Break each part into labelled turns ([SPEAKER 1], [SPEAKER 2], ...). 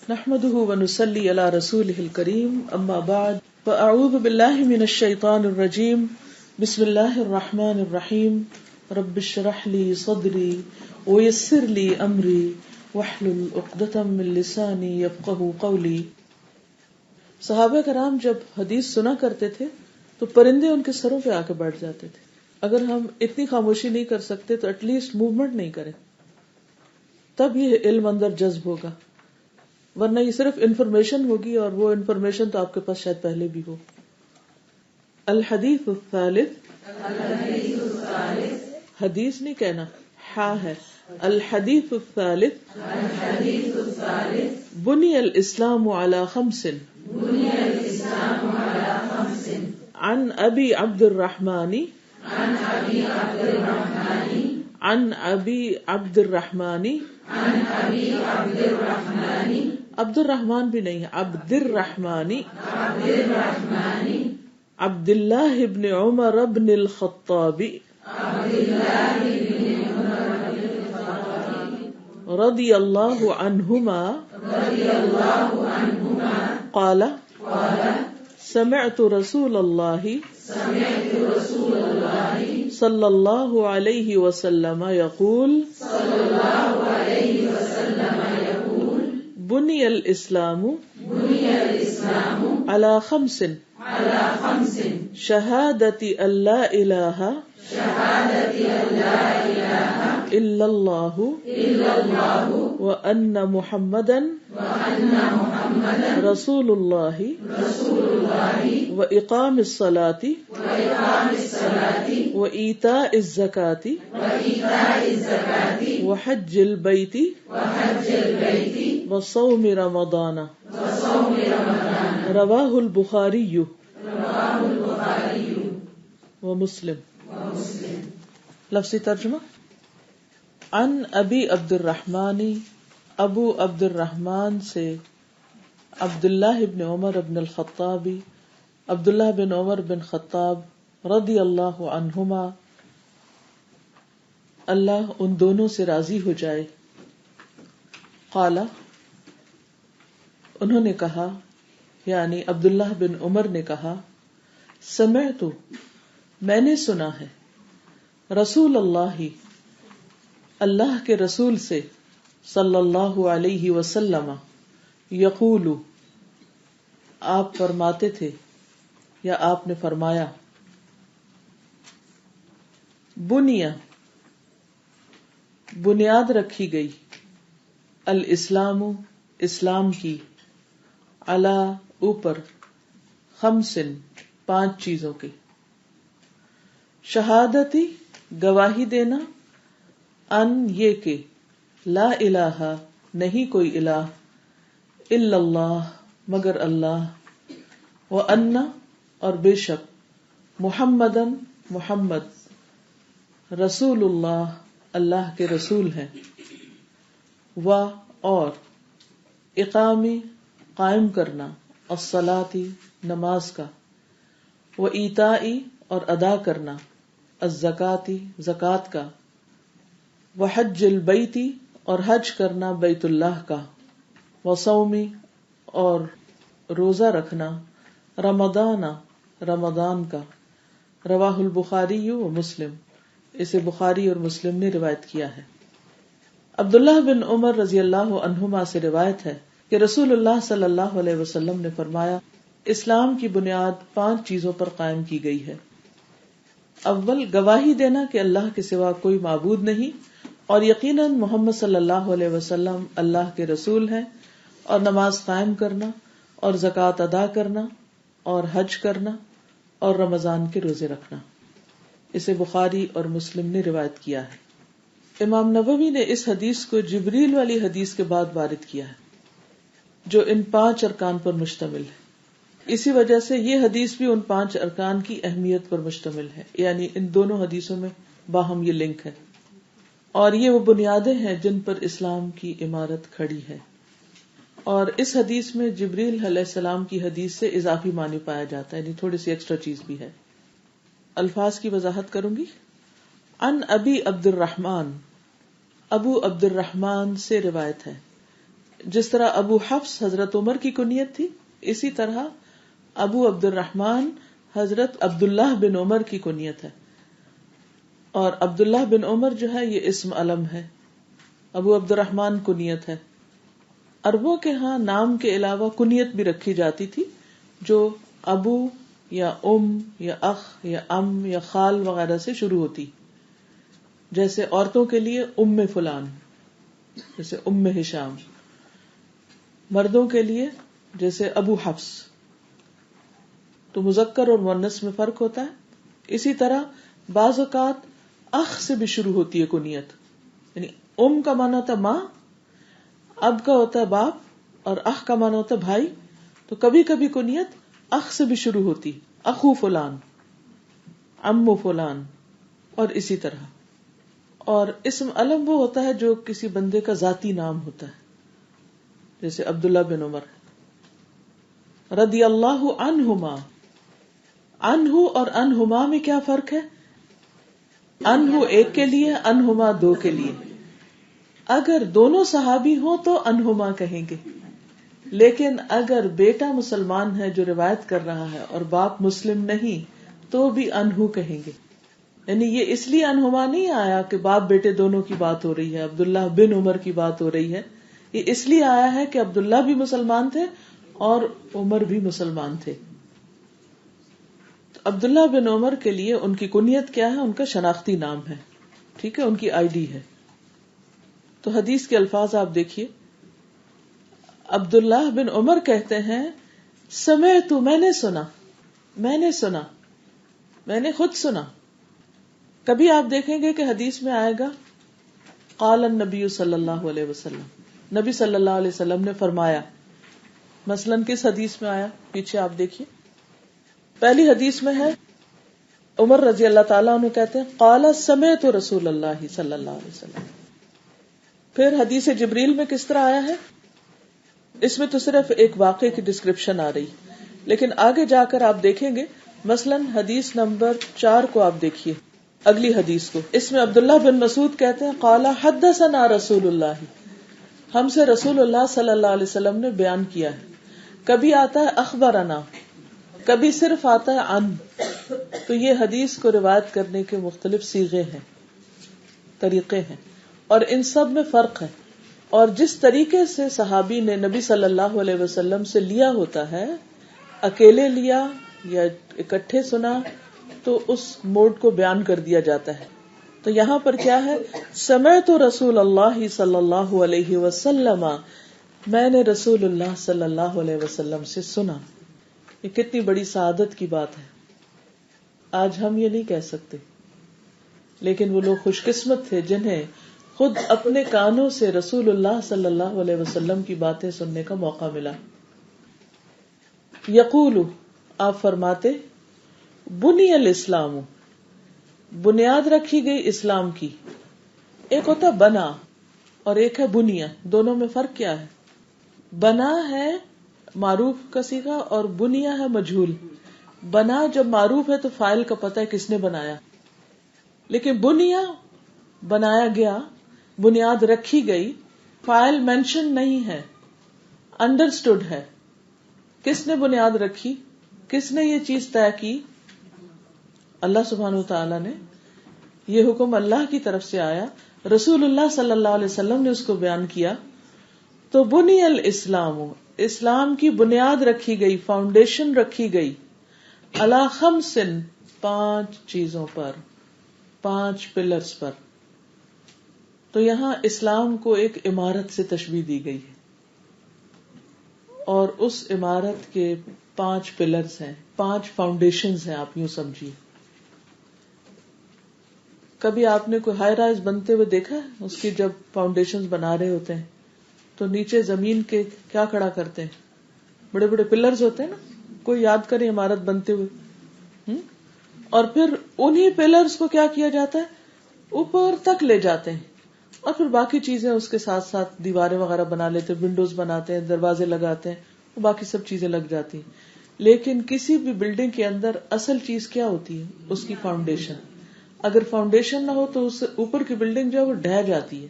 [SPEAKER 1] نحمده ونصلي على رسوله الكريم اما بعد فاعوذ بالله من الشيطان الرجيم بسم الله الرحمن الرحيم رب اشرح لي صدري ويسر لي امري واحلل عقدة من لساني يفقهوا قولي. صحابہ کرام جب حدیث سنا کرتے تھے تو پرندے ان کے سروں پہ آ کے بیٹھ جاتے تھے. اگر ہم اتنی خاموشی نہیں کر سکتے تو ایٹ لیسٹ موومنٹ نہیں کریں, تب یہ علم اندر جذب ہوگا, ورنہ یہ صرف انفارمیشن ہوگی اور وہ انفارمیشن تو آپ کے پاس شاید پہلے بھی ہو. الحدیث الثالث, حدیث نہیں کہنا, ہا ہے. الحدیث الثالث, بنی الاسلام علی خمس, عن ابی عبد الرحمن, عن ابی عبد الرحمن, عبد الرحمن بھی نہیں ہے, عبد الرحمن, عبد اللہ ابن عمر ابن الخطاب رضی اللہ عنہما قال سمعت رسول اللہ صلی اللہ علیہ وسلم یقول بنی الاسلام علی خمس شہادت ان لا الہ الا اللہ وان محمدا رسول اللہ واقام الصلاۃ وایتاء الزکاۃ وحج البیت وصوم رمضان. رواہ البخاری ومسلم. لفظی ترجمہ. عن ابی عبد الرحمن, ابو عبد الرحمن سے عبداللہ ابن عمر ابن الخطاب, عبداللہ بن عمر بن خطاب رضی اللہ عنہما, اللہ ان دونوں سے راضی ہو جائے. قال, انہوں نے کہا, یعنی عبداللہ بن عمر نے کہا, سمعت, میں نے سنا ہے, رسول اللہ, اللہ کے رسول سے, صلی اللہ علیہ وسلم, یقول, آپ فرماتے تھے یا آپ نے فرمایا, بنیا, بنیاد رکھی گئی, الاسلام, اسلام کی, علی, اوپر, خمسن, 5 چیزوں کی, شہادتی, گواہی دینا, ان, یہ کہ, لا الہ, نہیں کوئی الہ, الا اللہ, مگر اللہ, وان, اور بے شک, محمدن, محمد, رسول اللہ, اللہ کے رسول ہیں, و, اور, اقامی, قائم کرنا, الصلاۃ, نماز کا, و ایتائی, اور ادا کرنا, الزکاۃ, زکوٰۃ کا, و حج البیت, اور حج کرنا بیت اللہ کا, و صومی, اور روزہ رکھنا, رمضان, رمضان کا. رواہ البخاری و مسلم, اسے بخاری اور مسلم نے روایت کیا ہے. عبداللہ بن عمر رضی اللہ عنہما سے روایت ہے کہ رسول اللہ صلی اللہ علیہ وسلم نے فرمایا, اسلام کی بنیاد 5 چیزوں پر قائم کی گئی ہے. اول, گواہی دینا کہ اللہ کے سوا کوئی معبود نہیں, اور یقیناً محمد صلی اللہ علیہ وسلم اللہ کے رسول ہیں, اور نماز قائم کرنا, اور زکوٰۃ ادا کرنا, اور حج کرنا, اور رمضان کے روزے رکھنا. اسے بخاری اور مسلم نے روایت کیا ہے. امام نووی نے اس حدیث کو جبریل والی حدیث کے بعد وارد کیا ہے, جو ان 5 ارکان پر مشتمل ہے. اسی وجہ سے یہ حدیث بھی ان 5 ارکان کی اہمیت پر مشتمل ہے, یعنی ان دونوں حدیثوں میں باہم یہ لنک ہے, اور یہ وہ بنیادیں ہیں جن پر اسلام کی عمارت کھڑی ہے. اور اس حدیث میں جبریل علیہ السلام کی حدیث سے اضافی معنی پایا جاتا ہے, یعنی تھوڑی سی ایکسٹرا چیز بھی ہے. الفاظ کی وضاحت کروں گی. ان ابی عبد الرحمن, ابو عبد الرحمن سے روایت ہے. جس طرح ابو حفص حضرت عمر کی کنیت تھی، اسی طرح ابو عبد الرحمن حضرت عبداللہ بن عمر کی کنیت ہے. اور عبداللہ بن عمر جو ہے یہ اسم علم ہے، ابو عبد الرحمن کنیت ہے. عربوں کے ہاں نام کے علاوہ کنیت بھی رکھی جاتی تھی جو ابو یا یا اخ یا یا خال وغیرہ سے شروع ہوتی، جیسے عورتوں کے لیے فلان، جیسے ہشام، مردوں کے لیے جیسے ابو حفص. تو مذکر اور مؤنث میں فرق ہوتا ہے. اسی طرح بعض اوقات اخ سے بھی شروع ہوتی ہے کنیت، یعنی کا معنی ہوتا ہے ماں، اب کا ہوتا ہے باپ، اور اخ کا معنی ہوتا ہے بھائی. تو کبھی کبھی کنیت اخ سے بھی شروع ہوتی، اخو فلان، عمو فلان، اور اسی طرح. اور اسم علم وہ ہوتا ہے جو کسی بندے کا ذاتی نام ہوتا ہے، جیسے عبداللہ بن عمر. رضی اللہ عنہما، عنہ اور عنہما میں کیا فرق ہے؟ عنہ ایک کے لیے، عنہما دو کے لیے. اگر دونوں صحابی ہوں تو عنہما کہیں گے، لیکن اگر بیٹا مسلمان ہے جو روایت کر رہا ہے اور باپ مسلم نہیں تو بھی عنہ کہیں گے. یعنی یہ اس لیے عنہما نہیں آیا کہ باپ بیٹے دونوں کی بات ہو رہی ہے، عبداللہ بن عمر کی بات ہو رہی ہے. یہ اس لیے آیا ہے کہ عبداللہ بھی مسلمان تھے اور عمر بھی مسلمان تھے. عبداللہ بن عمر کے لیے ان کی کنیت کیا ہے؟ ان کا شناختی نام ہے، ٹھیک ہے، ان کی آئی ڈی ہے. تو حدیث کے الفاظ آپ دیکھیے. عبداللہ بن عمر کہتے ہیں سمعت، میں نے سنا، میں نے سنا، میں نے خود سنا. کبھی آپ دیکھیں گے کہ حدیث میں آئے گا قال النبی صلی اللہ علیہ وسلم، نبی صلی اللہ علیہ وسلم نے فرمایا. مثلاً کس حدیث میں آیا؟ پیچھے آپ دیکھیے. پہلی حدیث میں ہے عمر رضی اللہ تعالیٰ عنہ کہتے ہیں قال سمعت رسول اللہ صلی اللہ علیہ وسلم. پھر حدیث جبریل میں کس طرح آیا ہے؟ اس میں تو صرف ایک واقعے کی ڈسکرپشن آ رہی، لیکن آگے جا کر آپ دیکھیں گے. مثلاً حدیث نمبر 4 کو آپ دیکھیے، اگلی حدیث کو. اس میں عبداللہ بن مسعود کہتے ہیں قال حدثنا رسول اللہ، ہم سے رسول اللہ صلی اللہ علیہ وسلم نے بیان کیا ہے. کبھی آتا ہے اخبرنا، کبھی صرف آتا ہے عن. تو یہ حدیث کو روایت کرنے کے مختلف صیغے ہیں، طریقے ہیں، اور ان سب میں فرق ہے. اور جس طریقے سے صحابی نے نبی صلی اللہ علیہ وسلم سے لیا ہوتا ہے، اکیلے لیا یا اکٹھے سنا، تو اس موڈ کو بیان کر دیا جاتا ہے. تو یہاں پر کیا ہے؟ سمعت رسول اللہ صلی اللہ علیہ وسلم، میں نے رسول اللہ صلی اللہ علیہ وسلم سے سنا. یہ کتنی بڑی سعادت کی بات ہے. آج ہم یہ نہیں کہہ سکتے، لیکن وہ لوگ خوش قسمت تھے جنہیں خود اپنے کانوں سے رسول اللہ صلی اللہ علیہ وسلم کی باتیں سننے کا موقع ملا. یقول، آپ فرماتے، بنی الاسلام، بنیاد رکھی گئی اسلام کی. ایک ہوتا بنا اور ایک ہے بنیا، دونوں میں فرق کیا ہے؟ بنا ہے معروف کا صیغہ اور بنیا ہے مجہول. بنا جب معروف ہے تو فاعل کا پتہ ہے کس نے بنایا، لیکن بنیا بنایا گیا، بنیاد رکھی گئی، فاعل مینشن نہیں ہے، انڈرسٹوڈ ہے. کس نے بنیاد رکھی؟ کس نے یہ چیز طے کی؟ اللہ سبحانہ وتعالی نے. یہ حکم اللہ کی طرف سے آیا، رسول اللہ صلی اللہ علیہ وسلم نے اس کو بیان کیا. تو بنی الاسلام، اسلام کی بنیاد رکھی گئی، فاؤنڈیشن رکھی گئی، علی خمس، 5 چیزوں پر، 5 پلرز پر. تو یہاں اسلام کو ایک عمارت سے تشبیہ دی گئی ہے، اور اس عمارت کے 5 پلرز ہیں، 5 فاؤنڈیشنز ہیں. آپ یوں سمجھیے. کبھی آپ نے کوئی ہائی رائز بنتے ہوئے دیکھا ہے؟ اس کی جب فاؤنڈیشنز بنا رہے ہوتے ہیں تو نیچے زمین کے کیا کھڑا کرتے ہیں؟ بڑے بڑے پلرز ہوتے ہیں نا. کوئی یاد کرے عمارت بنتے ہوئے، اور پھر انہی پلرز کو کیا کیا جاتا ہے؟ اوپر تک لے جاتے ہیں، اور پھر باقی چیزیں اس کے ساتھ ساتھ دیواریں وغیرہ بنا لیتے ہیں، ونڈوز بناتے ہیں، دروازے لگاتے ہیں، وہ باقی سب چیزیں لگ جاتی ہیں. لیکن کسی بھی بلڈنگ کے اندر اصل چیز کیا ہوتی ہے؟ اس کی فاؤنڈیشن. اگر فاؤنڈیشن نہ ہو تو اس اوپر کی بلڈنگ جو ہے وہ ڈھہ جاتی ہے.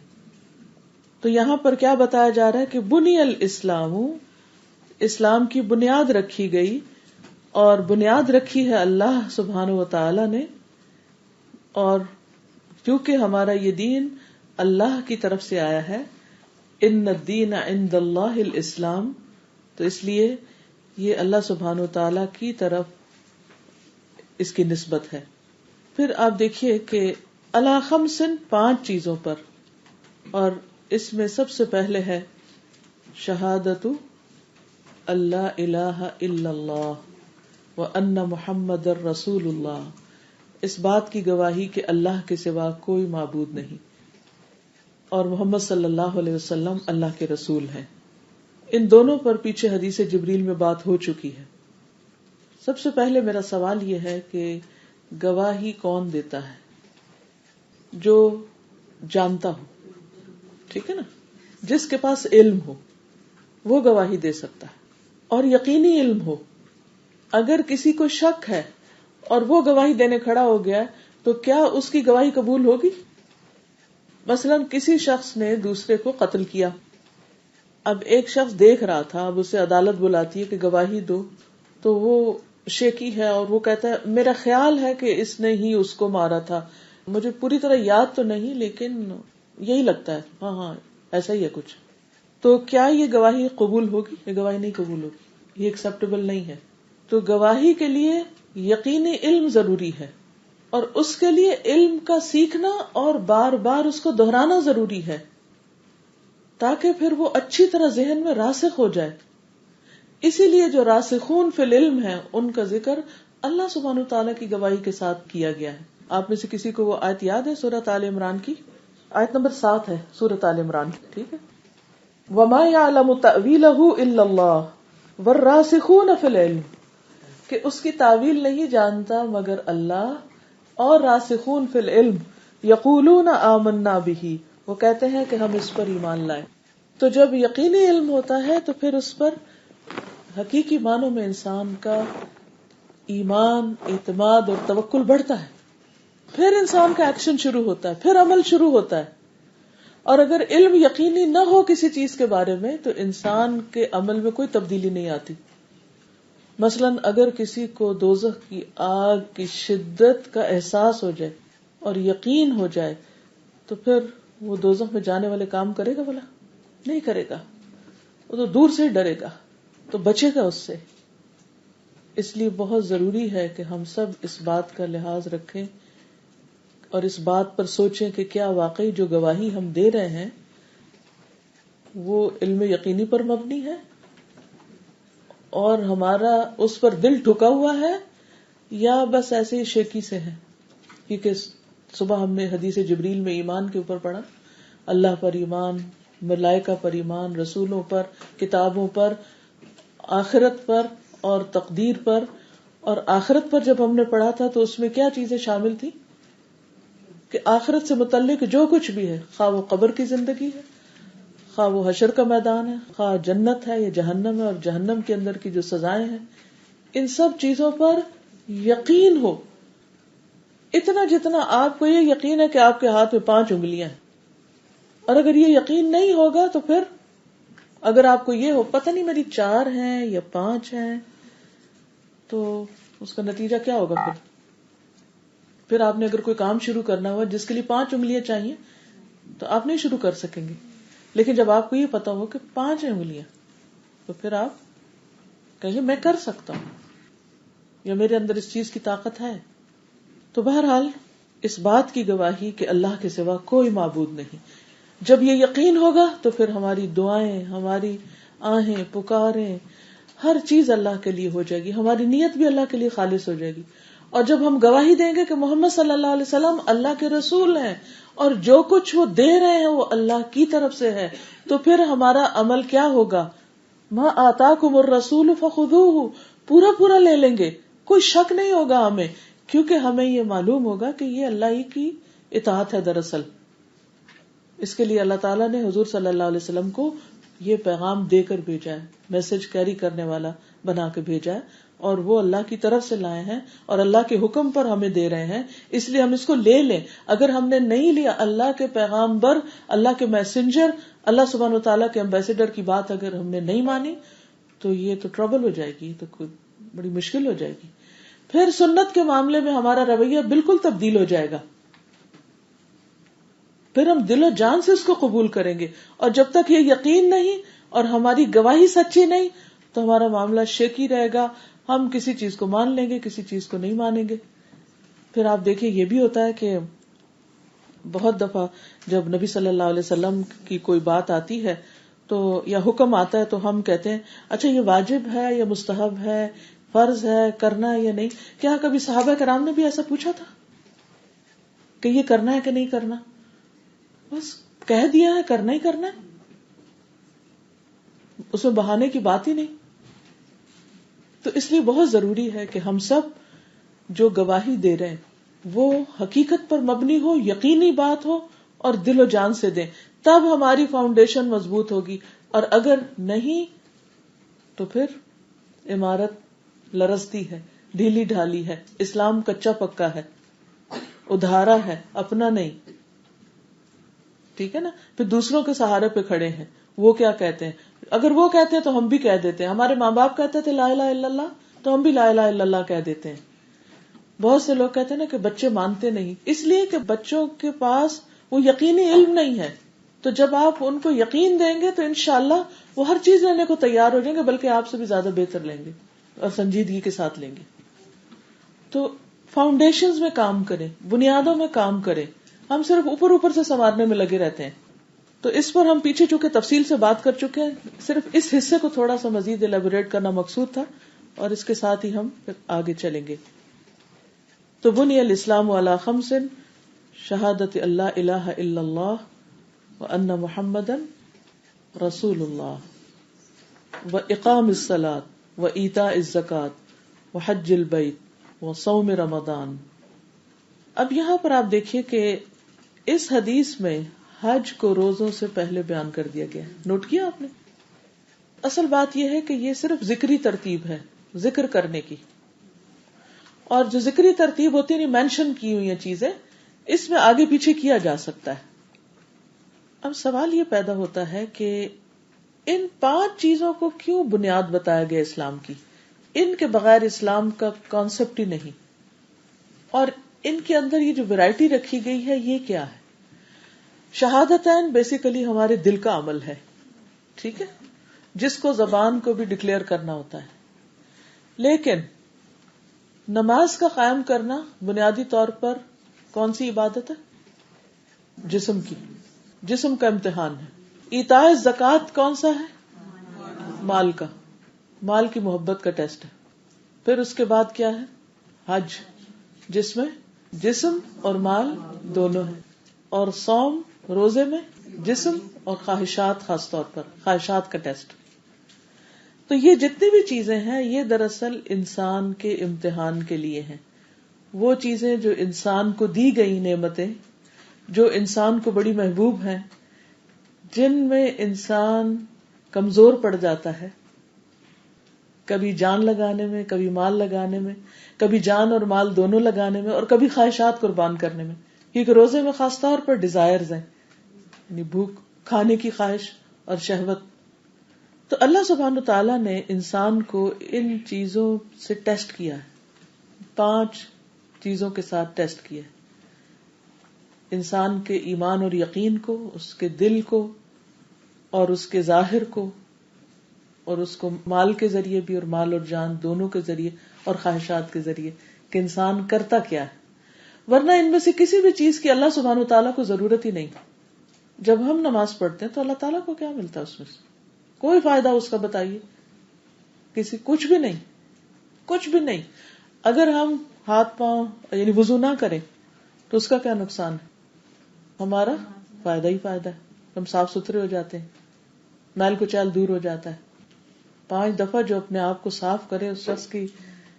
[SPEAKER 1] تو یہاں پر کیا بتایا جا رہا ہے کہ بنی الاسلام، اسلام کی بنیاد رکھی گئی، اور بنیاد رکھی ہے اللہ سبحانہ و تعالی نے، اور کیونکہ ہمارا یہ دین اللہ کی طرف سے آیا ہے، ان الدین عند اللہ الاسلام، تو اس لیے یہ اللہ سبحانہ و تعالی کی طرف اس کی نسبت ہے. پھر آپ دیکھیے کہ علی خمس، 5 چیزوں پر، اور اس میں سب سے پہلے ہے شہادت اللہ الہ الا اللہ وان محمد الرسول اللہ، اس بات کی گواہی کہ اللہ کے سوا کوئی معبود نہیں اور محمد صلی اللہ علیہ وسلم اللہ کے رسول ہیں. ان دونوں پر پیچھے حدیث جبریل میں بات ہو چکی ہے. سب سے پہلے میرا سوال یہ ہے کہ گواہی کون دیتا ہے؟ جو جانتا ہو، ٹھیک ہے نا، جس کے پاس علم ہو وہ گواہی دے سکتا ہے، اور یقینی علم ہو. اگر کسی کو شک ہے اور وہ گواہی دینے کھڑا ہو گیا تو کیا اس کی گواہی قبول ہوگی؟ مثلا کسی شخص نے دوسرے کو قتل کیا، اب ایک شخص دیکھ رہا تھا، اب اسے عدالت بلاتی ہے کہ گواہی دو، تو وہ شیکی ہے اور وہ کہتا ہے میرا خیال ہے کہ اس نے ہی اس کو مارا تھا، مجھے پوری طرح یاد تو نہیں لیکن یہی لگتا ہے، ہاں ایسا ہی ہے کچھ. تو کیا یہ گواہی قبول ہوگی؟ یہ گواہی نہیں قبول ہوگی، یہ ایکسپٹیبل نہیں ہے. تو گواہی کے لیے یقینی علم ضروری ہے، اور اس کے لیے علم کا سیکھنا اور بار بار اس کو دہرانا ضروری ہے، تاکہ پھر وہ اچھی طرح ذہن میں راسخ ہو جائے. اسی لیے جو راسخون فی العلم ہے ان کا ذکر اللہ سبحانہ تعالیٰ کی گواہی کے ساتھ کیا گیا ہے. آپ میں سے کسی کو وہ آیت یاد ہے سورۃ آل عمران کی؟ آیت نمبر 7 ہے سورۃ آل عمران، ٹھیک ہے. وَمَا يَعْلَمُ تَأْوِيلَهُ إِلَّا اللَّهُ وَالرَّاسِخُونَ فِي الْعِلْمِ، کہ اس کی تعویل نہیں جانتا مگر اللہ اور راسخون فی العلم. یقولون آمنا بہ، وہ کہتے ہیں کہ ہم اس پر ایمان لائے. تو جب یقینی علم ہوتا ہے تو پھر اس پر حقیقی معنوں میں انسان کا ایمان، اعتماد اور توکل بڑھتا ہے. پھر انسان کا ایکشن شروع ہوتا ہے، پھر عمل شروع ہوتا ہے. اور اگر علم یقینی نہ ہو کسی چیز کے بارے میں تو انسان کے عمل میں کوئی تبدیلی نہیں آتی. مثلا اگر کسی کو دوزخ کی آگ کی شدت کا احساس ہو جائے اور یقین ہو جائے تو پھر وہ دوزخ میں جانے والے کام کرے گا؟ بھلا نہیں کرے گا، وہ تو دور سے ڈرے گا، تو بچے گا اس سے. اس لیے بہت ضروری ہے کہ ہم سب اس بات کا لحاظ رکھیں اور اس بات پر سوچیں کہ کیا واقعی جو گواہی ہم دے رہے ہیں وہ علم یقینی پر مبنی ہے اور ہمارا اس پر دل ٹھکا ہوا ہے، یا بس ایسے ہی شیکی سے ہے. کیونکہ صبح ہم نے حدیث جبریل میں ایمان کے اوپر پڑھا، اللہ پر ایمان، ملائکہ پر ایمان، رسولوں پر، کتابوں پر، آخرت پر اور تقدیر پر. اور آخرت پر جب ہم نے پڑھا تھا تو اس میں کیا چیزیں شامل تھی کہ آخرت سے متعلق جو کچھ بھی ہے، خواہ وہ قبر کی زندگی ہے، خواہ وہ حشر کا میدان ہے، خواہ جنت ہے یا جہنم ہے اور جہنم کے اندر کی جو سزائیں ہیں، ان سب چیزوں پر یقین ہو. اتنا جتنا آپ کو یہ یقین ہے کہ آپ کے ہاتھ میں 5 انگلیاں ہیں. اور اگر یہ یقین نہیں ہوگا تو پھر اگر آپ کو یہ ہو پتہ نہیں میری 4 ہیں یا 5 ہیں، تو اس کا نتیجہ کیا ہوگا؟ پھر آپ نے اگر کوئی کام شروع کرنا ہوا جس کے لیے 5 انگلیاں چاہیے تو آپ نہیں شروع کر سکیں گے. لیکن جب آپ کو یہ پتا ہو کہ 5 انگلیاں، تو پھر آپ کہیں گے میں کر سکتا ہوں، یا میرے اندر اس چیز کی طاقت ہے. تو بہرحال اس بات کی گواہی کہ اللہ کے سوا کوئی معبود نہیں، جب یہ یقین ہوگا تو پھر ہماری دعائیں، ہماری آہیں، پکاریں، ہر چیز اللہ کے لیے ہو جائے گی، ہماری نیت بھی اللہ کے لیے خالص ہو جائے گی. اور جب ہم گواہی دیں گے کہ محمد صلی اللہ علیہ وسلم اللہ کے رسول ہیں اور جو کچھ وہ دے رہے ہیں وہ اللہ کی طرف سے ہے، تو پھر ہمارا عمل کیا ہوگا؟ ما آتاکم الرسول فخذوہ، پورا پورا لے لیں گے، کوئی شک نہیں ہوگا ہمیں، کیونکہ ہمیں یہ معلوم ہوگا کہ یہ اللہ ہی کی اطاعت ہے. دراصل اس کے لیے اللہ تعالیٰ نے حضور صلی اللہ علیہ وسلم کو یہ پیغام دے کر بھیجا ہے، میسج کیری کرنے والا بنا کے بھیجا ہے. اور وہ اللہ کی طرف سے لائے ہیں اور اللہ کے حکم پر ہمیں دے رہے ہیں، اس لیے ہم اس کو لے لیں. اگر ہم نے نہیں لیا، اللہ کے پیغامبر، اللہ کے میسنجر، اللہ سبحانہ و تعالیٰ کے ایمبیسڈر کی بات اگر ہم نے نہیں مانی تو یہ تو ٹربل ہو جائے گی، تو کوئی بڑی مشکل ہو جائے گی. پھر سنت کے معاملے میں ہمارا رویہ بالکل تبدیل ہو جائے گا، پھر ہم دل و جان سے اس کو قبول کریں گے. اور جب تک یہ یقین نہیں اور ہماری گواہی سچی نہیں تو ہمارا معاملہ شیکی رہے گا. ہم کسی چیز کو مان لیں گے، کسی چیز کو نہیں مانیں گے. پھر آپ دیکھیں یہ بھی ہوتا ہے کہ بہت دفعہ جب نبی صلی اللہ علیہ وسلم کی کوئی بات آتی ہے تو یا حکم آتا ہے تو ہم کہتے ہیں اچھا یہ واجب ہے یا مستحب ہے، فرض ہے، کرنا ہے یا نہیں. کیا کبھی صحابہ کرام نے بھی ایسا پوچھا تھا کہ یہ کرنا ہے کہ نہیں کرنا؟ بس کہہ دیا ہے کرنا ہی کرنا ہے، اس میں بہانے کی بات ہی نہیں. تو اس لیے بہت ضروری ہے کہ ہم سب جو گواہی دے رہے ہیں وہ حقیقت پر مبنی ہو، یقینی بات ہو اور دل و جان سے دیں، تب ہماری فاؤنڈیشن مضبوط ہوگی. اور اگر نہیں تو پھر عمارت لرزتی ہے، ڈھیلی ڈھالی ہے، اسلام کچا پکا ہے، ادھارا ہے، اپنا نہیں. ٹھیک ہے نا؟ پھر دوسروں کے سہارے پہ کھڑے ہیں، وہ کیا کہتے ہیں. اگر وہ کہتے ہیں تو ہم بھی کہہ دیتے ہیں. ہمارے ماں باپ کہتے تھے لا الہ الا اللہ تو ہم بھی لا الہ الا اللہ کہہ دیتے ہیں. بہت سے لوگ کہتے ہیں نا کہ بچے مانتے نہیں، اس لیے کہ بچوں کے پاس وہ یقینی علم نہیں ہے. تو جب آپ ان کو یقین دیں گے تو انشاءاللہ وہ ہر چیز لینے کو تیار ہو جائیں گے، بلکہ آپ سے بھی زیادہ بہتر لیں گے اور سنجیدگی کے ساتھ لیں گے. تو فاؤنڈیشنز میں کام کریں، بنیادوں میں کام کریں. ہم صرف اوپر اوپر سے سنوارنے میں لگے رہتے ہیں. تو اس پر ہم پیچھے چونکہ تفصیل سے بات کر چکے ہیں، صرف اس حصے کو تھوڑا سا مزید ایلیبوریٹ کرنا مقصود تھا اور اس کے ساتھ ہی ہم پھر آگے چلیں گے. تو بنی الاسلام علی خمس، شہادت اللہ الہ الا اللہ وان محمدا رسول اللہ واقام الصلاۃ وایتاء الزکاۃ وحج البیت وصوم رمضان. اب یہاں پر آپ دیکھیے کہ اس حدیث میں حج کو روزوں سے پہلے بیان کر دیا گیا. نوٹ کیا آپ نے؟ اصل بات یہ ہے کہ یہ صرف ذکری ترتیب ہے، ذکر کرنے کی. اور جو ذکری ترتیب ہوتی ہے، مینشن کی ہوئی ہیں چیزیں، اس میں آگے پیچھے کیا جا سکتا ہے. اب سوال یہ پیدا ہوتا ہے کہ ان 5 چیزوں کو کیوں بنیاد بتایا گیا اسلام کی؟ ان کے بغیر اسلام کا کانسیپٹ ہی نہیں. اور ان کے اندر یہ جو ویرائٹی رکھی گئی ہے یہ کیا ہے؟ شہادتین بیسیکلی ہمارے دل کا عمل ہے، ٹھیک ہے، جس کو زبان کو بھی ڈکلیئر کرنا ہوتا ہے. لیکن نماز کا قائم کرنا بنیادی طور پر کون سی عبادت ہے؟ جسم کی، جسم کا امتحان ہے. ایتاء زکوٰۃ کون سا ہے؟ مال کا، مال کی محبت کا ٹیسٹ ہے. پھر اس کے بعد کیا ہے؟ حج، جس میں جسم اور مال دونوں ہیں. اور صوم، روزے میں جسم اور خواہشات، خاص طور پر خواہشات کا ٹیسٹ. تو یہ جتنی بھی چیزیں ہیں یہ دراصل انسان کے امتحان کے لیے ہیں. وہ چیزیں جو انسان کو دی گئی نعمتیں، جو انسان کو بڑی محبوب ہیں، جن میں انسان کمزور پڑ جاتا ہے، کبھی جان لگانے میں، کبھی مال لگانے میں، کبھی جان اور مال دونوں لگانے میں، اور کبھی خواہشات قربان کرنے میں. کیونکہ روزے میں خاص طور پر ڈیزائرز ہیں، یعنی بھوک، کھانے کی خواہش اور شہوت. تو اللہ سبحانہ تعالیٰ نے انسان کو ان چیزوں سے ٹیسٹ کیا ہے، 5 چیزوں کے ساتھ ٹیسٹ کیا ہے. انسان کے ایمان اور یقین کو، اس کے دل کو اور اس کے ظاہر کو، اور اس کو مال کے ذریعے بھی اور مال اور جان دونوں کے ذریعے اور خواہشات کے ذریعے کہ انسان کرتا کیا ہے. ورنہ ان میں سے کسی بھی چیز کی اللہ سبحانہ تعالیٰ کو ضرورت ہی نہیں. جب ہم نماز پڑھتے ہیں تو اللہ تعالیٰ کو کیا ملتا ہے اس میں سے؟ کوئی فائدہ اس کا بتائیے؟ کچھ بھی نہیں، کچھ بھی نہیں. اگر ہم ہاتھ پاؤں یعنی وضو نہ کریں تو اس کا کیا نقصان ہے؟ ہمارا فائدہ ہی فائدہ ہے، ہم صاف ستھرے ہو جاتے ہیں، میل کچیل دور ہو جاتا ہے. 5 دفعہ جو اپنے آپ کو صاف کرے اس شخص کی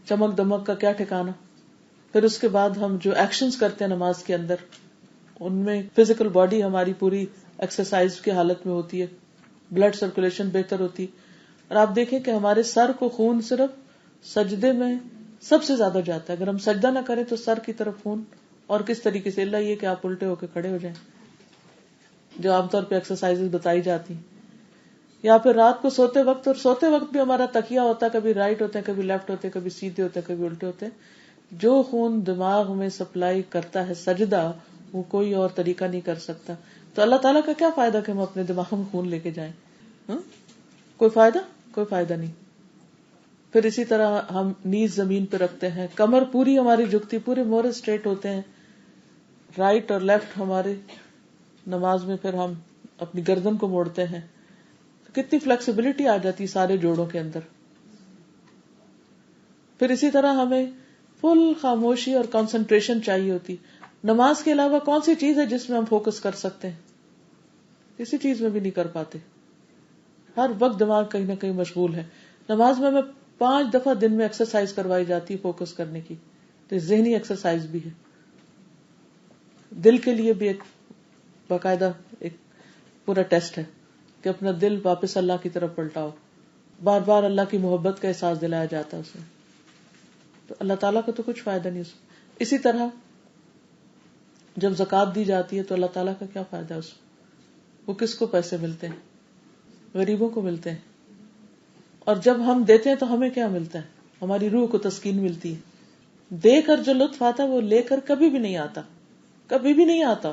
[SPEAKER 1] چمک دمک کا کیا ٹھکانا. پھر اس کے بعد ہم جو ایکشنز کرتے ہیں نماز کے اندر، ان میں فزیکل باڈی ہماری پوری ایکسرسائز کی حالت میں ہوتی ہے، بلڈ سرکولیشن بہتر ہوتی. اور آپ دیکھیں کہ ہمارے سر کو خون صرف سجدے میں سب سے زیادہ جاتا ہے. اگر ہم سجدہ نہ کریں تو سر کی طرف خون, اور کس طریقے سے, اللہ یہ کہ آپ الٹے ہو کے کھڑے ہو جائیں, جو عام طور پہ ایکسرسائز بتائی جاتی ہیں. یا پھر رات کو سوتے وقت, اور سوتے وقت بھی ہمارا تکیہ ہوتا ہے, کبھی رائٹ ہوتے ہیں, کبھی لیفٹ ہوتے ہیں, کبھی سیدھے ہوتے ہیں, کبھی الٹے ہوتے ہیں. جو خون دماغ میں سپلائی کرتا ہے سجدہ, وہ کوئی اور طریقہ نہیں کر سکتا. تو اللہ تعالیٰ کا کیا فائدہ کہ ہم اپنے دماغ میں خون لے کے جائیں؟ کوئی فائدہ نہیں. پھر اسی طرح ہم نیز زمین پہ رکھتے ہیں, کمر پوری ہماری جھکتی, پورے مورے اسٹریٹ ہوتے ہیں, رائٹ اور لیفٹ ہمارے. نماز میں پھر ہم اپنی گردن کو موڑتے ہیں, کتنی فلیکسیبلٹی آ جاتی سارے جوڑوں کے اندر. پھر اسی طرح ہمیں فل خاموشی اور کنسنٹریشن چاہیے ہوتی. نماز کے علاوہ کون سی چیز ہے جس میں ہم فوکس کر سکتے ہیں؟ کسی چیز میں بھی نہیں کر پاتے. ہر وقت دماغ کہیں نہ کہیں مشغول ہے. نماز میں 5 دفعہ دن میں ایکسرسائز کروائی جاتی ہے فوکس کرنے کی, تو ذہنی ایکسرسائز بھی ہے. دل کے لیے بھی ایک باقاعدہ ایک پورا ٹیسٹ ہے کہ اپنا دل واپس اللہ کی طرف پلٹاؤ. بار بار اللہ کی محبت کا احساس دلایا جاتا ہے اس میں. تو اللہ تعالیٰ کو تو کچھ فائدہ نہیں اس میں. اسی طرح جب زکوٰۃ دی جاتی ہے تو اللہ تعالیٰ کا کیا فائدہ ہے اس میں؟ وہ کس کو پیسے ملتے ہیں؟ غریبوں کو ملتے ہیں. اور جب ہم دیتے ہیں تو ہمیں کیا ملتا ہے؟ ہماری روح کو تسکین ملتی ہے. دے کر جو لطف آتا ہے وہ لے کر کبھی بھی نہیں آتا, کبھی بھی نہیں آتا.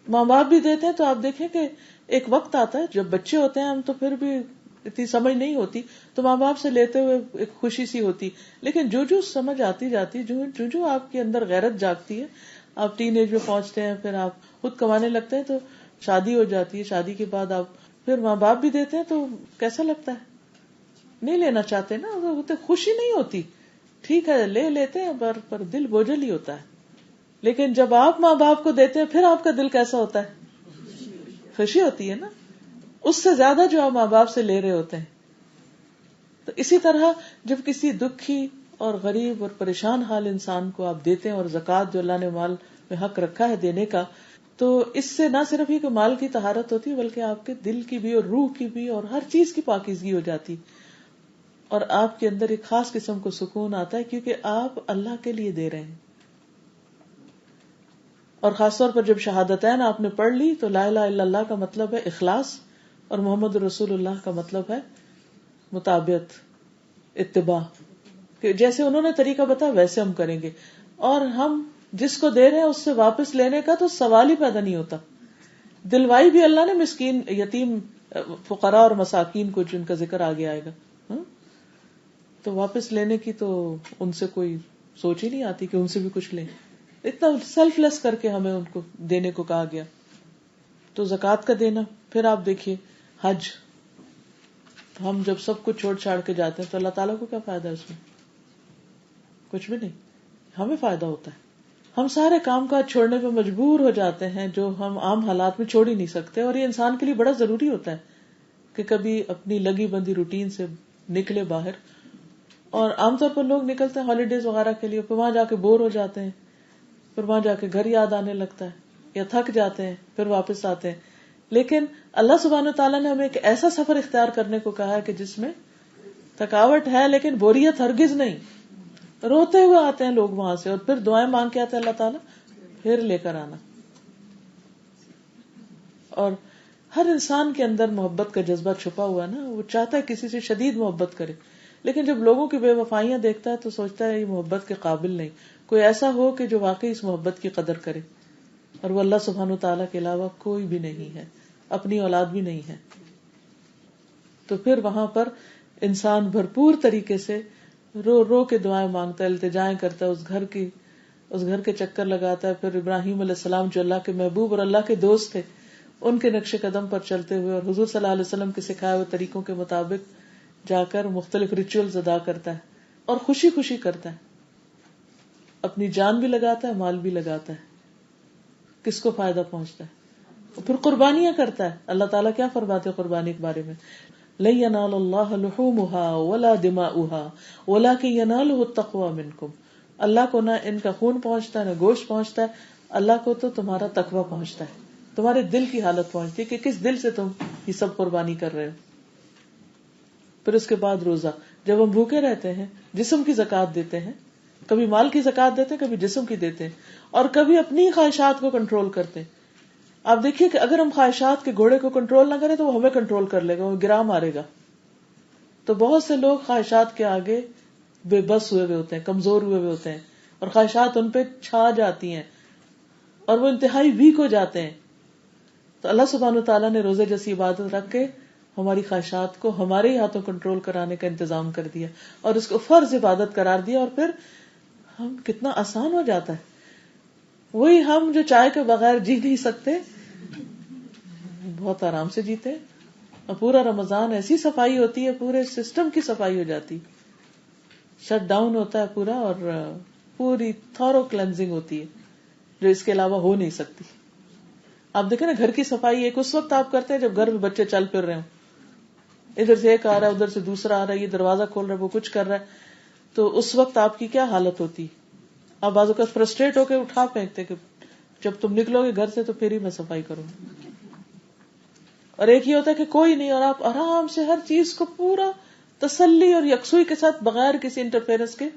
[SPEAKER 1] ماں باپ بھی دیتے ہیں تو آپ دیکھیں کہ ایک وقت آتا ہے جب بچے ہوتے ہیں ہم, تو پھر بھی اتنی سمجھ نہیں ہوتی, تو ماں باپ سے لیتے ہوئے ایک خوشی سی ہوتی. لیکن جو سمجھ آتی جاتی, جو آپ کے اندر غیرت جاگتی ہے, آپ ٹین ایج میں پہنچتے ہیں, پھر آپ خود کمانے لگتے ہیں, تو شادی ہو جاتی ہے. شادی کے بعد آپ پھر ماں باپ بھی دیتے ہیں تو کیسا لگتا ہے؟ نہیں لینا چاہتے نا, خوشی نہیں ہوتی. ٹھیک ہے لے لیتے ہیں پر دل بوجھل ہی ہوتا ہے. لیکن جب آپ ماں باپ کو دیتے ہیں پھر آپ کا دل کیسا ہوتا ہے؟ خوشی ہوتی ہے نا, اس سے زیادہ جو آپ ماں باپ سے لے رہے ہوتے ہیں. تو اسی طرح جب کسی دکھی اور غریب اور پریشان حال انسان کو آپ دیتے ہیں, اور زکوٰۃ جو اللہ نے مال میں حق رکھا ہے دینے کا, تو اس سے نہ صرف یہ کہ مال کی طہارت ہوتی ہے بلکہ آپ کے دل کی بھی اور روح کی بھی اور ہر چیز کی پاکیزگی ہو جاتی, اور آپ کے اندر ایک خاص قسم کو سکون آتا ہے کیونکہ آپ اللہ کے لیے دے رہے ہیں. اور خاص طور پر جب شہادتین آپ نے پڑھ لی تو لا الہ الا اللہ کا مطلب ہے اخلاص, اور محمد رسول اللہ کا مطلب ہے مطابعت, اتباع, کہ جیسے انہوں نے طریقہ بتایا ویسے ہم کریں گے. اور ہم جس کو دے رہے ہیں اس سے واپس لینے کا تو سوال ہی پیدا نہیں ہوتا. دلوائی بھی اللہ نے مسکین, یتیم, فقراء اور مساکین کو, جن کا ذکر آگے آئے گا, تو واپس لینے کی تو ان سے کوئی سوچ ہی نہیں آتی کہ ان سے بھی کچھ لیں. اتنا سیلف لیس کر کے ہمیں ان کو دینے کو کہا گیا. تو زکوٰۃ کا دینا. پھر آپ دیکھیے حج, ہم جب سب کچھ چھوڑ چھاڑ کے جاتے ہیں تو اللہ تعالیٰ کو کیا فائدہ ہے اس میں؟ کچھ بھی نہیں. ہمیں فائدہ ہوتا ہے. ہم سارے کام کاج چھوڑنے پہ مجبور ہو جاتے ہیں جو ہم عام حالات میں چھوڑ ہی نہیں سکتے, اور یہ انسان کے لیے بڑا ضروری ہوتا ہے کہ کبھی اپنی لگی بندی روٹین سے نکلے باہر. اور عام طور پر لوگ نکلتے ہیں ہالیڈیز وغیرہ کے لیے, پھر وہاں جا کے بور ہو جاتے ہیں, پھر وہاں جا کے گھر یاد آنے لگتا ہے, یا تھک جاتے ہیں, پھر واپس آتے ہیں. لیکن اللہ سبحانہ وتعالیٰ نے ہمیں ایک ایسا سفر اختیار کرنے کو کہا ہے کہ جس میں تھکاوٹ ہے لیکن بوریت ہرگز نہیں. روتے ہوئے آتے ہیں لوگ وہاں سے, اور پھر دعائیں مانگ کے آتے ہیں اللہ تعالیٰ پھر لے کر آنا. اور ہر انسان کے اندر محبت کا جذبہ چھپا ہوا ہے نا, وہ چاہتا ہے کسی سے شدید محبت کرے, لیکن جب لوگوں کی بے وفائیاں دیکھتا ہے تو سوچتا ہے یہ محبت کے قابل نہیں. کوئی ایسا ہو کہ جو واقعی اس محبت کی قدر کرے, اور وہ اللہ سبحانہ وتعالیٰ کے علاوہ کوئی بھی نہیں ہے, اپنی اولاد بھی نہیں ہے. تو پھر وہاں پر انسان بھرپور طریقے سے رو رو کے دعائیں مانگتا ہے, التجائیں کرتا ہے, اس گھر کے چکر لگاتا ہے. پھر ابراہیم علیہ السلام جو اللہ کے محبوب اور اللہ کے دوست تھے, ان کے نقش قدم پر چلتے ہوئے اور حضور صلی اللہ علیہ وسلم کے سکھائے ہوئے طریقوں کے مطابق جا کر مختلف ریچولز ادا کرتا ہے, اور خوشی خوشی کرتا ہے, اپنی جان بھی لگاتا ہے, مال بھی لگاتا ہے. کس کو فائدہ پہنچتا ہے؟ پھر قربانیاں کرتا ہے. اللہ تعالیٰ کیا فرماتے ہیں قربانی کے بارے میں؟ لن ينال الله لحومها ولا دماؤها ولكن يناله التقوى منكم. اللہ کو نہ ان کا خون پہنچتا ہے نہ گوشت پہنچتا ہے, اللہ کو تو تمہارا تقوی پہنچتا ہے, تمہارے دل کی حالت پہنچتی ہے کہ کس دل سے تم یہ سب قربانی کر رہے ہو. پھر اس کے بعد روزہ. جب ہم بھوکے رہتے ہیں جسم کی زکات دیتے ہیں، کبھی مال کی زکات دیتے ہیں، کبھی جسم کی دیتے ہیں، اور کبھی اپنی خواہشات کو کنٹرول کرتے ہیں. آپ دیکھیے کہ اگر ہم خواہشات کے گھوڑے کو کنٹرول نہ کریں تو وہ ہمیں کنٹرول کر لے گا، وہ گرا مارے گا. تو بہت سے لوگ خواہشات کے آگے بے بس ہوئے ہوتے ہیں، کمزور ہوئے ہوتے ہیں، اور خواہشات ان پہ چھا جاتی ہیں اور وہ انتہائی ویک ہو جاتے ہیں. تو اللہ سبحانہ وتعالیٰ نے روزے جیسی عبادت رکھ کے ہماری خواہشات کو ہمارے ہی ہاتھوں کنٹرول کرانے کا انتظام کر دیا اور اس کو فرض عبادت قرار دیا، اور پھر ہم کتنا آسان ہو جاتا ہے. وہی ہم جو چائے کے بغیر جی نہیں سکتے بہت آرام سے جیتے. اور پورا رمضان ایسی صفائی ہوتی ہے، پورے سسٹم کی صفائی ہو جاتی، شٹ ڈاؤن ہوتا ہے پورا، اور پوری تھورو کلینزنگ ہوتی ہے جو اس کے علاوہ ہو نہیں سکتی. آپ دیکھیں نا، گھر کی صفائی ایک اس وقت آپ کرتے ہیں جب گھر میں بچے چل پھر رہے ہوں، ادھر سے ایک آ رہا ہے، ادھر سے دوسرا آ رہا ہے، یہ دروازہ کھول رہا ہے، وہ کچھ کر رہا ہے، تو اس وقت آپ کی کیا حالت ہوتی. آپ بعض اوقات فرسٹریٹ ہو کے اٹھا پھینکتے کہ جب تم نکلو گے گھر سے تو پھر ہی میں صفائی کروں. اور ایک یہ ہوتا ہے کہ کوئی نہیں، اور آپ آرام سے ہر چیز کو پورا تسلی اور یکسوئی کے ساتھ بغیر کسی انٹرفیئرنس کے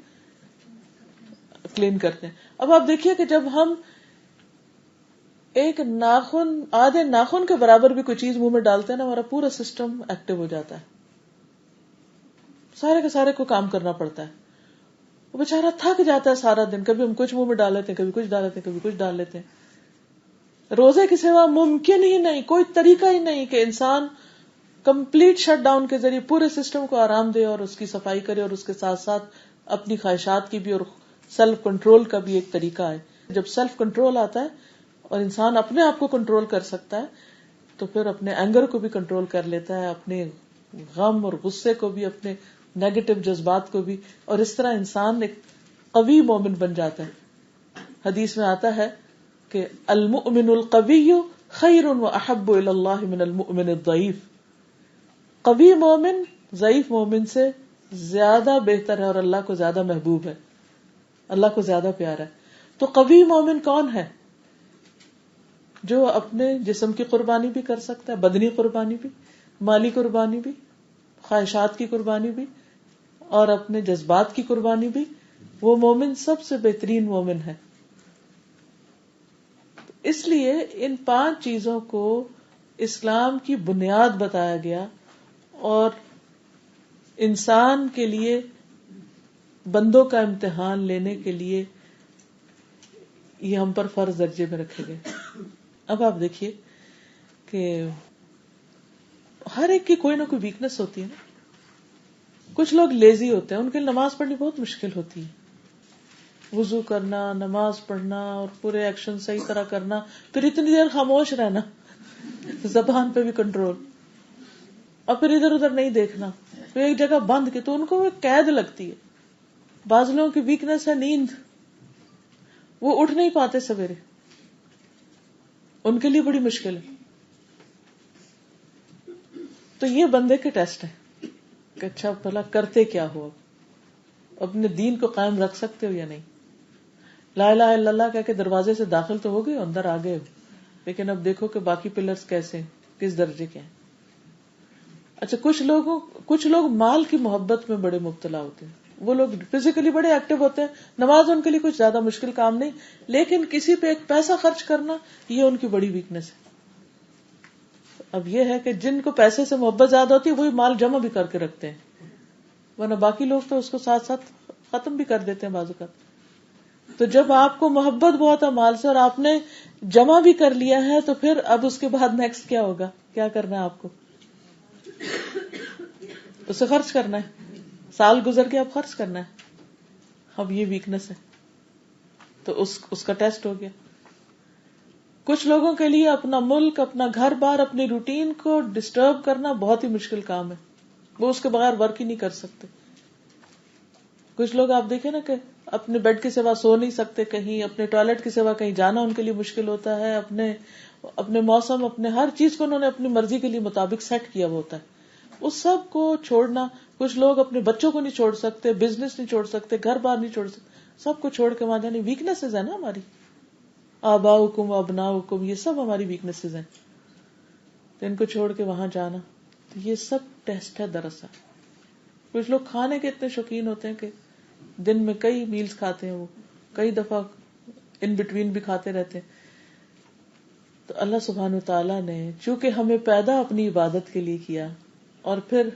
[SPEAKER 1] کلین کرتے ہیں. اب آپ دیکھیے کہ جب ہم ایک ناخن، آدھے ناخن کے برابر بھی کوئی چیز منہ میں ڈالتے ہیں نا، ہمارا پورا سسٹم ایکٹیو ہو جاتا ہے، سارے کے سارے کو کام کرنا پڑتا ہے. وہ بیچارہ تھک جاتا ہے سارا دن، کبھی ہم کچھ منہ میں ڈال لیتے ہیں، کبھی کچھ ڈال لیتے ہیں، کبھی کچھ ڈال لیتے ہیں. روزے کے سوا ممکن ہی نہیں، کوئی طریقہ ہی نہیں کہ انسان کمپلیٹ شٹ ڈاؤن کے ذریعے پورے سسٹم کو آرام دے اور اس کی صفائی کرے، اور اس کے ساتھ ساتھ اپنی خواہشات کی بھی اور سیلف کنٹرول کا بھی ایک طریقہ ہے. جب سیلف کنٹرول آتا ہے اور انسان اپنے آپ کو کنٹرول کر سکتا ہے تو پھر اپنے اینگر کو بھی کنٹرول کر لیتا ہے، اپنے غم اور غصے کو بھی، اپنے نیگیٹو جذبات کو بھی، اور اس طرح انسان ایک قوی مومن بن جاتا ہے. حدیث میں آتا ہے کہ المؤمن القوی خیر واحب الی اللہ من المؤمن الضعیف. قوی مومن ضعیف مومن سے زیادہ بہتر ہے اور اللہ کو زیادہ محبوب ہے، اللہ کو زیادہ پیارا ہے. تو قوی مومن کون ہے؟ جو اپنے جسم کی قربانی بھی کر سکتا ہے، بدنی قربانی بھی، مالی قربانی بھی، خواہشات کی قربانی بھی، اور اپنے جذبات کی قربانی بھی. وہ مومن سب سے بہترین مومن ہے. اس لیے ان 5 چیزوں کو اسلام کی بنیاد بتایا گیا، اور انسان کے لیے بندوں کا امتحان لینے کے لیے یہ ہم پر فرض درجے میں رکھے گئے. اب آپ دیکھیے کہ ہر ایک کی کوئی نہ کوئی ویکنس ہوتی ہے نا. کچھ لوگ لیزی ہوتے ہیں، ان کے لیے نماز پڑھنی بہت مشکل ہوتی ہے. وضو کرنا، نماز پڑھنا اور پورے ایکشن صحیح طرح کرنا، پھر اتنی دیر خاموش رہنا، زبان پہ بھی کنٹرول، اور پھر ادھر ادھر نہیں دیکھنا، پھر ایک جگہ بند کے، تو ان کو وہ قید لگتی ہے. بعض لوگوں کی ویکنس ہے نیند، وہ اٹھ نہیں پاتے سویرے، ان کے لیے بڑی مشکل ہے. تو یہ بندے کے ٹیسٹ ہے کہ اچھا بھلا کرتے کیا ہو، اپنے دین کو قائم رکھ سکتے ہو یا نہیں. لا الہ الا اللہ کہہ کے دروازے سے داخل تو ہو گئے، اندر آ گئے ہو، لیکن اب دیکھو کہ باقی پلرز کیسے ہیں، کس درجے کے ہیں. اچھا کچھ لوگ مال کی محبت میں بڑے مبتلا ہوتے ہیں. وہ لوگ فزیکلی بڑے ایکٹیو ہوتے ہیں، نماز ان کے لیے کچھ زیادہ مشکل کام نہیں، لیکن کسی پہ ایک پیسہ خرچ کرنا یہ ان کی بڑی ویکنس ہے. اب یہ ہے کہ جن کو پیسے سے محبت زیادہ ہوتی ہے وہی مال جمع بھی کر کے رکھتے ہیں، ورنہ باقی لوگ تو اس کو ساتھ ساتھ ختم بھی کر دیتے ہیں بعض اوقات. تو جب آپ کو محبت بہت ہے مال سے اور آپ نے جمع بھی کر لیا ہے، تو پھر اب اس کے بعد نیکسٹ کیا ہوگا، کیا کرنا ہے آپ کو؟ اسے خرچ کرنا ہے. سال گزر کے اب خرچ کرنا ہے. اب یہ ویکنس ہے، تو اس کا ٹیسٹ ہو گیا. کچھ لوگوں کے لیے اپنا ملک، اپنا گھر بار، اپنی روٹین کو ڈسٹرب کرنا بہت ہی مشکل کام ہے، وہ اس کے بغیر ورک ہی نہیں کر سکتے. کچھ لوگ آپ دیکھیں نا کہ اپنے بیڈ کے سوا سو نہیں سکتے، کہیں اپنے ٹوائلٹ کے سوا کہیں جانا ان کے لیے مشکل ہوتا ہے. اپنے موسم، اپنے ہر چیز کو انہوں نے اپنی مرضی کے لیے مطابق سیٹ کیا ہوا ہوتا ہے. اس سب کو چھوڑنا، کچھ لوگ اپنے بچوں کو نہیں چھوڑ سکتے، بزنس نہیں چھوڑ سکتے، گھر بار نہیں چھوڑ سکتے، سب کو چھوڑ کے وہاں جانے. ویکنیسز ہے نا ہماری، آباؤکم ابناؤکم، یہ سب ہماری ویکنیسز ہیں. تو ان کو چھوڑ کے وہاں جانا، تو یہ سب ٹیسٹ ہے دراصل. کچھ لوگ کھانے کے اتنے شوقین ہوتے ہیں کہ دن میں کئی میلز کھاتے ہیں، وہ کئی دفعہ ان بٹوین بھی کھاتے رہتے ہیں. تو اللہ سبحانہ وتعالی نے چونکہ ہمیں پیدا اپنی عبادت کے لیے کیا، اور پھر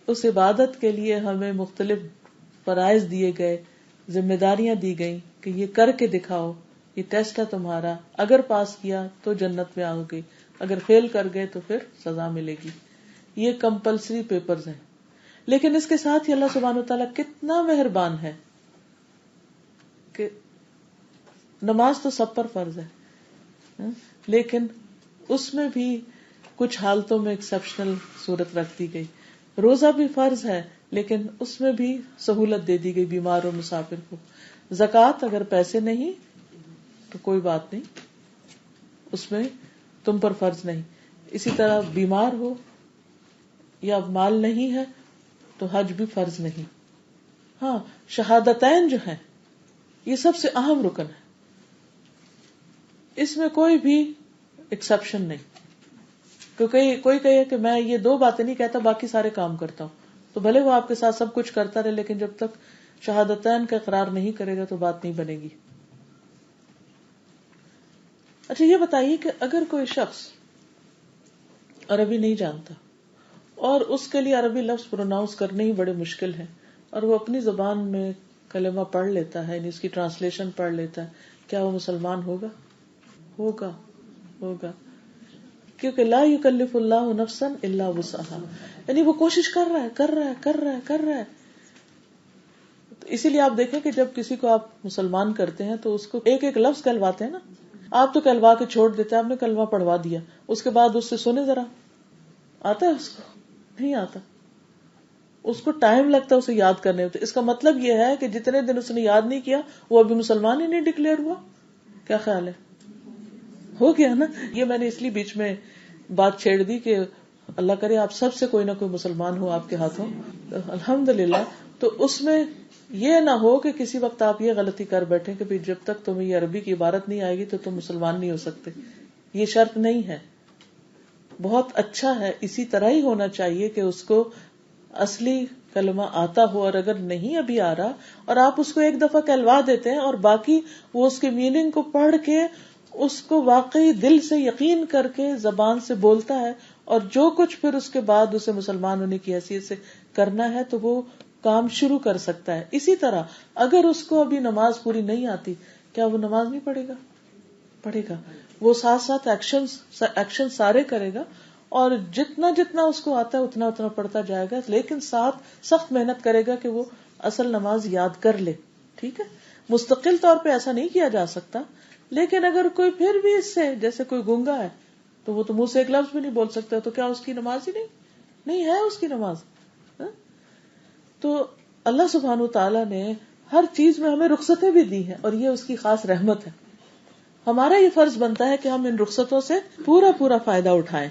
[SPEAKER 1] اس عبادت کے لیے ہمیں مختلف فرائض دیے گئے، ذمہ داریاں دی گئیں کہ یہ کر کے دکھاؤ، یہ ٹیسٹ ہے تمہارا، اگر پاس کیا تو جنت میں آؤ گے، اگر فیل کر گئے تو پھر سزا ملے گی. یہ کمپلسری پیپرز ہیں. لیکن اس کے ساتھ ہی اللہ سبحانہ وتعالیٰ کتنا مہربان ہے کہ نماز تو سب پر فرض ہے، لیکن اس میں بھی کچھ حالتوں میں ایکسیپشنل صورت رکھ دی گئی. روزہ بھی فرض ہے لیکن اس میں بھی سہولت دے دی گئی بیمار اور مسافر کو. زکوٰۃ اگر پیسے نہیں تو کوئی بات نہیں، اس میں تم پر فرض نہیں. اسی طرح بیمار ہو یا مال نہیں ہے تو حج بھی فرض نہیں. ہاں، شہادتین جو ہیں یہ سب سے اہم رکن ہے، اس میں کوئی بھی ایکسیپشن نہیں. کیونکہ کوئی کہے کہ میں یہ 2 باتیں نہیں کہتا باقی سارے کام کرتا ہوں، تو بھلے وہ آپ کے ساتھ سب کچھ کرتا رہے لیکن جب تک شہادتین کا اقرار نہیں کرے گا تو بات نہیں بنے گی. اچھا یہ بتائیے کہ اگر کوئی شخص عربی نہیں جانتا اور اس کے لیے عربی لفظ پروناؤنس کرنے ہی بڑے مشکل ہیں، اور وہ اپنی زبان میں کلمہ پڑھ لیتا ہے، یعنی اس کی ٹرانسلیشن پڑھ لیتا ہے، کیا وہ مسلمان ہوگا؟ ہوگا. کیونکہ لا یکلف اللہ نفسا الا وسعها، یعنی وہ کوشش کر رہا ہے. تو اسی لیے آپ دیکھیں کہ جب کسی کو آپ مسلمان کرتے ہیں تو اس کو ایک ایک لفظ کہلواتے ہیں نا. آپ تو کہلوا کے چھوڑ دیتے ہیں، آپ نے کلمہ پڑھوا دیا، اس کے بعد اس سے سنے ذرا، آتا ہے اس کو؟ نہیں آتا. اس کو ٹائم لگتا ہے اسے یاد کرنے میں. تو اس کا مطلب یہ ہے کہ جتنے دن اس نے یاد نہیں کیا وہ ابھی مسلمان ہی نہیں ڈکلیئر ہوا. کیا خیال ہے؟ ہو گیا نا. یہ میں نے اس لیے بیچ میں بات چھیڑ دی کہ اللہ کرے آپ سب سے کوئی نہ کوئی مسلمان ہو آپ کے ہاتھوں. الحمدللہ. تو اس میں یہ نہ ہو کہ کسی وقت آپ یہ غلطی کر بیٹھے کہ جب تک تمہیں یہ عربی کی عبارت نہیں آئے گی تو تم مسلمان نہیں ہو سکتے. یہ شرط نہیں ہے. بہت اچھا ہے، اسی طرح ہی ہونا چاہیے کہ اس کو اصلی کلمہ آتا ہو، اور اگر نہیں ابھی آ رہا اور آپ اس کو ایک دفعہ کہلوا دیتے ہیں اور باقی وہ اس کے میننگ کو پڑھ کے اس کو واقعی دل سے یقین کر کے زبان سے بولتا ہے، اور جو کچھ پھر اس کے بعد اسے مسلمان ہونے کی حیثیت سے کرنا ہے تو وہ کام شروع کر سکتا ہے. اسی طرح اگر اس کو ابھی نماز پوری نہیں آتی، کیا وہ نماز نہیں پڑھے گا؟ پڑھے گا. وہ ساتھ ساتھ ایکشن سارے کرے گا، اور جتنا جتنا اس کو آتا ہے اتنا اتنا پڑھتا جائے گا، لیکن ساتھ سخت محنت کرے گا کہ وہ اصل نماز یاد کر لے. ٹھیک ہے، مستقل طور پہ ایسا نہیں کیا جا سکتا، لیکن اگر کوئی پھر بھی اس سے، جیسے کوئی گونگا ہے تو وہ تو منہ سے ایک لفظ بھی نہیں بول سکتا، تو کیا اس کی نماز ہی نہیں ہے اس کی نماز؟ تو اللہ سبحانہ وتعالیٰ نے ہر چیز میں ہمیں رخصتیں بھی دی ہیں، اور یہ اس کی خاص رحمت ہے. ہمارا یہ فرض بنتا ہے کہ ہم ان رخصتوں سے پورا فائدہ اٹھائیں.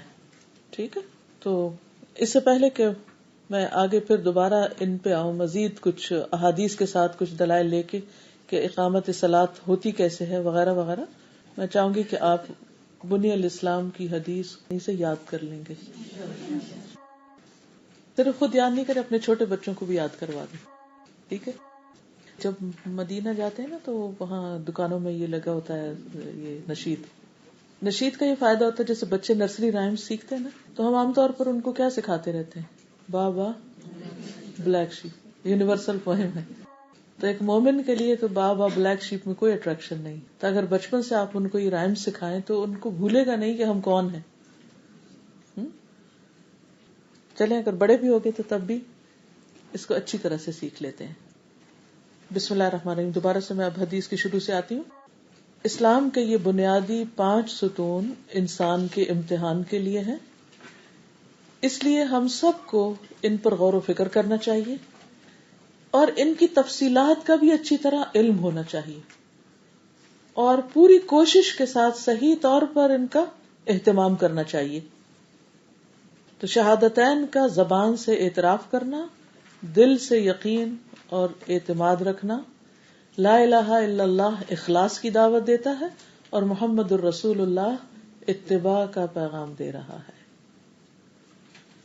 [SPEAKER 1] ٹھیک ہے. تو اس سے پہلے کہ میں آگے پھر دوبارہ ان پہ آؤں مزید کچھ احادیث کے ساتھ کچھ دلائل لے کے کہ اقامت صلاۃ ہوتی کیسے ہے وغیرہ وغیرہ، میں چاہوں گی کہ آپ بنی الاسلام کی حدیث سے یاد کر لیں گے. صرف خود یاد نہیں کریں، اپنے چھوٹے بچوں کو بھی یاد کروا دیں. ٹھیک ہے. جب مدینہ جاتے ہیں نا تو وہاں دکانوں میں یہ لگا ہوتا ہے، یہ نشید کا یہ فائدہ ہوتا ہے. جیسے بچے نرسری رائمز سیکھتے ہیں نا، تو ہم عام طور پر ان کو کیا سکھاتے رہتے ہیں؟ بابا بلیک شیپ یونیورسل پوئم ہے. تو ایک مومن کے لیے تو بابا بلیک شیپ میں کوئی اٹریکشن نہیں. تو اگر بچپن سے آپ ان کو یہ رائم سکھائیں تو ان کو بھولے گا نہیں کہ ہم کون ہیں. چلیں اگر بڑے بھی ہوگے تو تب بھی اس کو اچھی طرح سے سیکھ لیتے ہیں. بسم اللہ الرحمن الرحیم. دوبارہ سے میں اب حدیث کی شروع سے آتی ہوں. اسلام کے یہ بنیادی 5 ستون انسان کے امتحان کے لیے ہیں، اس لیے ہم سب کو ان پر غور و فکر کرنا چاہیے اور ان کی تفصیلات کا بھی اچھی طرح علم ہونا چاہیے، اور پوری کوشش کے ساتھ صحیح طور پر ان کا اہتمام کرنا چاہیے. تو شہادتین کا زبان سے اعتراف کرنا، دل سے یقین اور اعتماد رکھنا، لا الہ الا اللہ اخلاص کی دعوت دیتا ہے، اور محمد الرسول اللہ اتباع کا پیغام دے رہا ہے.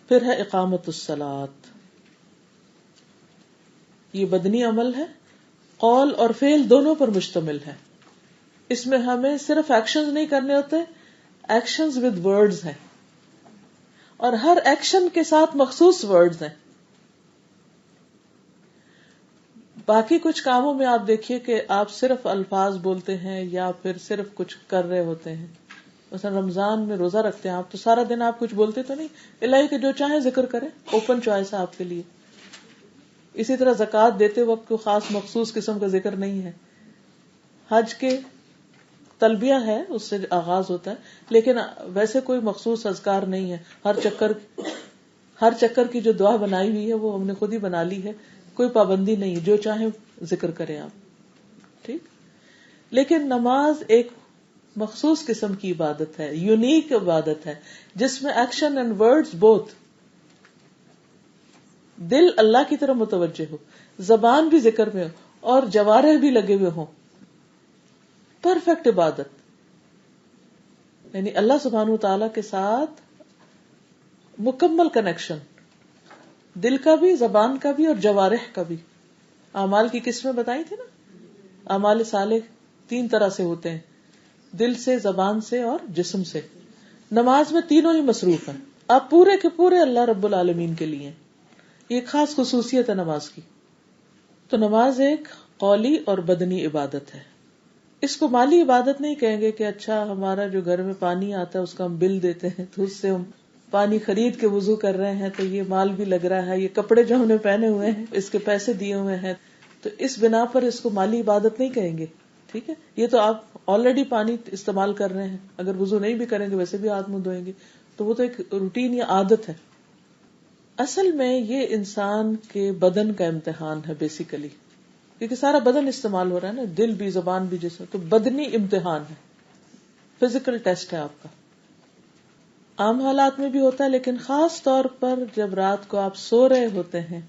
[SPEAKER 1] پھر ہے اقامت الصلاۃ. یہ بدنی عمل ہے، قول اور فعل دونوں پر مشتمل ہے. اس میں ہمیں صرف ایکشنز نہیں کرنے ہوتے، ایکشنز ود ورڈز ہیں، اور ہر ایکشن کے ساتھ مخصوص ورڈز ہیں. باقی کچھ کاموں میں آپ دیکھیے کہ آپ صرف الفاظ بولتے ہیں یا پھر صرف کچھ کر رہے ہوتے ہیں. مثلا رمضان میں روزہ رکھتے ہیں آپ، تو سارا دن آپ کچھ بولتے تو نہیں، الہی کہ جو چاہیں ذکر کریں، اوپن چوائس ہے آپ کے لیے. اسی طرح زکوٰۃ دیتے وقت کوئی خاص مخصوص قسم کا ذکر نہیں ہے. حج کے تلبیہ ہے، اس سے آغاز ہوتا ہے، لیکن ویسے کوئی مخصوص اذکار نہیں ہے. ہر چکر کی جو دعا بنائی ہوئی ہے وہ ہم نے خود ہی بنا لی ہے، کوئی پابندی نہیں، جو چاہیں ذکر کریں آپ. ٹھیک. لیکن نماز ایک مخصوص قسم کی عبادت ہے، یونیک عبادت ہے، جس میں ایکشن اینڈ ورڈز بوتھ، دل اللہ کی طرف متوجہ ہو، زبان بھی ذکر میں ہو اور جوارح بھی لگے ہوئے ہوں. پرفیکٹ عبادت، یعنی اللہ سبحانہ وتعالی کے ساتھ مکمل کنیکشن، دل کا بھی، زبان کا بھی اور جوارح کا بھی. اعمال کی قسمیں بتائی تھی نا، اعمال صالح 3 طرح سے ہوتے ہیں، دل سے، زبان سے اور جسم سے. نماز میں تینوں ہی مصروف ہیں، آپ پورے کے پورے اللہ رب العالمین کے لیے. یہ ایک خاص خصوصیت ہے نماز کی. تو نماز ایک قولی اور بدنی عبادت ہے. اس کو مالی عبادت نہیں کہیں گے کہ اچھا ہمارا جو گھر میں پانی آتا ہے اس کا ہم بل دیتے ہیں تو اس سے ہم پانی خرید کے وضو کر رہے ہیں تو یہ مال بھی لگ رہا ہے، یہ کپڑے جو ہم نے پہنے ہوئے ہیں اس کے پیسے دیے ہوئے ہیں، تو اس بنا پر اس کو مالی عبادت نہیں کہیں گے. ٹھیک ہے، یہ تو آپ آلریڈی پانی استعمال کر رہے ہیں، اگر وضو نہیں بھی کریں گے ویسے بھی ہاتھ منہ دھوئیں گے، تو وہ تو ایک روٹین یا عادت ہے. اصل میں یہ انسان کے بدن کا امتحان ہے بیسیکلی، کیونکہ سارا بدن استعمال ہو رہا ہے نا، دل بھی، زبان بھی، جسم، تو بدنی امتحان ہے، فزیکل ٹیسٹ ہے آپ کا. عام حالات میں بھی ہوتا ہے، لیکن خاص طور پر جب رات کو آپ سو رہے ہوتے ہیں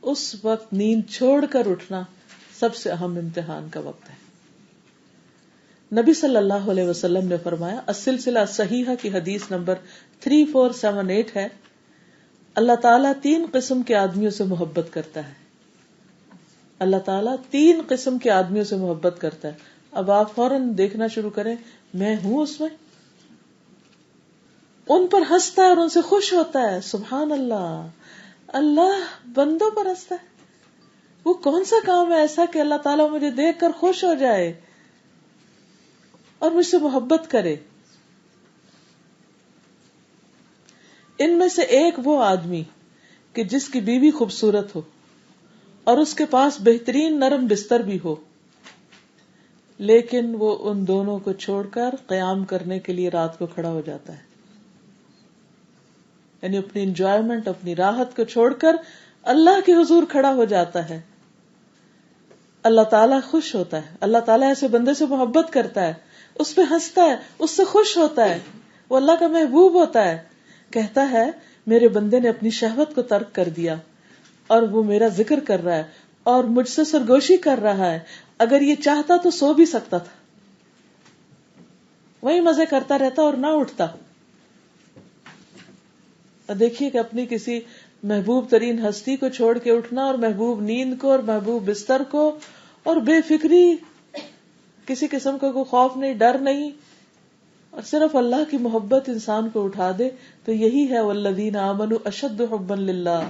[SPEAKER 1] اس وقت نیند چھوڑ کر اٹھنا سب سے اہم امتحان کا وقت ہے. نبی صلی اللہ علیہ وسلم نے فرمایا، السلسلہ صحیحہ کی حدیث نمبر 3478 ہے، اللہ تعالیٰ 3 قسم کے آدمیوں سے محبت کرتا ہے. اللہ تعالیٰ 3 قسم کے آدمیوں سے محبت کرتا ہے. اب آپ فوراً دیکھنا شروع کریں، میں ہوں اس میں. ان پر ہنستا ہے اور ان سے خوش ہوتا ہے. سبحان اللہ، اللہ بندوں پر ہنستا ہے. وہ کون سا کام ہے ایسا کہ اللہ تعالیٰ مجھے دیکھ کر خوش ہو جائے اور مجھ سے محبت کرے. ان میں سے ایک وہ آدمی کہ جس کی بیوی خوبصورت ہو اور اس کے پاس بہترین نرم بستر بھی ہو، لیکن وہ ان دونوں کو چھوڑ کر قیام کرنے کے لیے رات کو کھڑا ہو جاتا ہے. یعنی اپنی انجوائمنٹ، اپنی راحت کو چھوڑ کر اللہ کے حضور کھڑا ہو جاتا ہے. اللہ تعالیٰ خوش ہوتا ہے، اللہ تعالیٰ ایسے بندے سے محبت کرتا ہے، اس پہ ہنستا ہے، اس سے خوش ہوتا ہے، وہ اللہ کا محبوب ہوتا ہے. کہتا ہے میرے بندے نے اپنی شہوت کو ترک کر دیا اور وہ میرا ذکر کر رہا ہے اور مجھ سے سرگوشی کر رہا ہے. اگر یہ چاہتا تو سو بھی سکتا تھا، وہی مزے کرتا رہتا اور نہ اٹھتا. دیکھیے کہ اپنی کسی محبوب ترین ہستی کو چھوڑ کے اٹھنا، اور محبوب نیند کو اور محبوب بستر کو، اور بے فکری، کسی قسم کا کوئی خوف نہیں، ڈر نہیں، اور صرف اللہ کی محبت انسان کو اٹھا دے. تو یہی ہے والذین آمنوا اشد حبا للہ.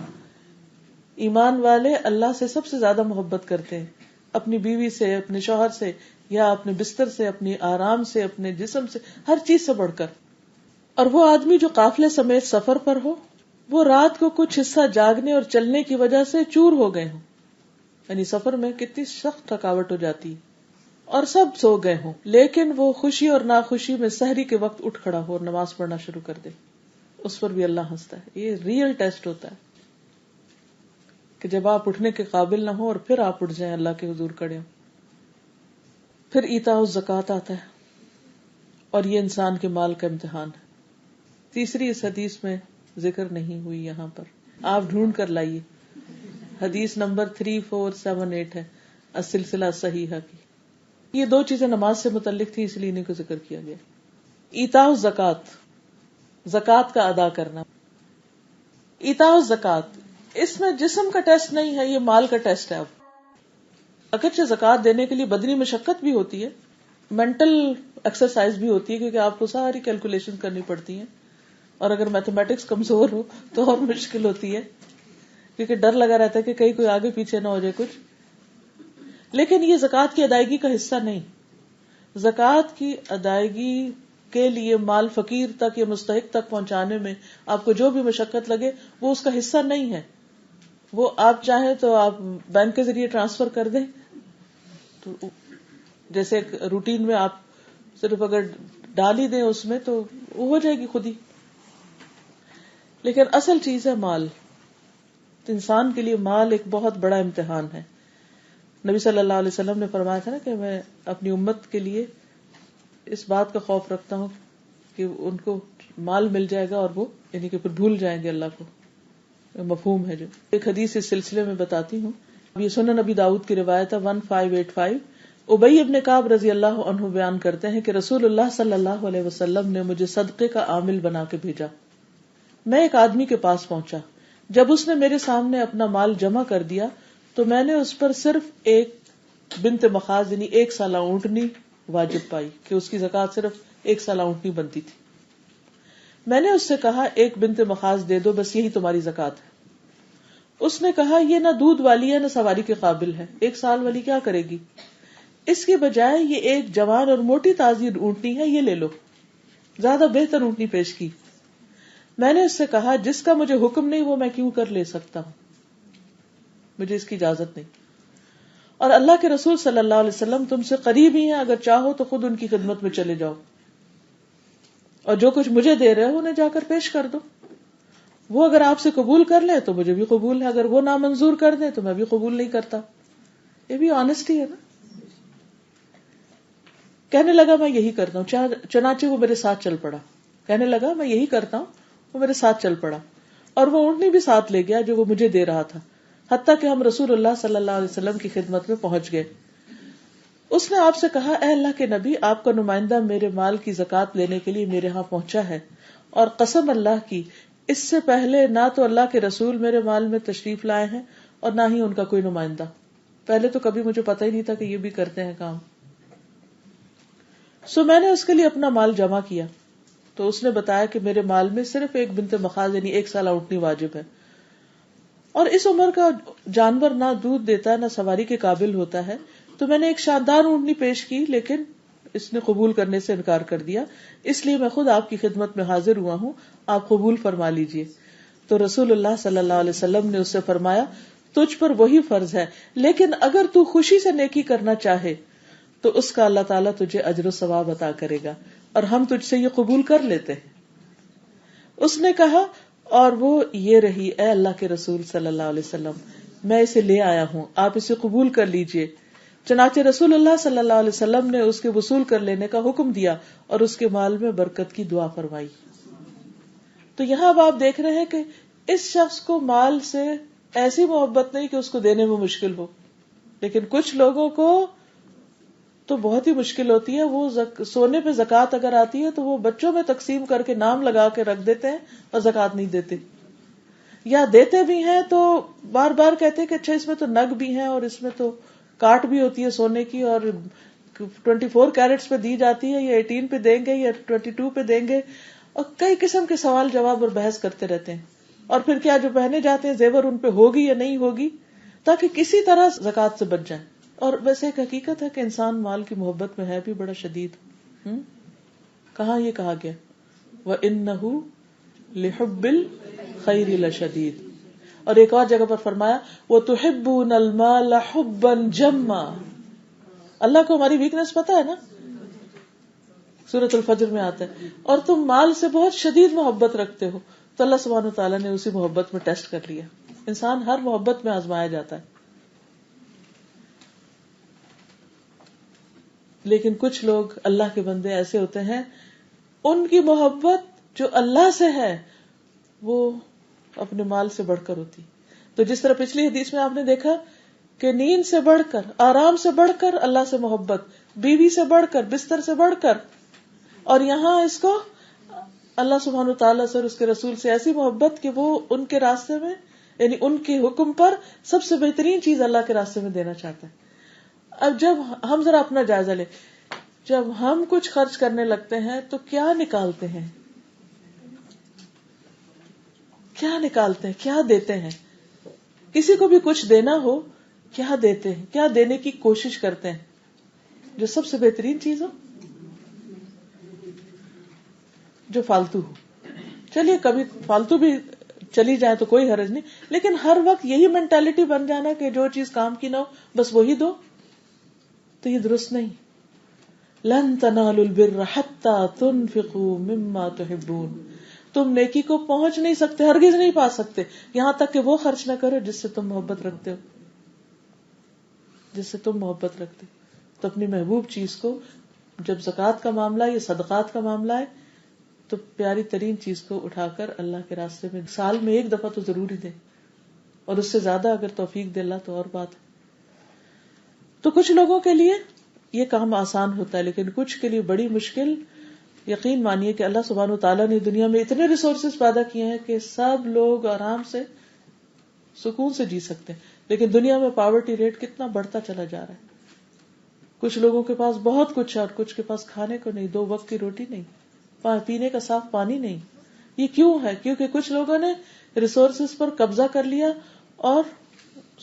[SPEAKER 1] ایمان والے اللہ سے سب سے زیادہ محبت کرتے ہیں، اپنی بیوی سے، اپنے شوہر سے، یا اپنے بستر سے، اپنی آرام سے، اپنے جسم سے، ہر چیز سے بڑھ کر. اور وہ آدمی جو قافلے سمیت سفر پر ہو، وہ رات کو کچھ حصہ جاگنے اور چلنے کی وجہ سے چور ہو گئے ہوں، یعنی سفر میں کتنی سخت تھکاوٹ ہو جاتی ہے، اور سب سو گئے ہوں، لیکن وہ خوشی اور ناخوشی میں سحری کے وقت اٹھ کھڑا ہو اور نماز پڑھنا شروع کر دے. اس پر بھی اللہ ہنستا ہے. یہ ریئل ٹیسٹ ہوتا ہے کہ جب آپ اٹھنے کے قابل نہ ہو اور پھر آپ اٹھ جائیں اللہ کے حضور کھڑے ہوں. پھر ایتاء الزکوٰۃ آتا ہے، اور یہ انسان کے مال کا امتحان ہے. تیسری اس حدیث میں ذکر نہیں ہوئی، یہاں پر آپ ڈھونڈ کر لائیے. حدیث نمبر 3478 ہے السلسلہ صحیحہ کی. یہ 2 چیزیں نماز سے متعلق تھی، اس لیے انہیں کو ذکر کیا گیا. ایتاء الزکوٰۃ، زکوٰۃ کا ادا کرنا. ایتاء الزکوٰۃ، اس میں جسم کا ٹیسٹ نہیں ہے، یہ مال کا ٹیسٹ ہے. اب اگرچہ زکوٰۃ دینے کے لیے بدنی مشقت بھی ہوتی ہے، مینٹل ایکسرسائز بھی ہوتی ہے، کیونکہ آپ کو ساری کیلکولیشن کرنی پڑتی ہیں، اور اگر میتھمیٹکس کمزور ہو تو اور مشکل ہوتی ہے، کیونکہ ڈر لگا رہتا ہے کہ کہیں کوئی آگے پیچھے نہ ہو جائے کچھ. لیکن یہ زکوٰۃ کی ادائیگی کا حصہ نہیں. زکوٰۃ کی ادائیگی کے لیے مال فقیر تک یا مستحق تک پہنچانے میں آپ کو جو بھی مشقت لگے وہ اس کا حصہ نہیں ہے. وہ آپ چاہیں تو آپ بینک کے ذریعے ٹرانسفر کر دیں، تو جیسے ایک روٹین میں آپ صرف اگر ڈال ہی دیں اس میں تو وہ ہو جائے گی خود ہی. لیکن اصل چیز ہے مال. انسان کے لیے مال ایک بہت بڑا امتحان ہے. نبی صلی اللہ علیہ وسلم نے فرمایا تھا نا کہ میں اپنی امت کے لیے اس بات کا خوف رکھتا ہوں کہ ان کو مال مل جائے گا اور وہ یعنی کہ پھر بھول جائیں گے اللہ کو. مفہوم ہے جو ایک حدیث اس سلسلے میں بتاتی ہوں. یہ سنن نبی داؤد کی روایت ہے 1585. ابی ابن کعب رضی اللہ عنہ بیان کرتے ہیں کہ رسول اللہ صلی اللہ علیہ وسلم نے مجھے صدقے کا عامل بنا کے بھیجا. میں ایک آدمی کے پاس پہنچا. جب اس نے میرے سامنے اپنا مال جمع کر دیا تو میں نے اس پر صرف ایک بنت مخاض یعنی 1 سالہ اونٹنی واجب پائی کہ اس کی زکوٰۃ صرف 1 سالہ اونٹنی بنتی تھی. میں نے اس سے کہا 1 بنت مخاض دے دو، بس یہی تمہاری زکوٰۃ ہے. اس نے کہا یہ نہ دودھ والی ہے نہ سواری کے قابل ہے، 1 سال والی کیا کرے گی؟ اس کے بجائے یہ ایک جوان اور موٹی تازی اونٹنی ہے، یہ لے لو. زیادہ بہتر اونٹنی پیش کی. میں نے اس سے کہا جس کا مجھے حکم نہیں وہ میں کیوں کر لے سکتا ہوں، مجھے اس کی اجازت نہیں. اور اللہ کے رسول صلی اللہ علیہ وسلم تم سے قریب ہی ہیں، اگر چاہو تو خود ان کی خدمت میں چلے جاؤ اور جو کچھ مجھے دے رہے ہو انہیں جا کر پیش کر دو. وہ اگر آپ سے قبول کر لیں تو مجھے بھی قبول ہے، اگر وہ نامنظور کر دیں تو میں بھی قبول نہیں کرتا. یہ بھی آنےسٹی ہے نا. کہنے لگا میں یہی کرتا ہوں. چنانچہ وہ میرے ساتھ چل پڑا. کہنے لگا میں یہی کرتا ہوں، وہ میرے ساتھ چل پڑا اور وہ اونٹنی بھی ساتھ لے گیا جو وہ مجھے دے رہا تھا، حتیٰ کہ ہم رسول اللہ صلی اللہ علیہ وسلم کی خدمت میں پہنچ گئے. اس نے آپ سے کہا اے اللہ کے نبی، آپ کا نمائندہ میرے مال کی زکوٰۃ لینے کے لیے میرے ہاں پہنچا ہے، اور قسم اللہ کی اس سے پہلے نہ تو اللہ کے رسول میرے مال میں تشریف لائے ہیں اور نہ ہی ان کا کوئی نمائندہ. پہلے تو کبھی مجھے پتہ ہی نہیں تھا کہ یہ بھی کرتے ہیں کام. سو میں نے اس کے لیے اپنا مال جمع کیا تو اس نے بتایا کہ میرے مال میں صرف 1 بنت مخاض یعنی 1 سالہ اونٹنی واجب ہے، اور اس عمر کا جانور نہ دودھ دیتا ہے نہ سواری کے قابل ہوتا ہے. تو میں نے ایک شاندار اونٹنی پیش کی لیکن اس نے قبول کرنے سے انکار کر دیا، اس لیے میں خود آپ کی خدمت میں حاضر ہوا ہوں، آپ قبول فرما لیجئے. تو رسول اللہ صلی اللہ علیہ وسلم نے اس سے فرمایا تجھ پر وہی فرض ہے، لیکن اگر تو خوشی سے نیکی کرنا چاہے تو اس کا اللہ تعالیٰ تجھے اجر و ثواب عطا کرے گا، اور ہم تجھ سے یہ قبول کر لیتے ہیں. اس نے کہا اور وہ یہ رہی اے اللہ کے رسول صلی اللہ علیہ وسلم، میں اسے لے آیا ہوں، آپ اسے قبول کر لیجئے. چنانچہ رسول اللہ صلی اللہ علیہ وسلم نے اس کے وصول کر لینے کا حکم دیا اور اس کے مال میں برکت کی دعا فرمائی. تو یہاں اب آپ دیکھ رہے ہیں کہ اس شخص کو مال سے ایسی محبت نہیں کہ اس کو دینے میں مشکل ہو، لیکن کچھ لوگوں کو تو بہت ہی مشکل ہوتی ہے. وہ سونے پہ زکوٰۃ اگر آتی ہے تو وہ بچوں میں تقسیم کر کے نام لگا کے رکھ دیتے ہیں اور زکوٰۃ نہیں دیتے، یا دیتے بھی ہیں تو بار بار کہتے ہیں کہ اچھا اس میں تو نگ بھی ہیں اور اس میں تو کاٹ بھی ہوتی ہے سونے کی، اور 24 کیرٹس پہ دی جاتی ہے یا 18 پہ دیں گے یا 22 پہ دیں گے، اور کئی قسم کے سوال جواب اور بحث کرتے رہتے ہیں. اور پھر کیا جو پہنے جاتے ہیں زیور ان پہ ہوگی یا نہیں ہوگی، تاکہ کسی طرح زکوٰۃ سے بچ جائیں. اور ویسے ایک حقیقت ہے کہ انسان مال کی محبت میں ہے بھی بڑا شدید. کہاں یہ کہا گیا وَإِنَّهُ لِحُبِّ الْخَيْرِ لَشَدِيدٌ، اور ایک اور جگہ پر فرمایا وَتُحِبُّونَ الْمَالَ حُبًّا جَمًّا. اللہ کو ہماری ویکنس پتا ہے نا، سورۃ الفجر میں آتا ہے، اور تم مال سے بہت شدید محبت رکھتے ہو. تو اللہ سبحانہ وتعالیٰ نے اسی محبت میں ٹیسٹ کر لیا. انسان ہر محبت میں آزمایا جاتا ہے. لیکن کچھ لوگ اللہ کے بندے ایسے ہوتے ہیں ان کی محبت جو اللہ سے ہے وہ اپنے مال سے بڑھ کر ہوتی. تو جس طرح پچھلی حدیث میں آپ نے دیکھا کہ نیند سے بڑھ کر، آرام سے بڑھ کر اللہ سے محبت، بیوی سے بڑھ کر، بستر سے بڑھ کر، اور یہاں اس کو اللہ سبحانہ وتعالیٰ سے اور اس کے رسول سے ایسی محبت کہ وہ ان کے راستے میں یعنی ان کے حکم پر سب سے بہترین چیز اللہ کے راستے میں دینا چاہتا ہے. اب جب ہم ذرا اپنا جائزہ لیں، جب ہم کچھ خرچ کرنے لگتے ہیں تو کیا نکالتے ہیں، کیا نکالتے ہیں، کیا دیتے ہیں؟ کسی کو بھی کچھ دینا ہو، کیا دیتے ہیں، کیا دینے کی کوشش کرتے ہیں جو سب سے بہترین چیز ہو، جو فالتو ہو. چلیے کبھی فالتو بھی چلی جائے تو کوئی حرج نہیں، لیکن ہر وقت یہی مینٹالٹی بن جانا کہ جو چیز کام کی نہ ہو بس وہی دو، تو یہ درست نہیں. لن تنالوا البر حتى تنفقوا مما تحبون، تم نیکی کو پہنچ نہیں سکتے، ہرگز نہیں پا سکتے یہاں تک کہ وہ خرچ نہ کرو جس سے تم محبت رکھتے ہو، جس سے تم محبت رکھتے ہو. تو اپنی محبوب چیز کو، جب زکوٰۃ کا معاملہ ہے یا صدقات کا معاملہ ہے، تو پیاری ترین چیز کو اٹھا کر اللہ کے راستے میں سال میں ایک دفعہ تو ضرور ہی دیں، اور اس سے زیادہ اگر توفیق دے اللہ تو اور بات ہے. تو کچھ لوگوں کے لیے یہ کام آسان ہوتا ہے، لیکن کچھ کے لیے بڑی مشکل. یقین مانیے کہ اللہ سبحانہ وتعالیٰ نے دنیا میں اتنے ریسورسز پیدا کیے ہیں کہ سب لوگ آرام سے سکون سے جی سکتے ہیں، لیکن دنیا میں پاورٹی ریٹ کتنا بڑھتا چلا جا رہا ہے. کچھ لوگوں کے پاس بہت کچھ ہے اور کچھ کے پاس کھانے کو نہیں، 2 وقت کی روٹی نہیں، پینے کا صاف پانی نہیں. یہ کیوں ہے؟ کیونکہ کچھ لوگوں نے ریسورسز پر قبضہ کر لیا اور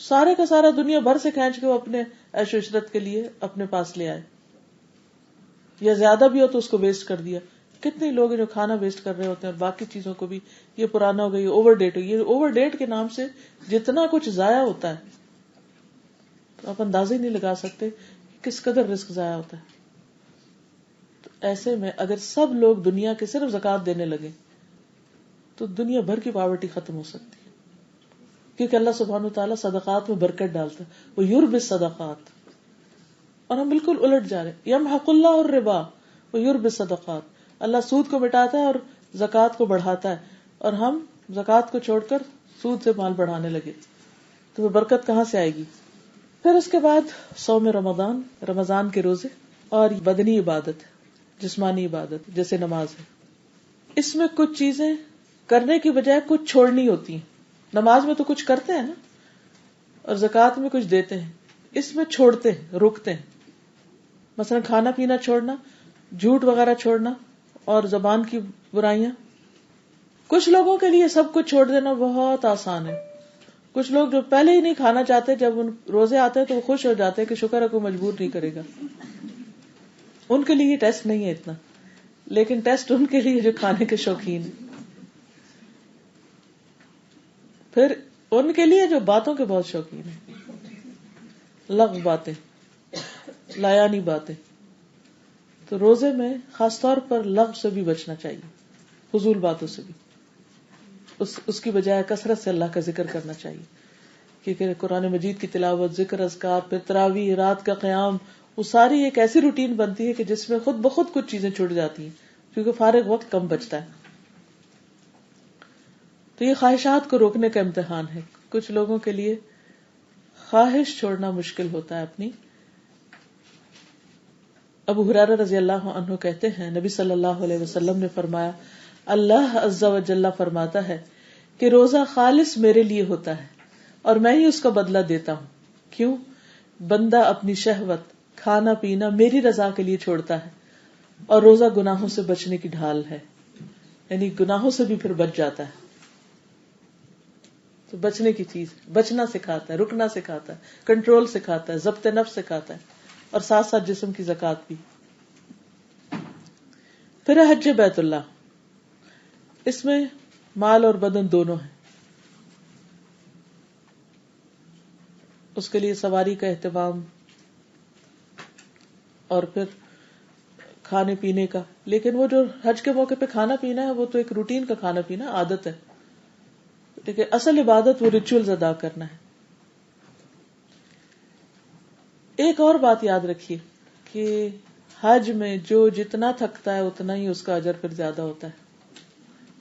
[SPEAKER 1] سارے کا سارا دنیا بھر سے کھینچ کے وہ اپنے عیش و عشرت کے لیے اپنے پاس لے آئے، یا زیادہ بھی ہو تو اس کو ویسٹ کر دیا. کتنے لوگ ہیں جو کھانا ویسٹ کر رہے ہوتے ہیں اور باقی چیزوں کو بھی، یہ پرانا ہو گئی، اوور ڈیٹ ہو. یہ اوور ڈیٹ کے نام سے جتنا کچھ ضائع ہوتا ہے تو آپ اندازہ ہی نہیں لگا سکتے کس قدر رزق ضائع ہوتا ہے. تو ایسے میں اگر سب لوگ دنیا کے صرف زکوٰۃ دینے لگے تو دنیا بھر کی پاورٹی ختم ہو سکتی ہے، کیونکہ اللہ سبحانہ وتعالیٰ صدقات میں برکت ڈالتا ہے، وہ یربی الصدقات. اور ہم بالکل الٹ جا رہے ہیں، یمحق اللہ الربا ویربی الصدقات. اللہ سود کو مٹاتا ہے اور زکوٰۃ کو بڑھاتا ہے، اور ہم زکوٰۃ کو چھوڑ کر سود سے مال بڑھانے لگے، تو وہ برکت کہاں سے آئے گی؟ پھر اس کے بعد صوم رمضان، رمضان کے روزے، اور بدنی عبادت، جسمانی عبادت جیسے نماز ہے. اس میں کچھ چیزیں کرنے کی بجائے کچھ چھوڑنی ہوتی ہیں. نماز میں تو کچھ کرتے ہیں نا، اور زکوٰۃ میں کچھ دیتے ہیں، اس میں چھوڑتے ہیں، رکتے ہیں. مثلا کھانا پینا چھوڑنا، جھوٹ وغیرہ چھوڑنا، اور زبان کی برائیاں. کچھ لوگوں کے لیے سب کچھ چھوڑ دینا بہت آسان ہے. کچھ لوگ جو پہلے ہی نہیں کھانا چاہتے، جب ان روزے آتے ہیں تو وہ خوش ہو جاتے ہیں کہ شکر ہے کوئی مجبور نہیں کرے گا. ان کے لیے یہ ٹیسٹ نہیں ہے اتنا، لیکن ٹیسٹ ان کے لیے جو کھانے کے شوقین ہیں. پھر ان کے لیے جو باتوں کے بہت شوقین ہیں، لغو باتیں، لایانی باتیں. تو روزے میں خاص طور پر لغو سے بھی بچنا چاہیے، فضول باتوں سے بھی. اس کی بجائے کثرت سے اللہ کا ذکر کرنا چاہیے، کیونکہ قرآن مجید کی تلاوت، ذکر، اذکار، پھر تراویح، رات کا قیام، وہ ساری ایک ایسی روٹین بنتی ہے کہ جس میں خود بخود کچھ چیزیں چھوٹ جاتی ہیں کیونکہ فارغ وقت کم بچتا ہے. تو یہ خواہشات کو روکنے کا امتحان ہے. کچھ لوگوں کے لیے خواہش چھوڑنا مشکل ہوتا ہے اپنی. ابو ہریرہ رضی اللہ عنہ کہتے ہیں نبی صلی اللہ علیہ وسلم نے فرمایا، اللہ عز و جل فرماتا ہے کہ روزہ خالص میرے لیے ہوتا ہے اور میں ہی اس کا بدلہ دیتا ہوں. کیوں؟ بندہ اپنی شہوت، کھانا پینا میری رضا کے لیے چھوڑتا ہے، اور روزہ گناہوں سے بچنے کی ڈھال ہے، یعنی گناہوں سے بھی پھر بچ جاتا ہے. تو بچنے کی چیز، بچنا سکھاتا ہے، رکنا سکھاتا ہے، کنٹرول سکھاتا ہے، ضبط نفس سکھاتا ہے، اور ساتھ ساتھ جسم کی زکوٰۃ بھی. پھر حج بیت اللہ، اس میں مال اور بدن دونوں ہیں. اس کے لیے سواری کا اہتمام اور پھر کھانے پینے کا. لیکن وہ جو حج کے موقع پہ کھانا پینا ہے وہ تو ایک روٹین کا کھانا پینا عادت ہے، لیکن اصل عبادت وہ ریچولز ادا کرنا ہے. ایک اور بات یاد رکھیے کہ حج میں جو جتنا تھکتا ہے اتنا ہی اس کا اجر پھر زیادہ ہوتا ہے،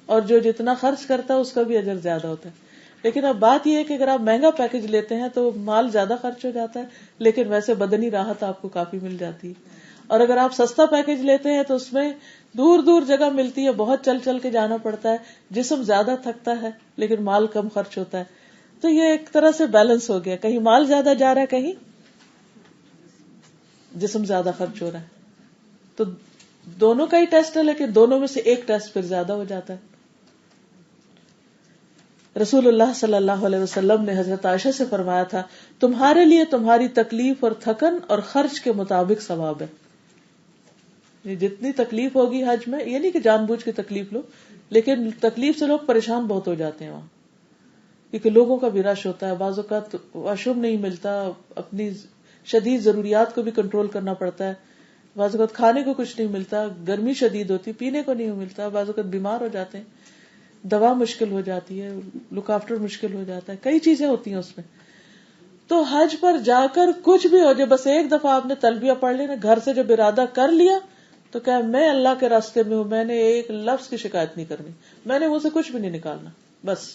[SPEAKER 1] اور جو جتنا خرچ کرتا ہے اس کا بھی اجر زیادہ ہوتا ہے. لیکن اب بات یہ ہے کہ اگر آپ مہنگا پیکج لیتے ہیں تو مال زیادہ خرچ ہو جاتا ہے، لیکن ویسے بدنی راحت آپ کو کافی مل جاتی ہے. اور اگر آپ سستا پیکج لیتے ہیں تو اس میں دور دور جگہ ملتی ہے، بہت چل چل کے جانا پڑتا ہے، جسم زیادہ تھکتا ہے لیکن مال کم خرچ ہوتا ہے. تو یہ ایک طرح سے بیلنس ہو گیا، کہیں مال زیادہ جا رہا ہے، کہیں جسم زیادہ خرچ ہو رہا ہے. تو دونوں کا ہی ٹیسٹ ہے، لیکن دونوں میں سے ایک ٹیسٹ پھر زیادہ ہو جاتا ہے. رسول اللہ صلی اللہ علیہ وسلم نے حضرت عائشہ سے فرمایا تھا، تمہارے لیے تمہاری تکلیف اور تھکن اور خرچ کے مطابق ثواب ہے. یہ جتنی تکلیف ہوگی حج میں، یہ نہیں کہ جان بوجھ کے تکلیف لو، لیکن تکلیف سے لوگ پریشان بہت ہو جاتے ہیں وہاں، کیونکہ لوگوں کا بھی رش ہوتا ہے، بعض اوقات واش روم نہیں ملتا، اپنی شدید ضروریات کو بھی کنٹرول کرنا پڑتا ہے، بعض اوقات کھانے کو کچھ نہیں ملتا، گرمی شدید ہوتی، پینے کو نہیں ملتا، بعض اوقات بیمار ہو جاتے ہیں، دوا مشکل ہو جاتی ہے، لک آفٹر مشکل ہو جاتا ہے، کئی چیزیں ہوتی ہیں اس میں. تو حج پر جا کر کچھ بھی ہو جائے، بس ایک دفعہ آپ نے تلبیہ پڑھ لی نا، گھر سے جب ارادہ کر لیا تو کیا میں اللہ کے راستے میں ہوں، میں نے ایک لفظ کی شکایت نہیں کرنی، میں نے مجھ سے کچھ بھی نہیں نکالنا. بس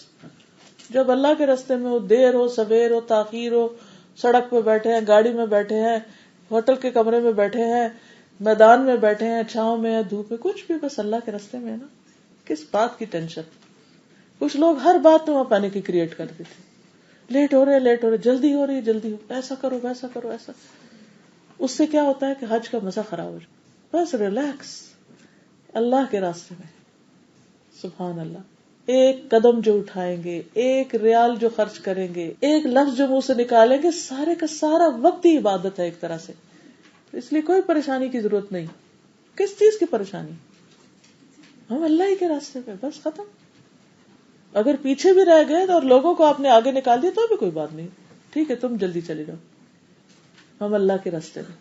[SPEAKER 1] جب اللہ کے راستے میں ہو، دیر ہو سویر ہو تاخیر ہو، سڑک پہ بیٹھے ہیں، گاڑی میں بیٹھے ہیں، ہوٹل کے کمرے میں بیٹھے ہیں، میدان میں بیٹھے ہیں، چھاؤں میں دھوپ میں، کچھ بھی بس اللہ کے راستے میں ہے نا. کس بات کی ٹینشن؟ کچھ لوگ ہر بات میں وہاں پینک کریٹ کر دیتے، لیٹ ہو رہے، جلدی ہو رہی، جلدی ہو، ایسا کرو ویسا کرو ایسا. اس سے کیا ہوتا ہے کہ حج کا مزہ خراب ہو جائے. بس ریلیکس اللہ کے راستے میں. سبحان اللہ، ایک قدم جو اٹھائیں گے، ایک ریال جو خرچ کریں گے، ایک لفظ جو منہ سے نکالیں گے، سارے کا سارا وقت ہی عبادت ہے ایک طرح سے. اس لیے کوئی پریشانی کی ضرورت نہیں. کس چیز کی پریشانی؟ ہم اللہ ہی کے راستے پہ، بس ختم. اگر پیچھے بھی رہ گئے اور لوگوں کو آپ نے آگے نکال دیا تو بھی کوئی بات نہیں، ٹھیک ہے تم جلدی چلے جاؤ، ہم اللہ کے راستے میں.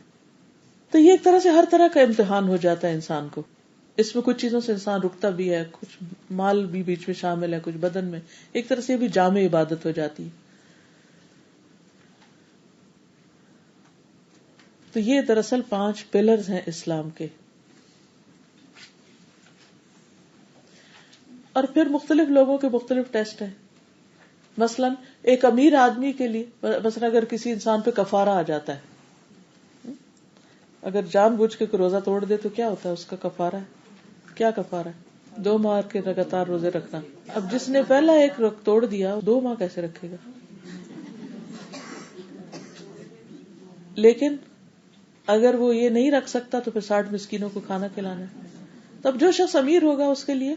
[SPEAKER 1] تو یہ ایک طرح سے ہر طرح کا امتحان ہو جاتا ہے انسان کو. اس میں کچھ چیزوں سے انسان رکتا بھی ہے، کچھ مال بھی بیچ میں شامل ہے، کچھ بدن میں، ایک طرح سے یہ بھی جامع عبادت ہو جاتی ہے. تو یہ دراصل 5 پلرز ہیں اسلام کے. اور پھر مختلف لوگوں کے مختلف ٹیسٹ ہیں. مثلا ایک امیر آدمی کے لیے، مثلا اگر کسی انسان پہ کفارہ آ جاتا ہے، اگر جان بوجھ کے کوئی روزہ توڑ دے تو کیا ہوتا ہے؟ اس کا کفارہ ہے. کیا کفارہ ہے؟ 2 ماہ کے لگاتار روزے رکھنا. اب جس نے پہلا ایک توڑ دیا 2 ماہ کیسے رکھے گا؟ لیکن اگر وہ یہ نہیں رکھ سکتا تو پھر 60 مسکینوں کو کھانا کھلانا ہے. تب جو شخص امیر ہوگا اس کے لیے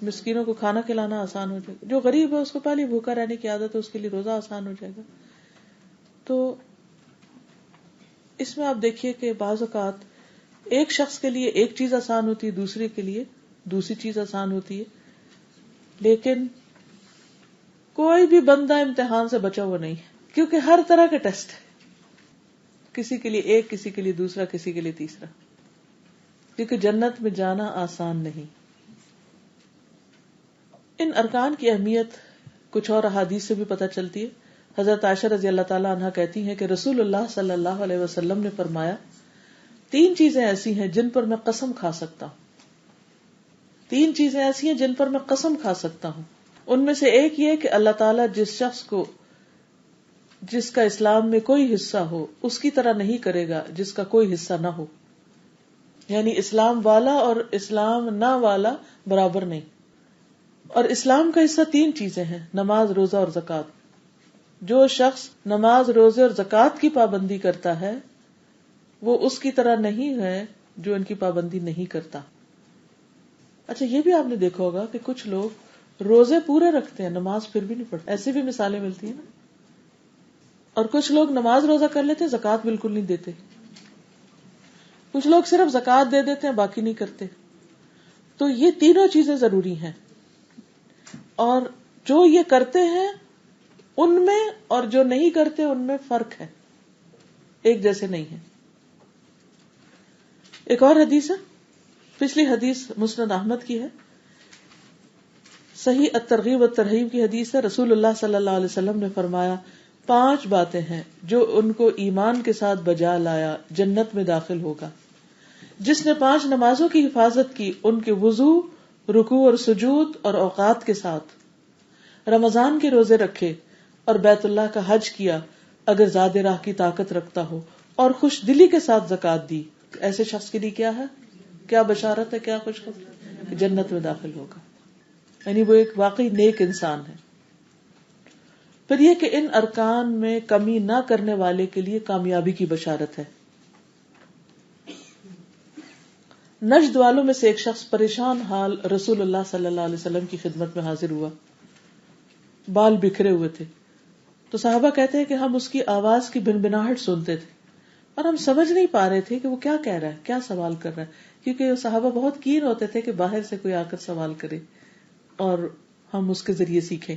[SPEAKER 1] مسکینوں کو کھانا کھلانا آسان ہو جائے گا. جو غریب ہے اس کو پہلے بھوکا رہنے کی عادت ہے، اس کے لیے روزہ آسان ہو جائے گا. تو اس میں آپ دیکھیے کہ بعض اوقات ایک شخص کے لیے ایک چیز آسان ہوتی ہے، دوسرے کے لیے دوسری چیز آسان ہوتی ہے. لیکن کوئی بھی بندہ امتحان سے بچا ہوا نہیں ہے، کیونکہ ہر طرح کے ٹیسٹ ہے. کسی کے لیے ایک، کسی کے لیے دوسرا، کسی کے لیے تیسرا. کیونکہ جنت میں جانا آسان نہیں. ان ارکان کی اہمیت کچھ اور احادیث سے بھی پتہ چلتی ہے. حضرت عائشہ رضی اللہ تعالیٰ عنہا کہتی ہیں کہ رسول اللہ صلی اللہ علیہ وسلم نے فرمایا، 3 چیزیں ایسی ہیں جن پر میں قسم کھا سکتا ہوں. 3 چیزیں ایسی ہیں جن پر میں قسم کھا سکتا ہوں. ان میں سے ایک یہ کہ اللہ تعالیٰ جس شخص کو جس کا اسلام میں کوئی حصہ ہو اس کی طرح نہیں کرے گا جس کا کوئی حصہ نہ ہو. یعنی اسلام والا اور اسلام نہ والا برابر نہیں. اور اسلام کا حصہ 3 چیزیں ہیں: نماز، روزہ اور زکوٰۃ. جو شخص نماز، روزے اور زکوٰۃ کی پابندی کرتا ہے وہ اس کی طرح نہیں ہے جو ان کی پابندی نہیں کرتا. اچھا یہ بھی آپ نے دیکھا ہوگا کہ کچھ لوگ روزے پورے رکھتے ہیں، نماز پھر بھی نہیں پڑھتے. ایسی بھی مثالیں ملتی ہیں نا. اور کچھ لوگ نماز روزہ کر لیتے، زکوٰۃ بالکل نہیں دیتے. کچھ لوگ صرف زکوٰۃ دے دیتے ہیں، باقی نہیں کرتے. تو یہ تینوں چیزیں ضروری ہیں، اور جو یہ کرتے ہیں ان میں اور جو نہیں کرتے ان میں فرق ہے، ایک جیسے نہیں ہے. ایک اور حدیث ہے، پچھلی حدیث مسند احمد کی ہے، صحیح الترغیب والترہیب کی حدیث ہے. رسول اللہ صلی اللہ علیہ وسلم نے فرمایا، 5 باتیں ہیں جو ان کو ایمان کے ساتھ بجا لایا جنت میں داخل ہوگا. جس نے 5 نمازوں کی حفاظت کی، ان کے وضو، رکوع اور سجود اور اوقات کے ساتھ، رمضان کے روزے رکھے اور بیت اللہ کا حج کیا اگر زاد راہ کی طاقت رکھتا ہو، اور خوش دلی کے ساتھ زکوٰۃ دی، ایسے شخص کے لیے کیا ہے، کیا بشارت ہے، کیا خوشخبری، جنت میں داخل ہوگا. یعنی وہ ایک واقعی نیک انسان ہے. پھر یہ کہ ان ارکان میں کمی نہ کرنے والے کے لیے کامیابی کی بشارت ہے. نجد والوں میں سے ایک شخص پریشان حال رسول اللہ صلی اللہ علیہ وسلم کی خدمت میں حاضر ہوا. بال بکھرے ہوئے تھے. تو صحابہ کہتے ہیں کہ ہم اس کی آواز کی بنبناہٹ سنتے تھے اور ہم سمجھ نہیں پا رہے تھے کہ وہ کیا کہہ رہا ہے, کیا سوال کر رہا ہے, کیونکہ صحابہ بہت کین ہوتے تھے کہ باہر سے کوئی آ کر سوال کرے اور ہم اس کے ذریعے سیکھیں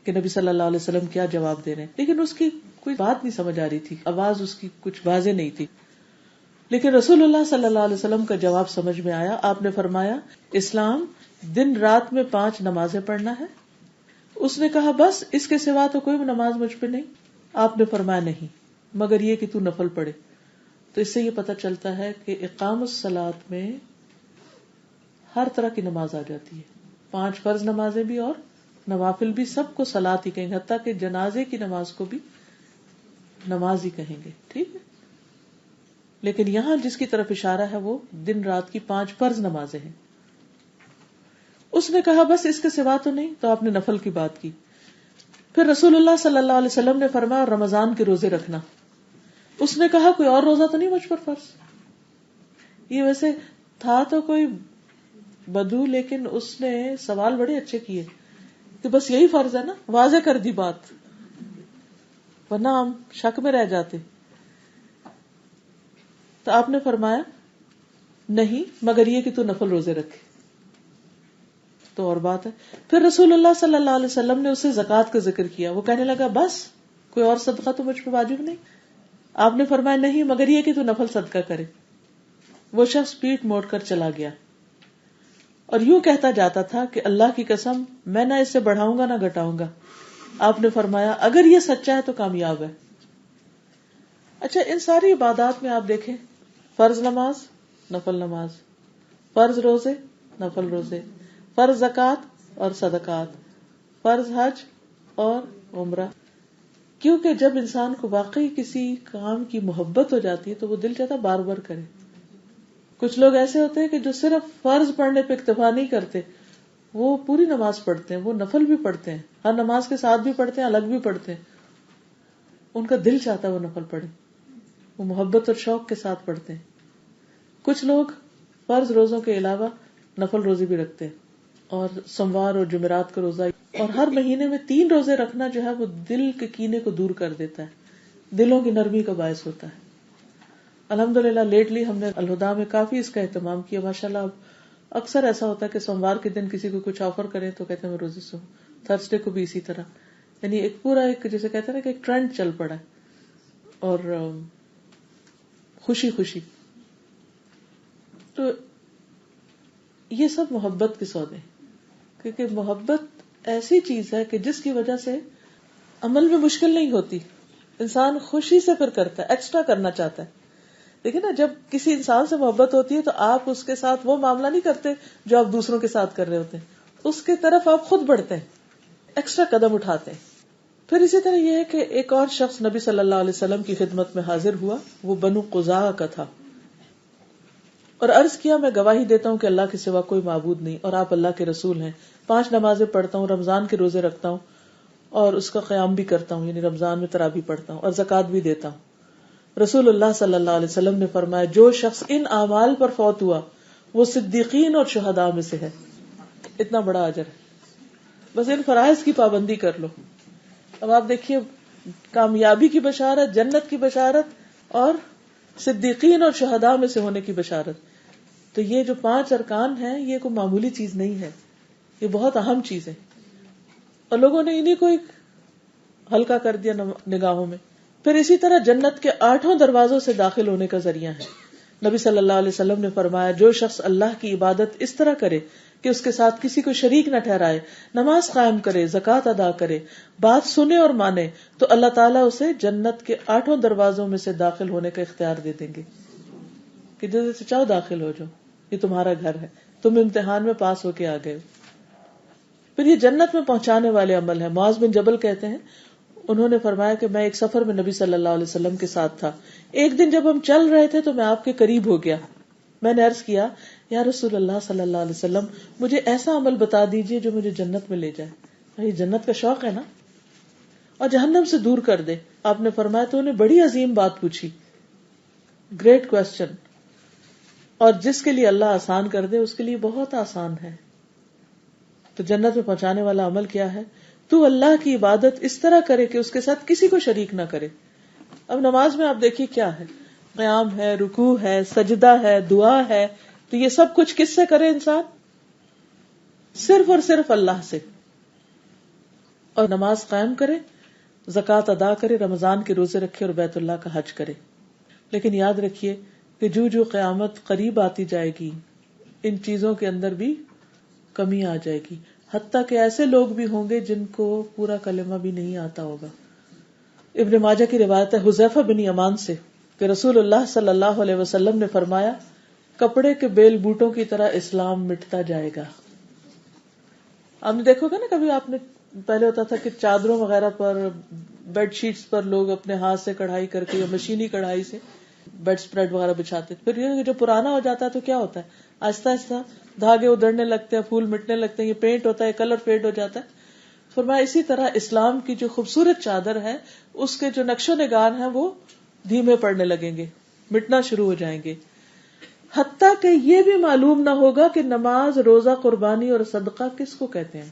[SPEAKER 1] کہ نبی صلی اللہ علیہ وسلم کیا جواب دے رہے ہیں. لیکن اس کی کوئی بات نہیں سمجھ آ رہی تھی, آواز اس کی کچھ واضح نہیں تھی. لیکن رسول اللہ صلی اللہ علیہ وسلم کا جواب سمجھ میں آیا. آپ نے فرمایا, اسلام دن رات میں 5 نمازیں پڑھنا ہے. اس نے کہا, بس اس کے سوا تو کوئی نماز مجھ پہ نہیں. آپ نے فرمایا, نہیں مگر یہ کہ تو نفل پڑھے. تو اس سے یہ پتہ چلتا ہے کہ اقام الصلاۃ میں ہر طرح کی نماز آ جاتی ہے. 5 فرض نمازیں بھی اور نوافل بھی, سب کو صلاۃ ہی کہیں گے, حتیٰ کہ جنازے کی نماز کو بھی نماز ہی کہیں گے. ٹھیک ہے, لیکن یہاں جس کی طرف اشارہ ہے وہ دن رات کی 5 فرض نمازیں ہیں. اس نے کہا, بس اس کے سوا تو نہیں. تو آپ نے نفل کی بات کی. پھر رسول اللہ صلی اللہ علیہ وسلم نے فرمایا, رمضان کے روزے رکھنا. اس نے کہا, کوئی اور روزہ تو نہیں مجھ پر فرض؟ یہ ویسے تھا تو کوئی بدو, لیکن اس نے سوال بڑے اچھے کیے کہ بس یہی فرض ہے نا. واضح کر دی بات, ورنہ ہم شک میں رہ جاتے. تو آپ نے فرمایا, نہیں مگر یہ کہ تو نفل روزے رکھے. تو اور بات ہے. پھر رسول اللہ صلی اللہ علیہ وسلم نے اسے زکوٰۃ کا ذکر کیا. وہ کہنے لگا, بس کوئی اور صدقہ تو مجھ پہ واجب نہیں. آپ نے فرمایا, نہیں مگر یہ کہ تو نفل صدقہ کرے. وہ شخص پیٹھ موڑ کر چلا گیا اور یوں کہتا جاتا تھا کہ اللہ کی قسم میں نہ اس سے بڑھاؤں گا نہ گھٹاؤں گا. آپ نے فرمایا, اگر یہ سچا ہے تو کامیاب ہے. اچھا, ان ساری عبادات میں آپ دیکھیں, فرض نماز, نفل نماز, فرض روزے, نفل روزے, فرض زکوٰۃ اور صدقات, فرض حج اور عمرہ. کیونکہ جب انسان کو واقعی کسی کام کی محبت ہو جاتی ہے تو وہ دل چاہتا بار بار کرے. کچھ لوگ ایسے ہوتے ہیں کہ جو صرف فرض پڑھنے پہ اکتفا نہیں کرتے, وہ پوری نماز پڑھتے ہیں, وہ نفل بھی پڑھتے ہیں, ہر نماز کے ساتھ بھی پڑھتے ہیں, الگ بھی پڑھتے ہیں. ان کا دل چاہتا ہے وہ نفل پڑھے, وہ محبت اور شوق کے ساتھ پڑھتے ہیں. کچھ لوگ فرض روزوں کے علاوہ نفل روزی بھی رکھتے ہیں, اور سوموار اور جمعرات کا روزہ, اور ہر مہینے میں 3 روزے رکھنا جو ہے وہ دل کے کینے کو دور کر دیتا ہے, دلوں کی نرمی کا باعث ہوتا ہے. الحمدللہ لیٹلی ہم نے الہدا میں کافی اس کا اہتمام کیا. ماشاءاللہ اب اکثر ایسا ہوتا ہے کہ سوموار کے دن کسی کو کچھ آفر کریں تو کہتے ہیں میں روزے سے ہوں, تھرسڈے کو بھی اسی طرح. یعنی ایک پورا ایک جیسے کہتے ہیں نا کہ ایک ٹرینڈ چل پڑا ہے, اور خوشی خوشی. تو یہ سب محبت کے سودے, کیونکہ محبت ایسی چیز ہے کہ جس کی وجہ سے عمل میں مشکل نہیں ہوتی, انسان خوشی سے پھر کرتا ہے, ایکسٹرا کرنا چاہتا ہے. دیکھیں نا, جب کسی انسان سے محبت ہوتی ہے تو آپ اس کے ساتھ وہ معاملہ نہیں کرتے جو آپ دوسروں کے ساتھ کر رہے ہوتے ہیں, اس کے طرف آپ خود بڑھتے ہیں, ایکسٹرا قدم اٹھاتے ہیں. پھر اسی طرح یہ ہے کہ ایک اور شخص نبی صلی اللہ علیہ وسلم کی خدمت میں حاضر ہوا. وہ بنو قزاع کا تھا, اور عرض کیا, میں گواہی دیتا ہوں کہ اللہ کے سوا کوئی معبود نہیں, اور آپ اللہ کے رسول ہیں. 5 نمازیں پڑھتا ہوں, رمضان کے روزے رکھتا ہوں, اور اس کا قیام بھی کرتا ہوں, یعنی رمضان میں تراویح پڑھتا ہوں, اور زکوٰۃ بھی دیتا ہوں. رسول اللہ صلی اللہ علیہ وسلم نے فرمایا, جو شخص ان اعمال پر فوت ہوا وہ صدیقین اور شہداء میں سے ہے. اتنا بڑا اجر ہے, بس ان فرائض کی پابندی کر لو. اب آپ دیکھیے, کامیابی کی بشارت, جنت کی بشارت, اور صدیقین اور شہداء میں سے ہونے کی بشارت. تو یہ جو 5 ارکان ہیں یہ کوئی معمولی چیز نہیں ہے, یہ بہت اہم چیز ہے, اور لوگوں نے انہیں کو ہلکا کر دیا نگاہوں میں. پھر اسی طرح جنت کے 8 دروازوں سے داخل ہونے کا ذریعہ ہے. نبی صلی اللہ علیہ وسلم نے فرمایا, جو شخص اللہ کی عبادت اس طرح کرے کہ اس کے ساتھ کسی کو شریک نہ ٹھہرائے, نماز قائم کرے, زکوٰۃ ادا کرے, بات سنے اور مانے, تو اللہ تعالیٰ اسے جنت کے 8 دروازوں میں سے داخل ہونے کا اختیار دے دیں گے کہ جیسے سے چاہو داخل ہو جاؤ, یہ تمہارا گھر ہے, تم امتحان میں پاس ہو کے آ گئے. پھر یہ جنت میں پہنچانے والے عمل ہیں. معاذ بن جبل کہتے ہیں, انہوں نے فرمایا کہ میں ایک سفر میں نبی صلی اللہ علیہ وسلم کے ساتھ تھا. ایک دن جب ہم چل رہے تھے تو میں آپ کے قریب ہو گیا. میں نے عرض کیا, یا رسول اللہ صلی اللہ علیہ وسلم, مجھے ایسا عمل بتا دیجئے جو مجھے جنت میں لے جائے. یہ جنت کا شوق ہے نا. اور جہنم سے دور کر دے. آپ نے فرمایا تو انہیں بڑی عظیم بات پوچھی, گریٹ کوشچن, اور جس کے لیے اللہ آسان کر دے اس کے لیے بہت آسان ہے. تو جنت میں پہنچانے والا عمل کیا ہے؟ تو اللہ کی عبادت اس طرح کرے کہ اس کے ساتھ کسی کو شریک نہ کرے. اب نماز میں آپ دیکھیے کیا ہے, قیام ہے, رکوع ہے, سجدہ ہے, دعا ہے, تو یہ سب کچھ کس سے کرے انسان؟ صرف اور صرف اللہ سے. اور نماز قائم کرے, زکوٰۃ ادا کرے, رمضان کے روزے رکھے اور بیت اللہ کا حج کرے. لیکن یاد رکھیے کہ جو قیامت قریب آتی جائے گی ان چیزوں کے اندر بھی کمی آ جائے گی, حتیٰ کہ ایسے لوگ بھی ہوں گے جن کو پورا کلمہ بھی نہیں آتا ہوگا. ابن ماجہ کی روایت ہے حذیفہ بن یمان سے کہ رسول اللہ صلی اللہ علیہ وسلم نے فرمایا, کپڑے کے بیل بوٹوں کی طرح اسلام مٹتا جائے گا. آپ نے دیکھو گا نا, کبھی آپ نے پہلے ہوتا تھا کہ چادروں وغیرہ پر, بیڈ شیٹس پر لوگ اپنے ہاتھ سے کڑھائی کر کے یا مشینی کڑھائی سے بیڈ سپریڈ وغیرہ بچھاتے. پھر یہ جو پرانا ہو جاتا ہے تو کیا ہوتا ہے, آہستہ آہستہ دھاگے ادھڑنے لگتے ہیں, پھول مٹنے لگتے ہیں, یہ پینٹ ہوتا ہے, کلر فیڈ ہو جاتا ہے. فرمایا اسی طرح اسلام کی جو خوبصورت چادر ہے اس کے جو نقش و نگار ہیں وہ دھیمے پڑنے لگیں گے, مٹنا شروع ہو جائیں گے, حتیٰ کہ یہ بھی معلوم نہ ہوگا کہ نماز, روزہ, قربانی اور صدقہ کس کو کہتے ہیں.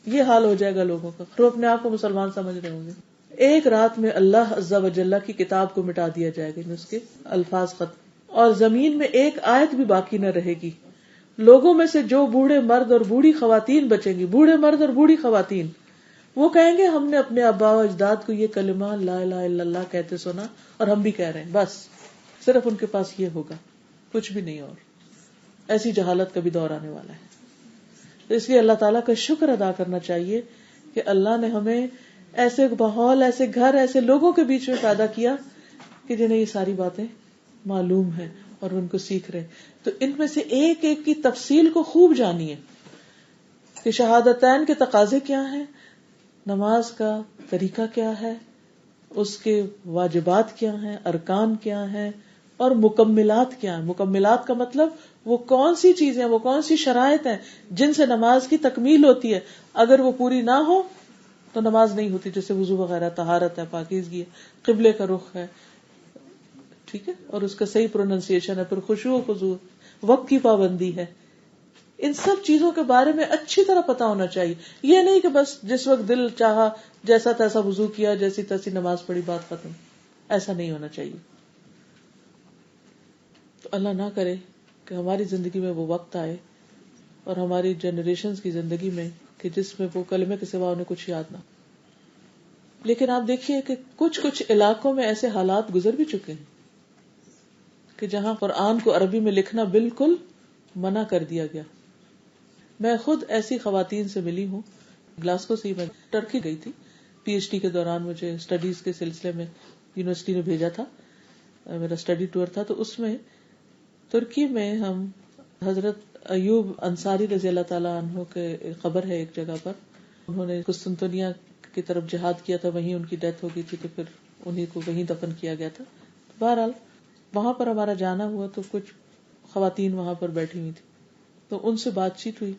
[SPEAKER 1] یہ حال ہو جائے گا لوگوں کا, تو اپنے آپ کو مسلمان سمجھ رہے ہوں گے. ایک رات میں اللہ عز و جل کی کتاب کو مٹا دیا جائے گا, اس کے الفاظ ختم, اور زمین میں ایک آیت بھی باقی نہ رہے گی. لوگوں میں سے جو بوڑھے مرد اور بوڑھی خواتین بچیں گی, بوڑھے مرد اور بوڑھی خواتین, وہ کہیں گے ہم نے اپنے آباء و اجداد کو یہ کلمہ لا الہ الا اللہ کہتے سنا اور ہم بھی کہہ رہے ہیں, بس صرف ان کے پاس یہ ہوگا, کچھ بھی نہیں. اور ایسی جہالت کا بھی دور آنے والا ہے. تو اس لیے اللہ تعالیٰ کا شکر ادا کرنا چاہیے کہ اللہ نے ہمیں ایسے ماحول, ایسے گھر, ایسے لوگوں کے بیچ میں پیدا کیا کہ جنہیں یہ ساری باتیں معلوم ہیں اور ان کو سیکھ رہے. تو ان میں سے ایک ایک کی تفصیل کو خوب جانیے کہ شہادتین کے تقاضے کیا ہیں, نماز کا طریقہ کیا ہے, اس کے واجبات کیا ہیں, ارکان کیا ہیں, اور مکملات کیا ہیں. مکملات کا مطلب وہ کون سی چیزیں, وہ کون سی شرائط ہیں جن سے نماز کی تکمیل ہوتی ہے. اگر وہ پوری نہ ہو تو نماز نہیں ہوتی, جیسے وضو وغیرہ, طہارت ہے, پاکیزگی ہے, قبلے کا رخ ہے, ٹھیک ہے, اور اس کا صحیح پروننسیشن ہے, پھر خشوع و خضوع, وقت کی پابندی ہے. ان سب چیزوں کے بارے میں اچھی طرح پتا ہونا چاہیے. یہ نہیں کہ بس جس وقت دل چاہا جیسا تیسا وضو کیا, جیسی تیسی نماز پڑھی, بات ختم. ایسا نہیں ہونا چاہیے. تو اللہ نہ کرے کہ ہماری زندگی میں وہ وقت آئے اور ہماری جنریشنز کی زندگی میں کہ جس میں وہ کلمے کے سوا انہیں کچھ یاد نہ. لیکن آپ دیکھیے کہ کچھ علاقوں میں ایسے حالات گزر بھی چکے ہیں کہ جہاں قرآن کو عربی میں لکھنا بالکل منع کر دیا گیا. میں خود ایسی خواتین سے ملی ہوں, گلاسکو سے. میں ٹرکی گئی تھی پی ایچ ڈی کے دوران, مجھے اسٹڈیز کے سلسلے میں یونیورسٹی نے بھیجا تھا, میرا اسٹڈی ٹور تھا. تو اس میں ترکی میں ہم حضرت ایوب انصاری رضی اللہ تعالیٰ عنہ کے قبر ہے ایک جگہ پر, انہوں نے قسطنطنیہ کی طرف جہاد کیا تھا, وہیں ان کی ڈیتھ ہو گئی تھی, تو پھر انہیں کو وہیں دفن کیا گیا تھا. بہرحال وہاں پر ہمارا جانا ہوا تو کچھ خواتین وہاں پر بیٹھی ہوئی تھی, تو ان سے بات چیت ہوئی.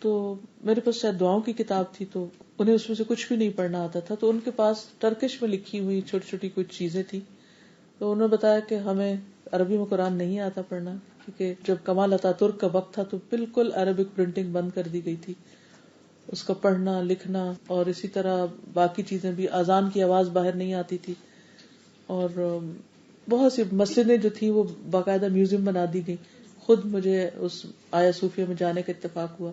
[SPEAKER 1] تو میرے پاس شاید دعاؤں کی کتاب تھی, تو انہیں اس میں سے کچھ بھی نہیں پڑھنا آتا تھا. تو ان کے پاس ٹرکش میں لکھی ہوئی چھوٹی چھوٹی کچھ چیزیں تھی. تو انہوں نے بتایا کہ ہمیں عربی میں قرآن نہیں آتا پڑھنا, کیونکہ جب کمال اتاترک کا وقت تھا تو بالکل عربک پرنٹنگ بند کر دی گئی تھی. اس کا پڑھنا لکھنا اور اسی طرح باقی چیزیں بھی, اذان کی آواز باہر نہیں آتی تھی. اور بہت سی مسجدیں جو تھی وہ باقاعدہ میوزیم بنا دی گئی. خود مجھے اس آیا صوفیہ میں جانے کا اتفاق ہوا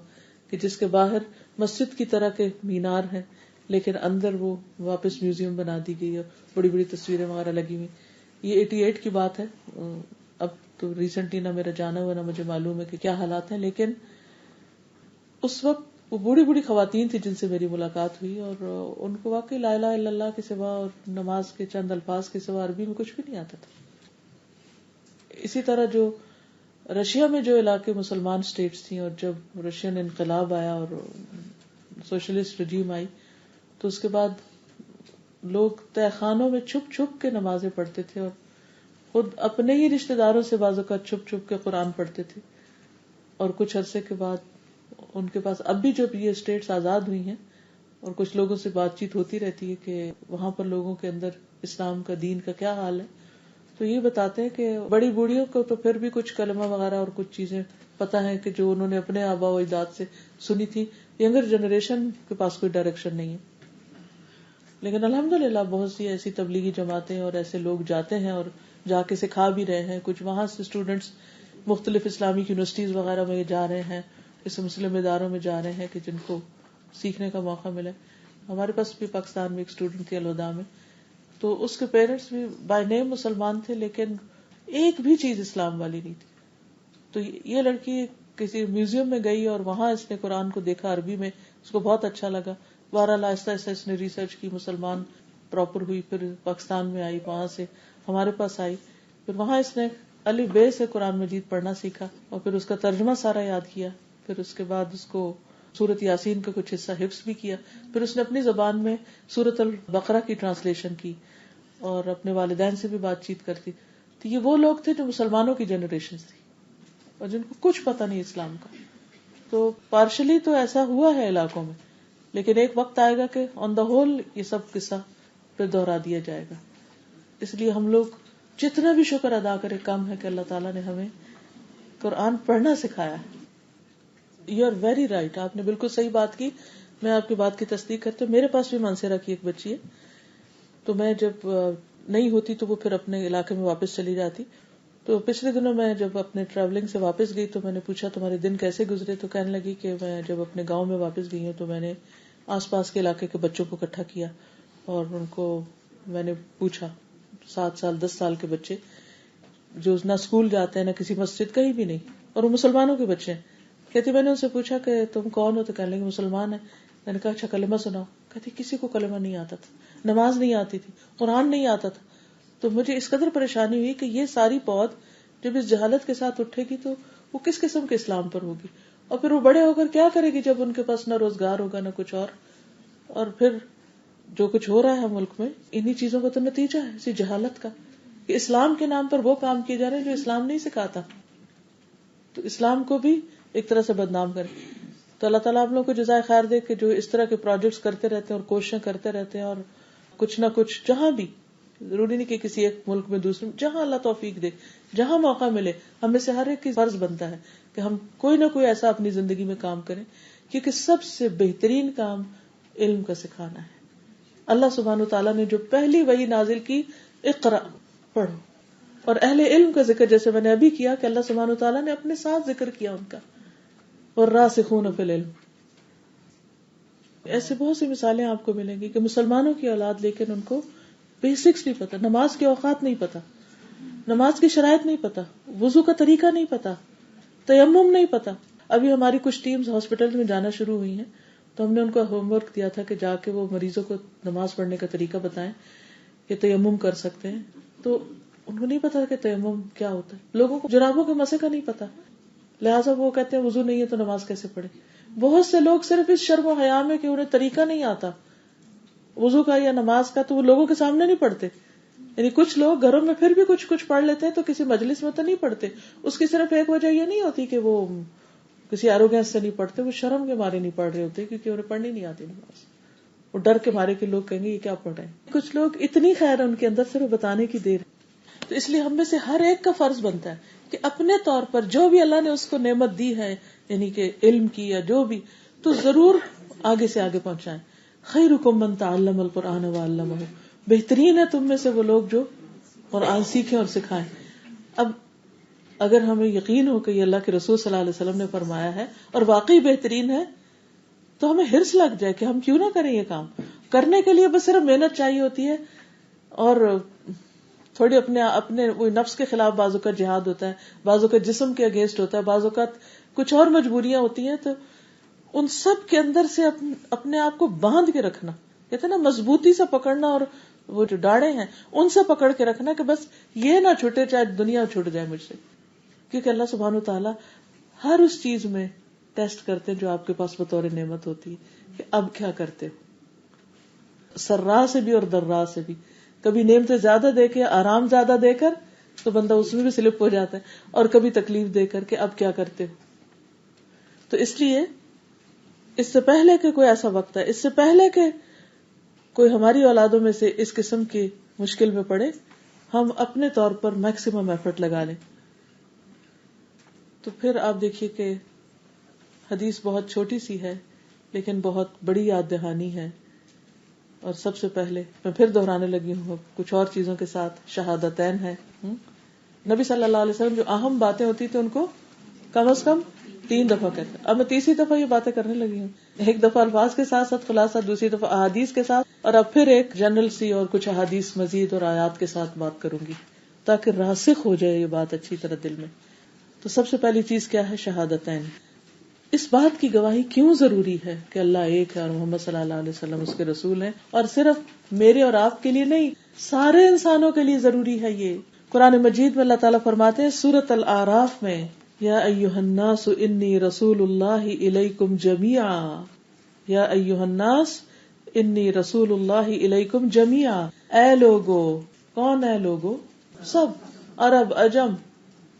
[SPEAKER 1] کہ جس کے باہر مسجد کی طرح کے مینار ہیں, لیکن اندر وہ واپس میوزیم بنا دی گئی اور بڑی بڑی تصویریں وغیرہ لگی ہوئی. یہ 88 کی بات ہے, اب تو ریسنٹلی نہ میرا جانا ہوا نہ مجھے معلوم ہے کہ کیا حالات ہیں. لیکن اس وقت وہ بوڑھی بوڑھی خواتین تھی جن سے میری ملاقات ہوئی, اور ان کو واقعی لا الہ الا اللہ کے سوا اور نماز کے چند الفاظ کے سوا عربی میں کچھ بھی نہیں آتا تھا. اسی طرح جو رشیا میں جو علاقے مسلمان سٹیٹس تھیں, اور جب رشین انقلاب آیا اور سوشلسٹ رجیم آئی, تو اس کے بعد لوگ تہہ خانوں میں چھپ چھپ کے نمازیں پڑھتے تھے, اور خود اپنے ہی رشتہ داروں سے بعض اوقات چھپ چھپ کے قرآن پڑھتے تھے. اور کچھ عرصے کے بعد ان کے پاس, اب بھی جب یہ اسٹیٹس آزاد ہوئی ہیں اور کچھ لوگوں سے بات چیت ہوتی رہتی ہے کہ وہاں پر لوگوں کے اندر اسلام کا دین کا کیا حال ہے. تو یہ بتاتے ہیں کہ بڑی بوڑھیوں کو تو پھر بھی کچھ کلمہ وغیرہ اور کچھ چیزیں پتا ہے کہ جو انہوں نے اپنے آبا و اجداد سے سنی تھی. ینگر جنریشن کے پاس کوئی ڈائریکشن نہیں ہے. لیکن الحمدللہ بہت سی ایسی تبلیغی جماعتیں اور ایسے لوگ جاتے ہیں اور جا کے سکھا بھی رہے ہیں. کچھ وہاں سے اسٹوڈینٹس مختلف اسلامک یونیورسٹیز وغیرہ میں جا رہے ہیں, اس مسلم اداروں میں جا رہے ہیں کہ جن کو سیکھنے کا موقع ملے. ہمارے پاس بھی پاکستان میں ایک اسٹوڈنٹ تھی الوداع میں, تو اس کے پیرنٹس بھی بائی نیم مسلمان تھے لیکن ایک بھی چیز اسلام والی نہیں تھی. تو یہ لڑکی کسی میوزیم میں گئی اور وہاں اس نے قرآن کو دیکھا عربی میں, اس کو بہت اچھا لگا. بہرحال آہستہ آہستہ اس نے ریسرچ کی, مسلمان پراپر ہوئی, پھر پاکستان میں آئی, وہاں سے ہمارے پاس آئی, پھر وہاں اس نے الف بے سے قرآن مجید پڑھنا سیکھا اور پھر اس کا ترجمہ سارا یاد کیا. پھر اس کے بعد اس کو سورت یاسین کا کچھ حصہ حفظ بھی کیا. پھر اس نے اپنی زبان میں سورت البقرہ کی ٹرانسلیشن کی اور اپنے والدین سے بھی بات چیت کرتی. تو یہ وہ لوگ تھے جو مسلمانوں کی جنریشن تھی اور جن کو کچھ پتہ نہیں اسلام کا. تو پارشلی تو ایسا ہوا ہے علاقوں میں, لیکن ایک وقت آئے گا کہ آن دا ہول یہ سب قصہ پھر دوہرا دیا جائے گا. اس لیے ہم لوگ جتنا بھی شکر ادا کرے کم ہے کہ اللہ تعالیٰ نے ہمیں قرآن پڑھنا سکھایا ہے. یو آر ویری رائٹ, آپ نے بالکل صحیح بات کی. میں آپ کی بات کی تصدیق کرتی ہوں. میرے پاس بھی منصرہ کی ایک بچی ہے, تو میں جب نہیں ہوتی تو وہ پھر اپنے علاقے میں واپس چلی جاتی. تو پچھلے دنوں میں جب اپنے ٹریولنگ سے واپس گئی تو میں نے پوچھا تمہارے دن کیسے گزرے, تو کہنے لگی کہ میں جب اپنے گاؤں میں واپس گئی ہوں تو میں نے آس پاس کے علاقے کے بچوں کو اکٹھا کیا اور ان کو میں نے پوچھا, 7 سال 10 سال کے بچے جو نہ اسکول جاتے ہیں نہ کسی مسجد, کہیں بھی نہیں, اور وہ مسلمانوں کے بچے ہیں. کہتی میں نے ان سے پوچھا کہ تم کون ہو, تو کہنے لگے مسلمان ہیں. میں نے کہا اچھا کلمہ سناؤ. کہتی کسی کو کلمہ نہیں آتا تھا, نماز نہیں آتی تھی, قرآن نہیں آتا تھا. تو مجھے اس قدر پریشانی ہوئی کہ یہ ساری پود جب اس جہالت کے ساتھ اٹھے گی تو وہ کس قسم کے اسلام پر ہوگی, اور پھر وہ بڑے ہو کر کیا کرے گی جب ان کے پاس نہ روزگار ہوگا نہ کچھ اور پھر جو کچھ ہو رہا ہے ملک میں انہی چیزوں کا تو نتیجہ ہے, اسی جہالت کا, کہ اسلام کے نام پر وہ کام کیے جا رہے ہیں جو اسلام نہیں سکھاتا. تو اسلام کو بھی ایک طرح سے بدنام کرے. تو اللہ تعالیٰ آپ لوگوں کو جزائے خیر دے کہ جو اس طرح کے پروجیکٹس کرتے رہتے ہیں اور کوششیں کرتے رہتے ہیں, اور کچھ نہ کچھ جہاں بھی, ضروری نہیں کہ کسی ایک ملک میں دوسرے, جہاں اللہ توفیق دے, جہاں موقع ملے, ہمیں سے ہر ایک کی فرض بنتا ہے کہ ہم کوئی نہ کوئی ایسا اپنی زندگی میں کام کریں, کیونکہ سب سے بہترین کام علم کا سکھانا ہے. اللہ سبحانہ وتعالیٰ نے جو پہلی وحی نازل کی, اقرا پڑھو, اور اہل علم کا ذکر جیسے میں نے ابھی کیا کہ اللہ سبحانہ وتعالیٰ نے اپنے ساتھ ذکر کیا ان کا, والراسخون فی العلم. ایسے بہت سی مثالیں آپ کو ملیں گی کہ مسلمانوں کی اولاد لیکن ان کو بیسکس نہیں پتا, نماز کے اوقات نہیں پتا, نماز کی شرائط نہیں پتا, وضو کا طریقہ نہیں پتا, تیمم نہیں پتا. ابھی ہماری کچھ ٹیمز ہاسپٹل میں جانا شروع ہوئی ہیں, تو ہم نے ان کو ہوم ورک دیا تھا کہ جا کے وہ مریضوں کو نماز پڑھنے کا طریقہ بتائیں کہ تیمم کر سکتے ہیں. تو ان کو نہیں پتا کہ تیمم کیا ہوتا ہے, لوگوں کو جرابوں کے مسئلے کا نہیں پتا, لہٰذا وہ کہتے ہیں وضو نہیں ہے تو نماز کیسے پڑھے. بہت سے لوگ صرف اس شرم و حیا میں کہ انہیں طریقہ نہیں آتا وضو کا یا نماز کا, تو وہ لوگوں کے سامنے نہیں پڑھتے. یعنی کچھ لوگ گھروں میں پھر بھی کچھ پڑھ لیتے ہیں, تو کسی مجلس میں تو نہیں پڑھتے. اس کی صرف ایک وجہ یہ نہیں ہوتی کہ وہ کسی ایروگینس سے نہیں پڑھتے, وہ شرم کے مارے نہیں پڑھ رہے ہوتے کیونکہ انہیں پڑھنی نہیں آتی نماز, وہ ڈر کے مارے کہ لوگ کہیں گے یہ کیا پڑھ رہے ہیں. کچھ لوگ اتنی خیر ہے ان کے اندر, صرف بتانے کی دیر. تو اس لیے ہم میں سے ہر ایک کا فرض بنتا ہے کہ اپنے طور پر جو بھی اللہ نے اس کو نعمت دی ہے, یعنی کہ علم کی یا جو بھی, تو ضرور آگے سے آگے پہنچائیں. خیرکم من تعلم القرآن وعلمہ, بہترین ہے تم میں سے وہ لوگ جو قرآن سیکھیں اور سکھائیں. اب اگر ہمیں یقین ہو کہ یہ اللہ کے رسول صلی اللہ علیہ وسلم نے فرمایا ہے اور واقعی بہترین ہے, تو ہمیں حرص لگ جائے کہ ہم کیوں نہ کریں یہ کام. کرنے کے لیے بس صرف محنت چاہیے ہوتی ہے, اور تھوڑی اپنے وہ نفس کے خلاف بعض اوقات جہاد ہوتا ہے, بعض اوقات جسم کے اگینسٹ ہوتا ہے, بعض اوقات کچھ اور مجبوریاں ہوتی ہیں. تو ان سب کے اندر سے اپنے آپ کو باندھ کے رکھنا, کہتے ہیں نا مضبوطی سے پکڑنا, اور وہ جو ڈاڑے ہیں ان سے پکڑ کے رکھنا کہ بس یہ نہ چھوٹے چاہے دنیا چھوٹ جائے مجھ سے. کیونکہ اللہ سبحانہ وتعالیٰ ہر اس چیز میں ٹیسٹ کرتے ہیں جو آپ کے پاس بطور نعمت ہوتی ہے کہ اب کیا کرتے ہو, سرا سے بھی اور درا سے بھی. کبھی نعمتیں زیادہ دے کے, آرام زیادہ دے کر, تو بندہ اس میں بھی سلپ ہو جاتا ہے, اور کبھی تکلیف دے کر کے اب کیا کرتے ہو. تو اس لیے اس سے پہلے کہ کوئی ایسا وقت ہے، اس سے پہلے کہ کوئی ہماری اولادوں میں سے اس قسم کی مشکل میں پڑے، ہم اپنے طور پر میکسیمم ایفرٹ لگا لیں. تو پھر آپ دیکھیے کہ حدیث بہت چھوٹی سی ہے لیکن بہت بڑی یاد دہانی ہے. اور سب سے پہلے میں پھر دہرانے لگی ہوں کچھ اور چیزوں کے ساتھ، شہادتین ہے. نبی صلی اللہ علیہ وسلم جو اہم باتیں ہوتی تھی ان کو کم از کم 3 دفعہ کہتے. اب میں تیسری دفعہ یہ باتیں کرنے لگی ہوں. ایک دفعہ الفاظ کے ساتھ ساتھ خلاصہ، دوسری دفعہ احادیث کے ساتھ، اور اب پھر ایک جنرل سی اور کچھ احادیث مزید اور آیات کے ساتھ بات کروں گی تاکہ راسخ ہو جائے یہ بات اچھی طرح دل میں. تو سب سے پہلی چیز کیا ہے؟ شہادتین. اس بات کی گواہی کیوں ضروری ہے کہ اللہ ایک ہے اور محمد صلی اللہ علیہ وسلم اس کے رسول ہیں، اور صرف میرے اور آپ کے لیے نہیں، سارے انسانوں کے لیے ضروری ہے یہ. قرآن مجید میں اللہ تعالیٰ فرماتے ہیں سورۃ الاعراف میں، یا ایھا الناس انی رسول اللہ الیکم جمیعا، یا ایھا الناس انی رسول اللہ الیکم جمیعا. اے لوگو، کون اے لوگو؟ سب، عرب عجم،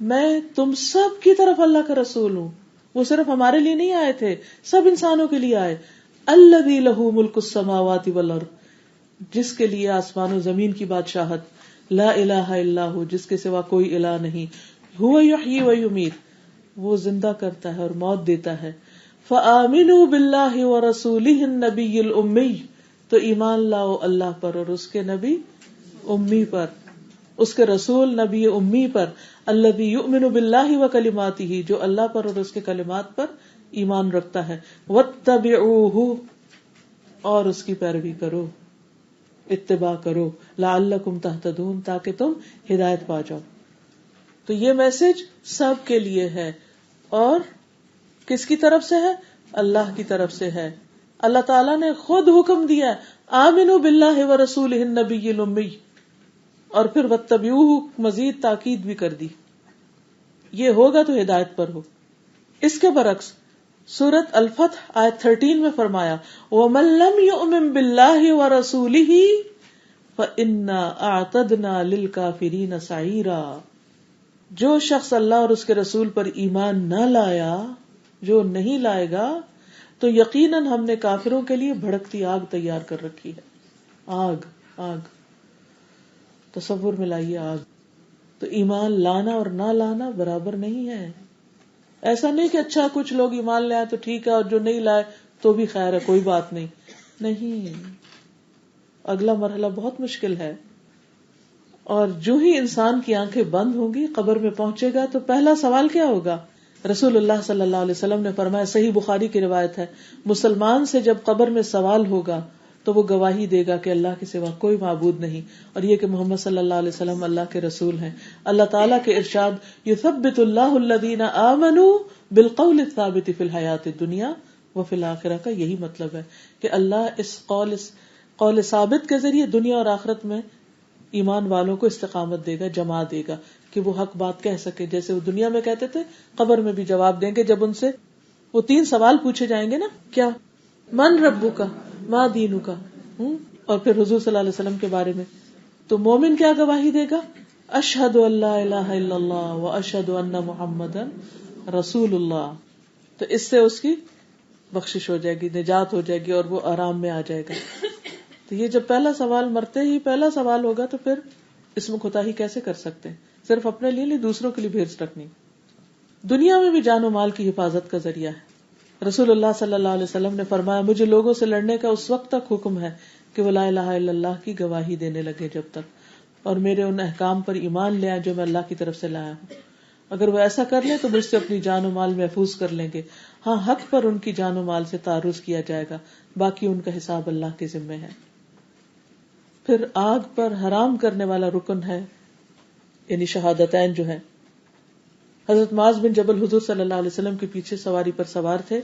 [SPEAKER 1] میں تم سب کی طرف اللہ کا رسول ہوں. وہ صرف ہمارے لیے نہیں آئے تھے، سب انسانوں کے لیے آئے. الذی لہ ملک السماوات والارض، جس کے لیے آسمان و زمین کی بادشاہت. لا الہ الا ہو، جس کے سوا کوئی الہ نہیں. هو یحیی و یمیت، وہ زندہ کرتا ہے اور موت دیتا ہے. فآمنوا باللہ ورسولہ النبی الامی، تو ایمان لاؤ اللہ پر اور اس کے نبی امی پر، اس کے رسول نبی امی پر. الذی یؤمن باللہ وکلماتہ، جو اللہ پر اور اس کے کلمات پر ایمان رکھتا ہے. واتبعوہ، اور اس کی پیروی کرو، اتباع کرو. لعلکم تہتدون، تاکہ تم ہدایت پا جاؤ. تو یہ میسج سب کے لیے ہے، اور کس کی طرف سے ہے؟ اللہ کی طرف سے ہے. اللہ تعالیٰ نے خود حکم دیا آمنوا باللہ ورسولہ النبی الامی، اور پھر واتبعوہ مزید تاکید بھی کر دی. یہ ہوگا تو ہدایت پر ہو. اس کے برعکس سورۃ الفتح آیت 13 میں فرمایا وَمَن لَّمْ يُؤْمِن بِاللَّهِ وَرَسُولِهِ فَإِنَّا أَعْتَدْنَا لِلْكَافِرِينَ سَعِيرًا. جو شخص اللہ اور اس کے رسول پر ایمان نہ لایا، جو نہیں لائے گا، تو یقیناً ہم نے کافروں کے لیے بھڑکتی آگ تیار کر رکھی ہے. آگ تصور میں لائیے آگ. تو ایمان لانا اور نہ لانا برابر نہیں ہے. ایسا نہیں کہ اچھا کچھ لوگ ایمان لے آئے تو ٹھیک ہے اور جو نہیں لائے تو بھی خیر ہے، کوئی بات نہیں. نہیں، اگلا مرحلہ بہت مشکل ہے. اور جو ہی انسان کی آنکھیں بند ہوں گی، قبر میں پہنچے گا، تو پہلا سوال کیا ہوگا؟ رسول اللہ صلی اللہ علیہ وسلم نے فرمایا، صحیح بخاری کی روایت ہے، مسلمان سے جب قبر میں سوال ہوگا تو وہ گواہی دے گا کہ اللہ کے سوا کوئی معبود نہیں، اور یہ کہ محمد صلی اللہ علیہ وسلم اللہ کے رسول ہیں. اللہ تعالیٰ کے ارشاد یثبت اللہ الذین آمنوا بالقول الثابت فی الحیات الدنیا وفی الآخرہ کا یہی مطلب ہے کہ اللہ اس قول ثابت کے ذریعے دنیا اور آخرت میں ایمان والوں کو استقامت دے گا، جما دے گا کہ وہ حق بات کہہ سکے. جیسے وہ دنیا میں کہتے تھے، قبر میں بھی جواب دیں گے جب ان سے وہ 3 سوال پوچھے جائیں گے نا، کیا؟ من ربک، ما دینک، اور پھر حضور صلی اللہ علیہ وسلم کے بارے میں. تو مومن کیا گواہی دے گا؟ اشہد ان لا الہ الا اللہ واشہد ان محمدا رسول اللہ. تو اس سے اس کی بخشش ہو جائے گی، نجات ہو جائے گی اور وہ آرام میں آ جائے گا. تو یہ جب پہلا سوال مرتے ہی پہلا سوال ہوگا تو پھر اس میں کوتاہی کیسے کر سکتے ہیں؟ صرف اپنے لیے نہیں، دوسروں کے لیے بھی حرص رکھنی. دنیا میں بھی جان و مال کی حفاظت کا ذریعہ ہے. رسول اللہ صلی اللہ علیہ وسلم نے فرمایا، مجھے لوگوں سے لڑنے کا اس وقت تک حکم ہے کہ وہ لا الہ الا اللہ کی گواہی دینے لگے جب تک، اور میرے ان احکام پر ایمان لے آئے جو میں اللہ کی طرف سے لایا ہوں. اگر وہ ایسا کر لیں تو مجھ سے اپنی جان و مال محفوظ کر لیں گے. ہاں، حق پر ان کی جان و مال سے تعرض کیا جائے گا، باقی ان کا حساب اللہ کے ذمے ہے. پھر آگ پر حرام کرنے والا رکن ہے، یعنی شہادتین جو ہے. حضرت معاذ بن جبل حضور صلی اللہ علیہ وسلم کے پیچھے سواری پر سوار تھے.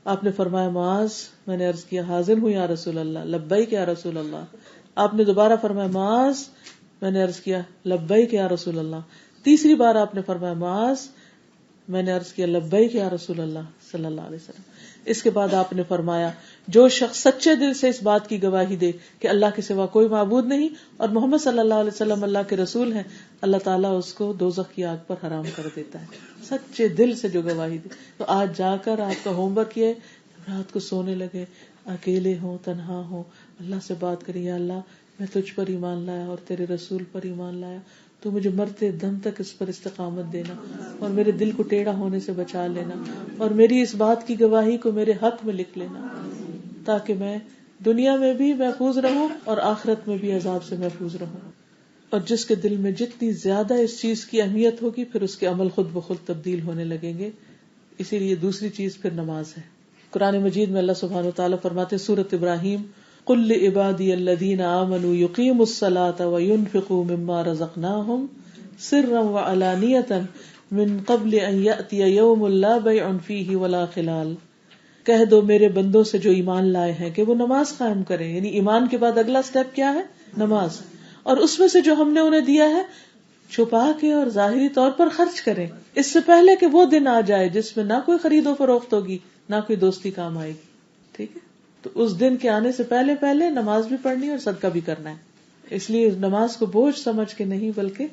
[SPEAKER 1] آپ نے فرمایا، معاذ، میں نے عرض کیا حاضر ہوں یا رسول اللہ. لبیک یا رسول اللہ. آپ نے دوبارہ فرمایا، معاذ، میں نے عرض کیا لبیک یا رسول اللہ. تیسری بار آپ نے فرمایا، معاذ، میں نے عرض کیا لبیک یا رسول اللہ صلی اللہ علیہ وسلم. اس کے بعد آپ نے فرمایا، جو شخص سچے دل سے اس بات کی گواہی دے کہ اللہ کے سوا کوئی معبود نہیں اور محمد صلی اللہ علیہ وسلم اللہ کے رسول ہیں، اللہ تعالیٰ اس کو دوزخ کی آگ پر حرام کر دیتا ہے. سچے دل سے جو گواہی دے. تو آج جا کر آپ کا ہوم ورک یہ رات کو سونے لگے، اکیلے ہوں، تنہا ہوں، اللہ سے بات کریں، یا اللہ میں تجھ پر ایمان لایا اور تیرے رسول پر ایمان لایا، تو مجھے مرتے دم تک اس پر استقامت دینا اور میرے دل کو ٹیڑھا ہونے سے بچا لینا، اور میری اس بات کی گواہی کو میرے حق میں لکھ لینا، تاکہ میں دنیا میں بھی محفوظ رہوں اور آخرت میں بھی عذاب سے محفوظ رہوں۔ اور جس کے دل میں جتنی زیادہ اس چیز کی اہمیت ہوگی، پھر اس کے عمل خود بخود تبدیل ہونے لگیں گے۔ اسی لیے دوسری چیز پھر نماز ہے۔ قرآن مجید میں اللہ سبحانہ وتعالیٰ فرماتے ہیں سورۃ ابراہیم، قل لعبادی الذین آمنوا یقیموا الصلاة وینفقوا مما رزقناہم سرا وعلانیۃ من قبل ان یأتی یوم لا بیع فیہ ولا خلال۔ کہہ دو میرے بندوں سے جو ایمان لائے ہیں کہ وہ نماز قائم کریں، یعنی ایمان کے بعد اگلا سٹیپ کیا ہے؟ نماز، اور اس میں سے جو ہم نے انہیں دیا ہے چھپا کے اور ظاہری طور پر خرچ کریں، اس سے پہلے کہ وہ دن آ جائے جس میں نہ کوئی خرید و فروخت ہوگی، نہ کوئی دوستی کام آئے گی۔ ٹھیک ہے، تو اس دن کے آنے سے پہلے پہلے نماز بھی پڑھنی اور صدقہ بھی کرنا ہے۔ اس لیے نماز کو بوجھ سمجھ کے نہیں بلکہ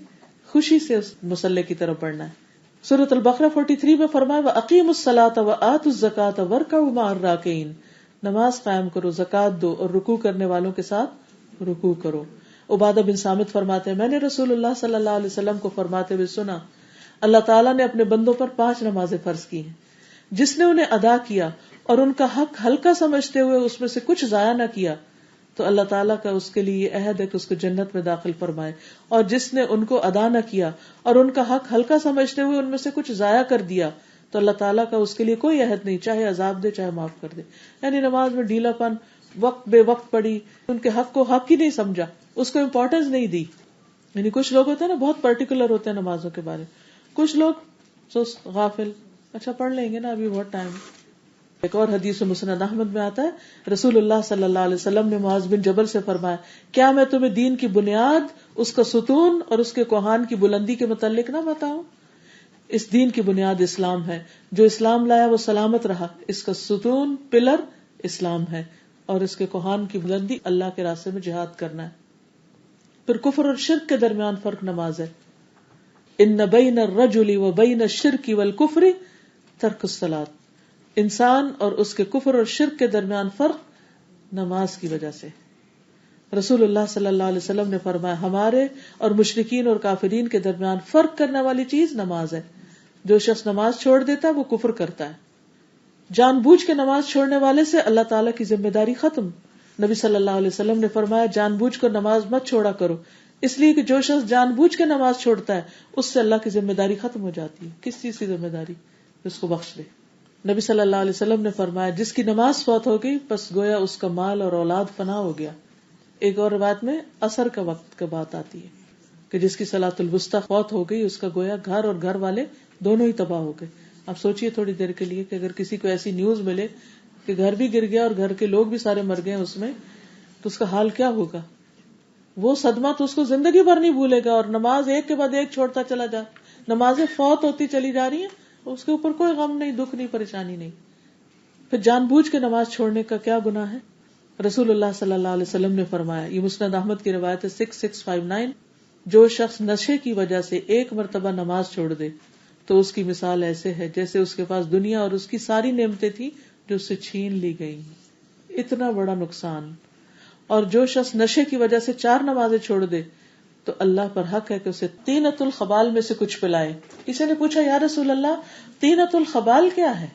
[SPEAKER 1] خوشی سے اس مصلی کی طرف بڑھنا ہے۔ سورۃ البقرہ 43 میں فرمایا وَأَقِیمُوا الصَّلَاةَ وَآتُوا الزَّکَاةَ وَارْکَعُوا مَعَ الرَّاکِعِینَ، نماز قائم کرو، زکات دو اور رکوع کرنے والوں کے ساتھ رکوع کرو۔ عبادہ بن صامت فرماتے ہیں میں نے رسول اللہ صلی اللہ علیہ وسلم کو فرماتے ہوئے سنا، اللہ تعالیٰ نے اپنے بندوں پر 5 نمازیں فرض کی ہیں، جس نے انہیں ادا کیا اور ان کا حق ہلکا سمجھتے ہوئے اس میں سے کچھ ضائع نہ کیا تو اللہ تعالیٰ کا اس کے لیے یہ عہد ہے کہ اس کو جنت میں داخل فرمائے، اور جس نے ان کو ادا نہ کیا اور ان کا حق ہلکا سمجھتے ہوئے ان میں سے کچھ ضائع کر دیا تو اللہ تعالیٰ کا اس کے لیے کوئی عہد نہیں، چاہے عذاب دے چاہے معاف کر دے۔ یعنی نماز میں ڈھیلا پن، وقت بے وقت پڑی، ان کے حق کو حق ہی نہیں سمجھا، اس کو امپورٹنس نہیں دی۔ یعنی کچھ لوگ ہوتے ہیں نا بہت پرٹیکولر ہوتے ہیں نمازوں کے بارے میں، کچھ لوگ سست غافل، اچھا پڑھ لیں گے نا ابھی بہت ٹائم۔ ایک اور حدیث مسند احمد میں آتا ہے رسول اللہ صلی اللہ علیہ وسلم نے معاذ بن جبل سے فرمایا کیا میں تمہیں دین کی بنیاد، اس کا ستون اور اس کے کوہان کی بلندی کے متعلق نہ بتاؤں؟ اس دین کی بنیاد اسلام ہے، جو اسلام لایا وہ سلامت رہا، اس کا ستون پلر اسلام ہے، اور اس کے کوہان کی بلندی اللہ کے راستے میں جہاد کرنا ہے۔ پھر کفر اور شرک کے درمیان فرق نماز ہے۔ ان بین الرجل وبین الشرک والکفر ترک الصلاۃ، انسان اور اس کے کفر اور شرک کے درمیان فرق نماز کی وجہ سے۔ رسول اللہ صلی اللہ علیہ وسلم نے فرمایا ہمارے اور مشرکین اور کافرین کے درمیان فرق کرنے والی چیز نماز ہے، جو شخص نماز چھوڑ دیتا ہے وہ کفر کرتا ہے۔ جان بوجھ کے نماز چھوڑنے والے سے اللہ تعالیٰ کی ذمہ داری ختم۔ نبی صلی اللہ علیہ وسلم نے فرمایا جان بوجھ کر نماز مت چھوڑا کرو، اس لیے کہ جو شخص جان بوجھ کے نماز چھوڑتا ہے اس سے اللہ کی ذمہ داری ختم ہو جاتی ہے۔ کس چیز کی ذمہ داری؟ اس کو بخش دے۔ نبی صلی اللہ علیہ وسلم نے فرمایا جس کی نماز فوت ہو گئی بس گویا اس کا مال اور اولاد فنا ہو گیا۔ ایک اور روایت میں عصر کا وقت کا بات آتی ہے کہ جس کی صلاۃ الوسطی فوت ہو گئی اس کا گویا گھر اور گھر والے دونوں ہی تباہ ہو گئے۔ اب سوچئے تھوڑی دیر کے لیے کہ اگر کسی کو ایسی نیوز ملے کہ گھر بھی گر گیا اور گھر کے لوگ بھی سارے مر گئے اس میں، تو اس کا حال کیا ہوگا؟ وہ صدمہ تو اس کو زندگی بھر نہیں بھولے گا، اور نماز ایک کے بعد ایک چھوڑتا چلا جا، نمازیں فوت ہوتی چلی جا رہی ہیں، اس کے اوپر کوئی غم نہیں، دکھ نہیں، پریشانی نہیں۔ پھر جان بوجھ کے نماز چھوڑنے کا کیا گناہ ہے؟ رسول اللہ صلی اللہ علیہ وسلم نے فرمایا، یہ مسند احمد کی روایت ہے 6659، جو شخص نشے کی وجہ سے ایک مرتبہ نماز چھوڑ دے تو اس کی مثال ایسے ہے جیسے اس کے پاس دنیا اور اس کی ساری نعمتیں تھی جو اس سے چھین لی گئی۔ اتنا بڑا نقصان۔ اور جو شخص نشے کی وجہ سے 4 نمازیں چھوڑ دے تو اللہ پر حق ہے کہ اسے طینۃ الخبال میں سے کچھ پلائے۔ کسی نے پوچھا یا رسول اللہ طینۃ الخبال کیا ہے؟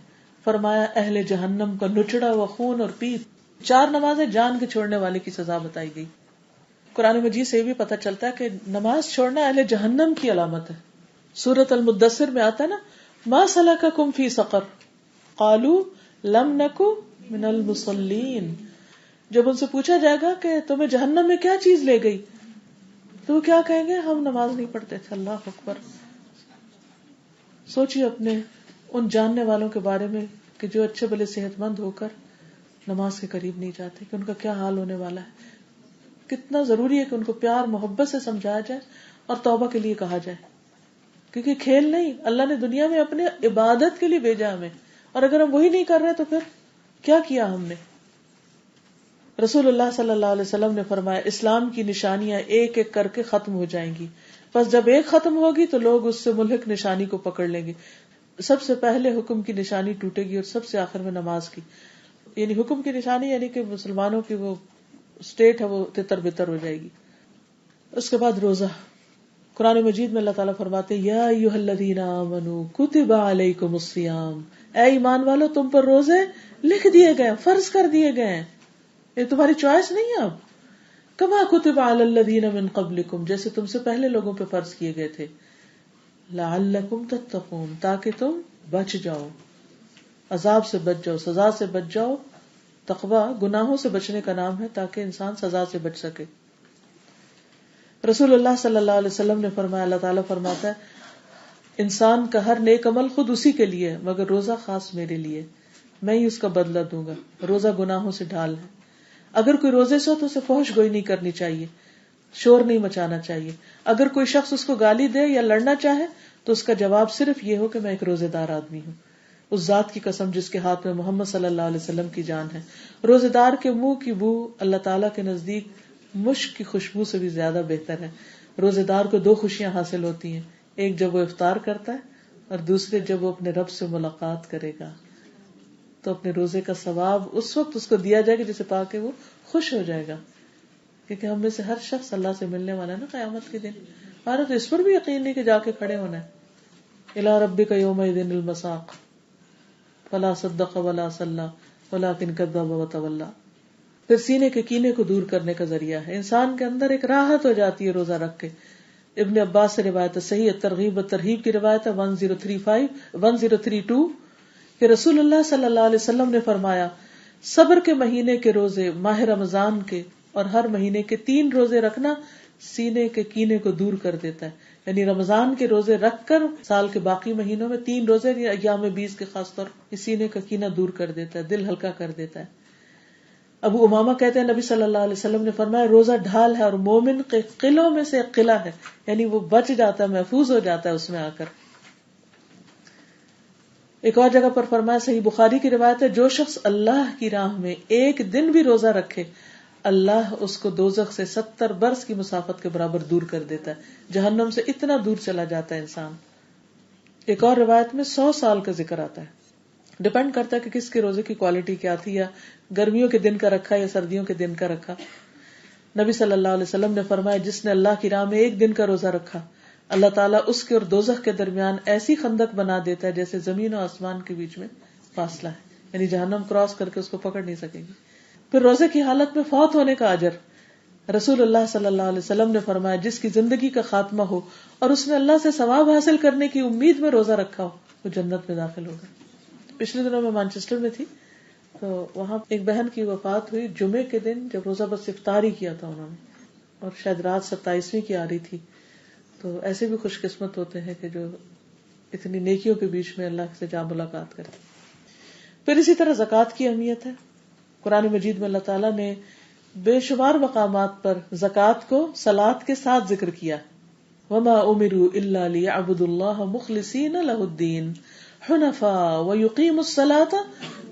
[SPEAKER 1] فرمایا اہل جہنم کا نچڑا ہوا خون اور پیپ۔ 4 نمازیں جان کے چھوڑنے والے کی سزا بتائی گئی۔ قرآن مجید سے یہ بھی پتہ چلتا ہے کہ نماز چھوڑنا اہل جہنم کی علامت ہے۔ سورۃ المدثر میں آتا ہے نا ما سلککم فی سقر قالوا لم نک من المصلین۔ جب ان سے پوچھا جائے گا کہ تمہیں جہنم میں کیا چیز لے گئی تو وہ کیا کہیں گے؟ ہم نماز نہیں پڑھتے تھے۔ اللہ اکبر۔ سوچیے اپنے ان جاننے والوں کے بارے میں کہ جو اچھے بھلے صحت مند ہو کر نماز کے قریب نہیں جاتے، کہ ان کا کیا حال ہونے والا ہے۔ کتنا ضروری ہے کہ ان کو پیار محبت سے سمجھایا جائے اور توبہ کے لیے کہا جائے، کیونکہ کھیل نہیں، اللہ نے دنیا میں اپنے عبادت کے لیے بھیجا ہمیں، اور اگر ہم وہی نہیں کر رہے تو پھر کیا کیا ہم نے؟ رسول اللہ صلی اللہ علیہ وسلم نے فرمایا اسلام کی نشانیاں ایک ایک کر کے ختم ہو جائیں گی، بس جب ایک ختم ہوگی تو لوگ اس سے ملحق نشانی کو پکڑ لیں گے۔ سب سے پہلے حکم کی نشانی ٹوٹے گی اور سب سے آخر میں نماز کی۔ یعنی حکم کی نشانی یعنی کہ مسلمانوں کی وہ اسٹیٹ ہے وہ تتر بتر ہو جائے گی. اس کے بعد روزہ. قرآن مجید میں اللہ تعالیٰ فرماتے ہیں یا ایھا الذین آمنوا کتب علیکم الصیام، اے ایمان والو تم پر روزے لکھ دیے گئے، فرض کر دیے گئے ہیں، یہ تمہاری چوائس نہیں ہے. اب کما کتب علی الذین من قبلکم، جیسے تم سے پہلے لوگوں پہ فرض کیے گئے تھے، لعلکم تتقون، تاکہ تم بچ جاؤ، عذاب سے بچ جاؤ، سزا سے بچ جاؤ. تقوی گناہوں سے بچنے کا نام ہے تاکہ انسان سزا سے بچ سکے. رسول اللہ صلی اللہ علیہ وسلم نے فرمایا، اللہ تعالیٰ فرماتا ہے انسان کا ہر نیک عمل خود اسی کے لیے ہے مگر روزہ خاص میرے لیے، میں ہی اس کا بدلہ دوں گا. روزہ گناہوں سے ڈھال ہے. اگر کوئی روزے سے ہو تو اسے فحش گوئی نہیں کرنی چاہیے، شور نہیں مچانا چاہیے. اگر کوئی شخص اس کو گالی دے یا لڑنا چاہے تو اس کا جواب صرف یہ ہو کہ میں ایک روزے دار آدمی ہوں. اس ذات کی قسم جس کے ہاتھ میں محمد صلی اللہ علیہ وسلم کی جان ہے، روزے دار کے منہ کی بو اللہ تعالیٰ کے نزدیک مشک کی خوشبو سے بھی زیادہ بہتر ہے. روزے دار کو 2 خوشیاں حاصل ہوتی ہیں، ایک جب وہ افطار کرتا ہے اور دوسرے جب وہ اپنے رب سے ملاقات کرے گا تو اپنے روزے کا ثواب اس وقت اس کو دیا جائے گا جسے پا کے وہ خوش ہو جائے گا. کیونکہ ہم میں سے ہر شخص اللہ سے ملنے والا ہے نا قیامت کے دن. ہمارا تو اس پر بھی یقین نہیں کہ جا کے کھڑے ہونا ہے. الی ربک یومئذ المساق فلا صدق ولا صلی ولکن کذب وتولی. پھر سینے کے کینے کو دور کرنے کا ذریعہ ہے. انسان کے اندر ایک راحت ہو جاتی ہے روزہ رکھ کے. ابن عباس سے روایت ہے، صحیح ترغیب و ترہیب کی روایت ہے 1032 کہ رسول اللہ صلی اللہ علیہ وسلم نے فرمایا صبر کے مہینے کے روزے، ماہ رمضان کے اور ہر مہینے کے 3 روزے رکھنا سینے کے کینے کو دور کر دیتا ہے. یعنی رمضان کے روزے رکھ کر سال کے باقی مہینوں میں 3 روزے یا ایام 20 کے خاص طور سینے کا کینہ دور کر دیتا ہے، دل ہلکا کر دیتا ہے. ابو امامہ کہتے ہیں نبی صلی اللہ علیہ وسلم نے فرمایا روزہ ڈھال ہے اور مومن کے قلعوں میں سے ایک قلعہ ہے، یعنی وہ بچ جاتا ہے، محفوظ ہو جاتا ہے اس میں آ کر. ایک اور جگہ پر فرمایا، صحیح بخاری کی روایت ہے، جو شخص اللہ کی راہ میں ایک دن بھی روزہ رکھے اللہ اس کو دوزخ سے 70 برس کی مسافت کے برابر دور کر دیتا ہے. جہنم سے اتنا دور چلا جاتا ہے انسان. ایک اور روایت میں 100 سال کا ذکر آتا ہے. ڈپینڈ کرتا ہے کہ کس کے روزے کی کوالٹی کیا تھی، یا گرمیوں کے دن کا رکھا یا سردیوں کے دن کا رکھا. نبی صلی اللہ علیہ وسلم نے فرمایا جس نے اللہ کی راہ میں ایک دن کا روزہ رکھا اللہ تعالیٰ اس کے اور دوزخ کے درمیان ایسی خندق بنا دیتا ہے جیسے زمین و آسمان کے بیچ میں فاصلہ ہے، یعنی جہنم کراس کر کے اس کو پکڑ نہیں سکے گی. پھر روزے کی حالت میں فوت ہونے کا اجر. رسول اللہ صلی اللہ علیہ وسلم نے فرمایا جس کی زندگی کا خاتمہ ہو اور اس نے اللہ سے ثواب حاصل کرنے کی امید میں روزہ رکھا ہو وہ جنت میں داخل ہوگا. پچھلے دنوں میں مانچسٹر میں تھی تو وہاں ایک بہن کی وفات ہوئی جمعے کے دن، جب روزہ بس افطار ہی کیا تھا انہوں نے، اور شاید رات 27ویں کی آ رہی تھی. تو ایسے بھی خوش قسمت ہوتے ہیں کہ جو اتنی نیکیوں کے بیچ میں اللہ سے جا ملاقات کرتے. پھر اسی طرح زکوٰۃ کی اہمیت ہے. قرآن مجید میں اللہ تعالیٰ نے بے شمار مقامات پر زکوٰۃ کو صلاۃ کے ساتھ ذکر کیا. وما امروا الا ليعبدوا الله مخلصين له الدين حنفاء ويقيموا الصلاة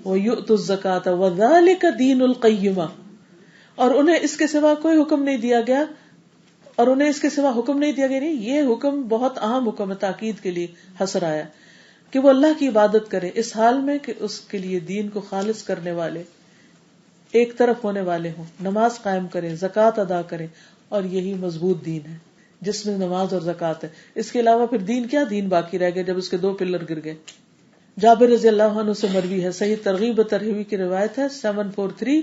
[SPEAKER 1] ويؤتوا الزكاة وذلك دين القيمة. اور انہیں اس کے سوا کوئی حکم نہیں دیا گیا، نہیں، یہ حکم بہت اہم حکم ہے، تاکید کے لیے حسر آیا کہ وہ اللہ کی عبادت کرے اس حال میں کہ اس کے لیے دین کو خالص کرنے والے، ایک طرف ہونے والے ہوں، نماز قائم کریں، زکوٰۃ ادا کریں، اور یہی مضبوط دین ہے جس میں نماز اور زکوٰۃ ہے. اس کے علاوہ پھر دین کیا دین باقی رہ گئے جب اس کے 2 پلر گر گئے. جابر رضی اللہ عنہ سے مروی ہے، صحیح ترغیب و ترہیب کی روایت ہے 743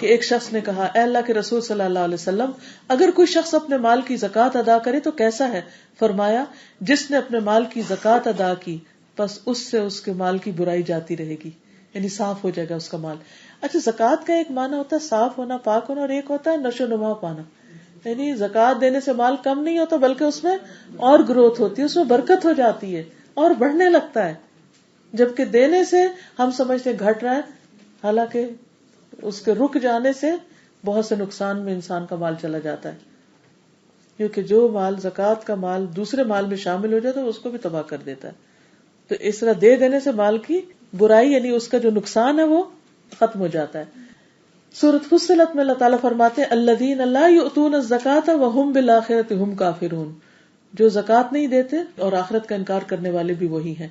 [SPEAKER 1] کہ ایک شخص نے کہا اے اللہ کے رسول صلی اللہ علیہ وسلم اگر کوئی شخص اپنے مال کی زکوٰۃ ادا کرے تو کیسا ہے؟ فرمایا جس نے اپنے مال کی زکوٰۃ ادا کی بس اس سے اس کے مال کی برائی جاتی رہے گی، یعنی صاف ہو جائے گا اس کا مال. اچھا، زکوٰۃ کا ایک معنی ہوتا ہے صاف ہونا، پاک ہونا، اور ایک ہوتا ہے نشو و نما پانا. یعنی زکوٰۃ دینے سے مال کم نہیں ہوتا بلکہ اس میں اور گروتھ ہوتی ہے، اس میں برکت ہو جاتی ہے اور بڑھنے لگتا ہے. جبکہ دینے سے ہم سمجھتے گھٹ رہا ہے، حالانکہ اس کے رک جانے سے بہت سے نقصان میں انسان کا مال چلا جاتا ہے. کیونکہ جو مال زکوٰۃ کا مال دوسرے مال میں شامل ہو جاتا ہے اس کو بھی تباہ کر دیتا ہے. تو اس طرح دے دینے سے مال کی برائی یعنی اس کا جو نقصان ہے وہ ختم ہو جاتا ہے. سورۃ فصلت میں اللہ تعالیٰ فرماتے ہیں الذین لا یؤتون الزکاۃ وہم بالآخرۃ ہم کافرون، جو زکوٰۃ نہیں دیتے اور آخرت کا انکار کرنے والے بھی وہی ہیں.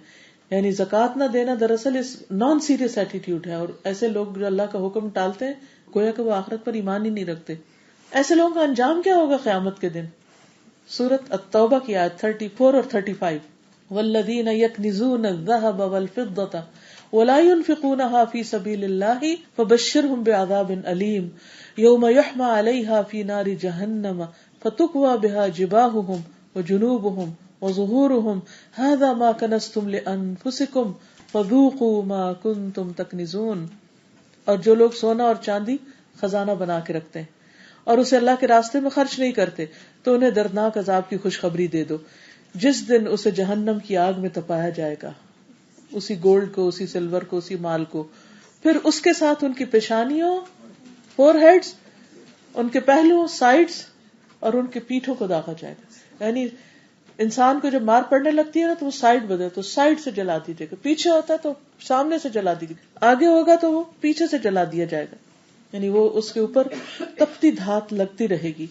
[SPEAKER 1] یعنی زکوٰۃ نہ دینا دراصل اس نان سیریس ایٹیٹیوڈ ہے، اور ایسے لوگ جو اللہ کا حکم ٹالتے ہیں گویا کہ وہ آخرت پر ایمان ہی نہیں رکھتے. ایسے لوگوں کا انجام کیا ہوگا قیامت کے دن؟ سورۃ التوبہ کی آیت 34 اور 35. والذین یکنزون الذھب والفضة ولا ينفقونها في سبيل الله فبشرهم بعذاب أليم يوم يحمى عليها في نار جهنم فتكوى بها جباههم وجنوبهم وظهورهم هذا ما كنزتم لأنفسكم فذوقوا ما كنتم تكنزون. اور جو لوگ سونا اور چاندی خزانہ بنا کے رکھتے ہیں اور اسے اللہ کے راستے میں خرچ نہیں کرتے تو انہیں دردناک عذاب کی خوشخبری دے دو جس دن اسے جہنم کی آگ میں تپایا جائے گا، اسی گولڈ کو، اسی سلور کو، اسی مال کو. پھر اس کے ساتھ ان کی پیشانیوں، فور ہیڈز، ان کے پہلوؤں، سائڈز اور ان کے پیٹھوں کو داغا جائے گا. یعنی انسان کو جب مار پڑنے لگتی ہے نا تو وہ سائڈ بدلے تو سائڈ سے جلا دی جائے گا، پیچھے ہوتا ہے تو سامنے سے جلا دی جائے گا، آگے ہوگا تو وہ پیچھے سے جلا دیا جائے گا. یعنی وہ اس کے اوپر تپتی دھات لگتی رہے گی.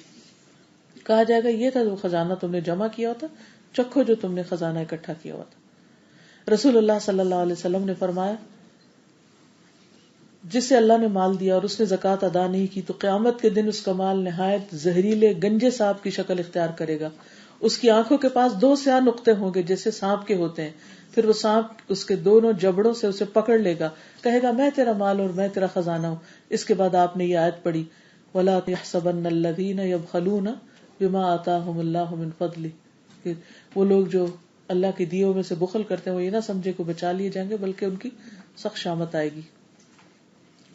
[SPEAKER 1] کہا جائے گا یہ تھا جو خزانہ تم نے جمع کیا ہوتا، چکھو جو تم نے خزانہ اکٹھا کیا ہوا تھا. رسول اللہ صلی اللہ علیہ وسلم نے فرمایا جسے اللہ نے مال دیا اور اس نے زکوٰۃ ادا نہیں کی تو قیامت کے دن اس کا مال نہایت زہریلے گنجے سانپ کی شکل اختیار کرے گا. اس کی آنکھوں کے پاس 2 سیاہ نقطے ہوں گے جیسے سانپ کے ہوتے ہیں. پھر وہ سانپ اس کے دونوں جبڑوں سے اسے پکڑ لے گا، کہے گا میں تیرا مال اور میں تیرا خزانہ ہوں. اس کے بعد آپ نے یہ آیت پڑھی وَلَا تَحْسَبَنَّ الَّذِينَ يَبْخَلُونَ بِمَا آتَاهُمُ اللَّهُ مِنْ فَضْلِهِ. وہ لوگ جو اللہ کی دیوں میں سے بخل کرتے ہیں وہ یہ نہ سمجھے کو بچا لیے جائیں گے بلکہ ان کی سخت شامت آئے گی.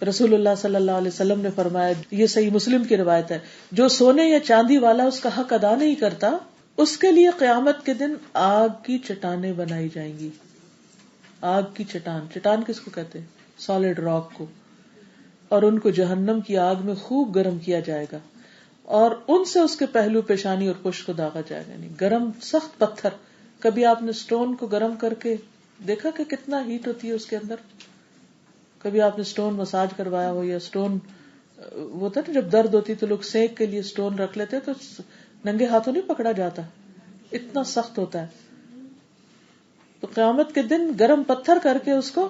[SPEAKER 1] رسول اللہ صلی اللہ علیہ وسلم نے فرمایا، یہ صحیح مسلم کی روایت ہے، جو سونے یا چاندی والا اس کا حق ادا نہیں کرتا اس کے لیے قیامت کے دن آگ کی چٹانیں بنائی جائیں گی. آگ کی چٹان، چٹان کس کو کہتے ہیں؟ سالڈ راک کو. اور ان کو جہنم کی آگ میں خوب گرم کیا جائے گا اور ان سے اس کے پہلو، پیشانی اور پشت کو داغا جائے گا. یعنی گرم سخت پتھر. کبھی آپ نے سٹون کو گرم کر کے دیکھا کہ کتنا ہیٹ ہوتی ہے اس کے اندر؟ کبھی آپ نے سٹون مساج کروایا ہو، یا سٹون وہ ہوتا ہے نا جب درد ہوتی تو لوگ سینک کے لیے سٹون رکھ لیتے تو ننگے ہاتھوں نہیں پکڑا جاتا، اتنا سخت ہوتا ہے. تو قیامت کے دن گرم پتھر کر کے اس کو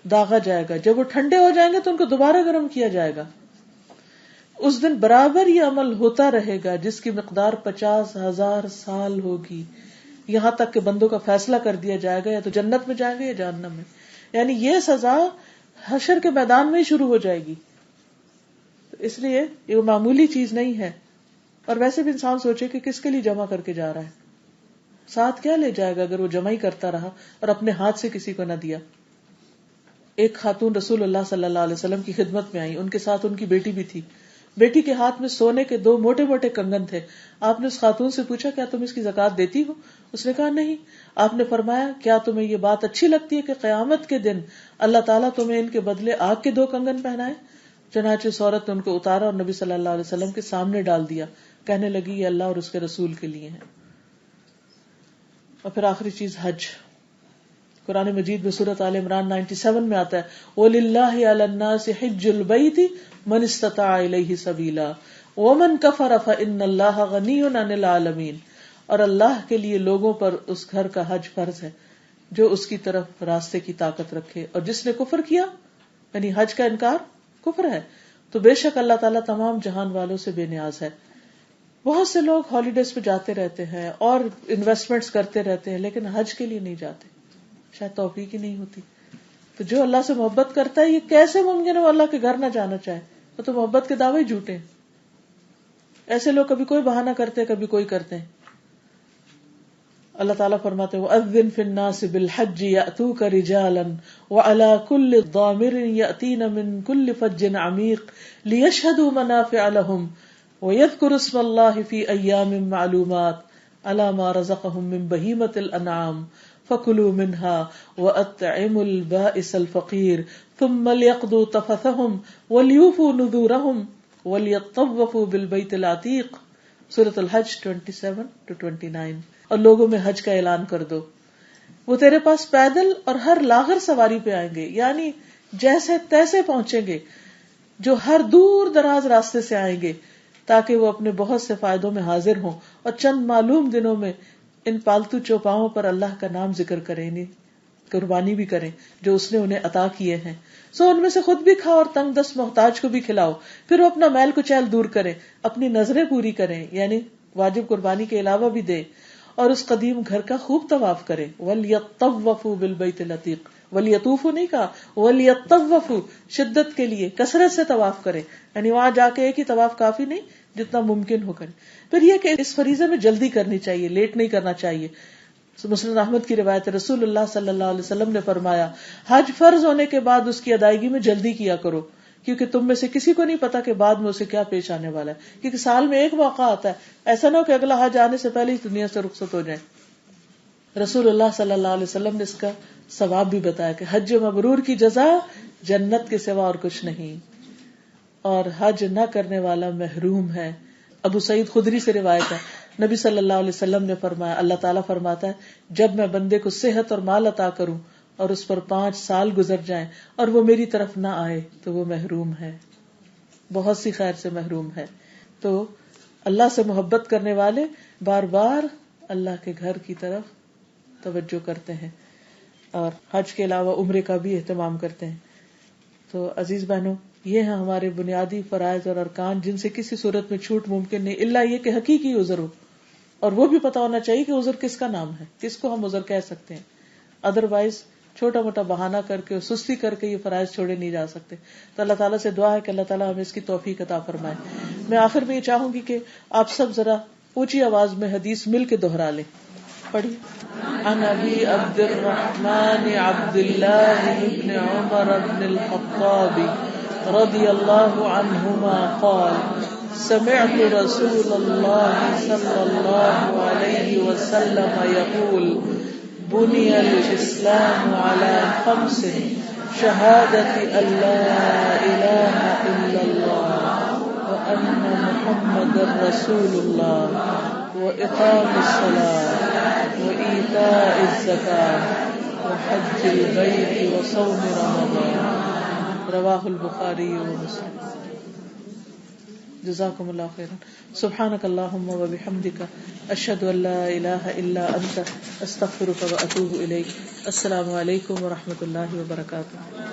[SPEAKER 1] داغا جائے گا. جب وہ ٹھنڈے ہو جائیں گے تو ان کو دوبارہ گرم کیا جائے گا. اس دن برابر یہ عمل ہوتا رہے گا جس کی مقدار 50,000 سال ہوگی، یہاں تک کہ بندوں کا فیصلہ کر دیا جائے گا یا تو جنت میں جائیں گے یا جہنم میں. یعنی یہ سزا حشر کے میدان میں ہی شروع ہو جائے گی. اس لیے یہ معمولی چیز نہیں ہے. اور ویسے بھی انسان سوچے کہ کس کے لیے جمع کر کے جا رہا ہے، ساتھ کیا لے جائے گا اگر وہ جمع ہی کرتا رہا اور اپنے ہاتھ سے کسی کو نہ دیا. ایک خاتون رسول اللہ صلی اللہ علیہ وسلم کی خدمت میں آئی، ان کے ساتھ ان کی بیٹی بھی تھی. بیٹی کے ہاتھ میں سونے کے 2 موٹے موٹے کنگن تھے. آپ نے اس خاتون سے پوچھا کیا تم اس کی زکوٰۃ دیتی ہو؟ اس نے کہا نہیں. آپ نے فرمایا کیا تمہیں یہ بات اچھی لگتی ہے کہ قیامت کے دن اللہ تعالیٰ تمہیں ان کے بدلے آگ کے 2 کنگن پہنائے؟ چنانچہ اس عورت نے ان کو اتارا اور نبی صلی اللہ علیہ وسلم کے سامنے ڈال دیا. کہنے لگی یہ اللہ اور اس کے رسول کے لیے ہیں. اور پھر آخری چیز حج. قرآن مجید میں سورۃ آل عمران 97 میں آتا ہے وَلِلَّهِ عَلَى النَّاسِ حِجُّ الْبَيْتِ مَنِ اسْتَطَاعَ إِلَيْهِ سَبِيلًا وَمَنْ كَفَرَ فَإِنَّ اللَّهَ غَنِيٌّ عَنِ الْعَالَمِينَ. اور اللہ کے لیے لوگوں پر اس گھر کا حج فرض ہے جو اس کی طرف راستے کی طاقت رکھے، اور جس نے کفر کیا یعنی حج کا انکار کفر ہے تو بے شک اللہ تعالیٰ تمام جہان والوں سے بے نیاز ہے. بہت سے لوگ ہالیڈیز پہ جاتے رہتے ہیں اور انویسٹمنٹس کرتے رہتے ہیں لیکن حج کے لیے نہیں جاتے، شاید توفیق ہی نہیں ہوتی. تو جو اللہ سے محبت کرتا ہے یہ کیسے ممکن ہے وہ اللہ کے گھر نہ جانا چاہے؟ وہ تو محبت کے دعوے جھوٹے ہیں. ایسے لوگ کبھی کوئی بہانہ کرتے ہیں کبھی کوئی کرتے ہیں. اللہ تعالیٰ فرماتے ہیں وَأَذِّن فِي النَّاسِ بِالْحَجِّ يَأْتُوكَ رِجَالًا وَعَلَى كُلِّ ضَامِرٍ يَأْتِينَ مِنْ كُلِّ فَجٍّ عَمِيقٍ لِيَشْهَدُوا مَنَافِعَ لَهُمْ وَيَذْكُرُوا اسْمَ اللَّهِ فِي أَيَّامٍ مَّعْلُومَاتٍ عَلَى مَا رَزَقَهُم مِّن بَهِيمَةِ الْأَنْعَامِ فَكُلُوا مِنْهَا وَأَطْعِمُوا الْبَائِسَ الْفَقِيرَ ثُمَّ لْيَقْضُوا تَفَثَهُمْ وَلْيُوفُوا نُذُورَهُمْ وَلْيَطَّوَّفُوا بِالْبَيْتِ الْعَتِيقِ. سورۃ الحج 27-29. اور لوگوں میں حج کا اعلان کر دو، وہ تیرے پاس پیدل اور ہر لاغر سواری پہ آئیں گے، یعنی جیسے تیسے پہنچیں گے، جو ہر دور دراز راستے سے آئیں گے تاکہ وہ اپنے بہت سے فائدوں میں حاضر ہوں اور چند معلوم دنوں میں ان پالتو چوپاؤں پر اللہ کا نام ذکر کریں گے. قربانی بھی کریں جو اس نے انہیں عطا کیے ہیں. سو ان میں سے خود بھی کھاؤ اور تنگ دست محتاج کو بھی کھلاؤ. پھر وہ اپنا میل کچیل دور کریں, اپنی نظریں پوری کریں, یعنی واجب قربانی کے علاوہ بھی دے, اور اس قدیم گھر کا خوب طواف کریں. وَلْيَطَّوَّفُوا بِالْبَيْتِ الْعَتِيقِ, وَلْيَطُوفُوا نہیں کہا, وَلْيَطَّوَّفُوا, شدت کے لیے کثرت سے طواف کریں, یعنی وہاں جا کے ایک ہی طواف کافی نہیں, جتنا ممکن ہو کریں. پھر یہ کہ اس فریضے میں جلدی کرنی چاہیے, لیٹ نہیں کرنا چاہیے. مسند احمد کی روایت ہے, رسول اللہ صلی اللہ علیہ وسلم نے فرمایا, حج فرض ہونے کے بعد اس کی ادائیگی میں جلدی کیا کرو, کیونکہ تم میں سے کسی کو نہیں پتا کہ بعد میں اسے کیا پیش آنے والا ہے, کیونکہ سال میں ایک موقع آتا ہے, ایسا نہ ہو کہ اگلا حج آنے سے پہلے ہی دنیا سے رخصت ہو جائے. رسول اللہ صلی اللہ علیہ وسلم نے اس کا ثواب بھی بتایا کہ حج مبرور کی جزا جنت کے سوا اور کچھ نہیں, اور حج نہ کرنے والا محروم ہے. ابو سعید خدری سے روایت ہے, نبی صلی اللہ علیہ وسلم نے فرمایا, اللہ تعالیٰ فرماتا ہے, جب میں بندے کو صحت اور مال عطا کروں اور اس پر 5 سال گزر جائیں اور وہ میری طرف نہ آئے تو وہ محروم ہے, بہت سی خیر سے محروم ہے. تو اللہ سے محبت کرنے والے بار بار اللہ کے گھر کی طرف توجہ کرتے ہیں اور حج کے علاوہ عمرے کا بھی اہتمام کرتے ہیں. تو عزیز بہنوں, یہ ہیں ہمارے بنیادی فرائض اور ارکان جن سے کسی صورت میں چھوٹ ممکن نہیں, الا یہ کہ حقیقی عذر ہو, اور وہ بھی پتا ہونا چاہیے کہ عذر کس کا نام ہے, کس کو ہم عذر کہہ سکتے ہیں. ادروائز چھوٹا موٹا بہانہ کر کے سستی کر کے یہ فرائض چھوڑے نہیں جا سکتے. تو اللہ تعالیٰ سے دعا ہے کہ اللہ تعالیٰ ہمیں اس کی توفیق عطا فرمائے. میں آخر میں یہ چاہوں گی کہ آپ سب ذرا اونچی آواز میں حدیث مل کے دوہرا لیں. پڑھی. عن ابی عبد الرحمن عبد اللہ بن عمر بن الخطاب رضی اللہ عنہما قال سمعت رسول اللہ صلی اللہ علیہ وسلم يقول بني الاسلام على 5 شهادة ان لا اله الا الله وان محمد رسول الله واقام الصلاة وإيتاء الزكاة وحج البيت وصوم رمضان رواہ البخاری ومسلم. جزاکم اللہ خیرا. سبحانک اللہم وبحمدک اشہد ان لا الہ الا انت استغفرک واتوب الیک. السلام علیکم ورحمۃ اللہ وبرکاتہ.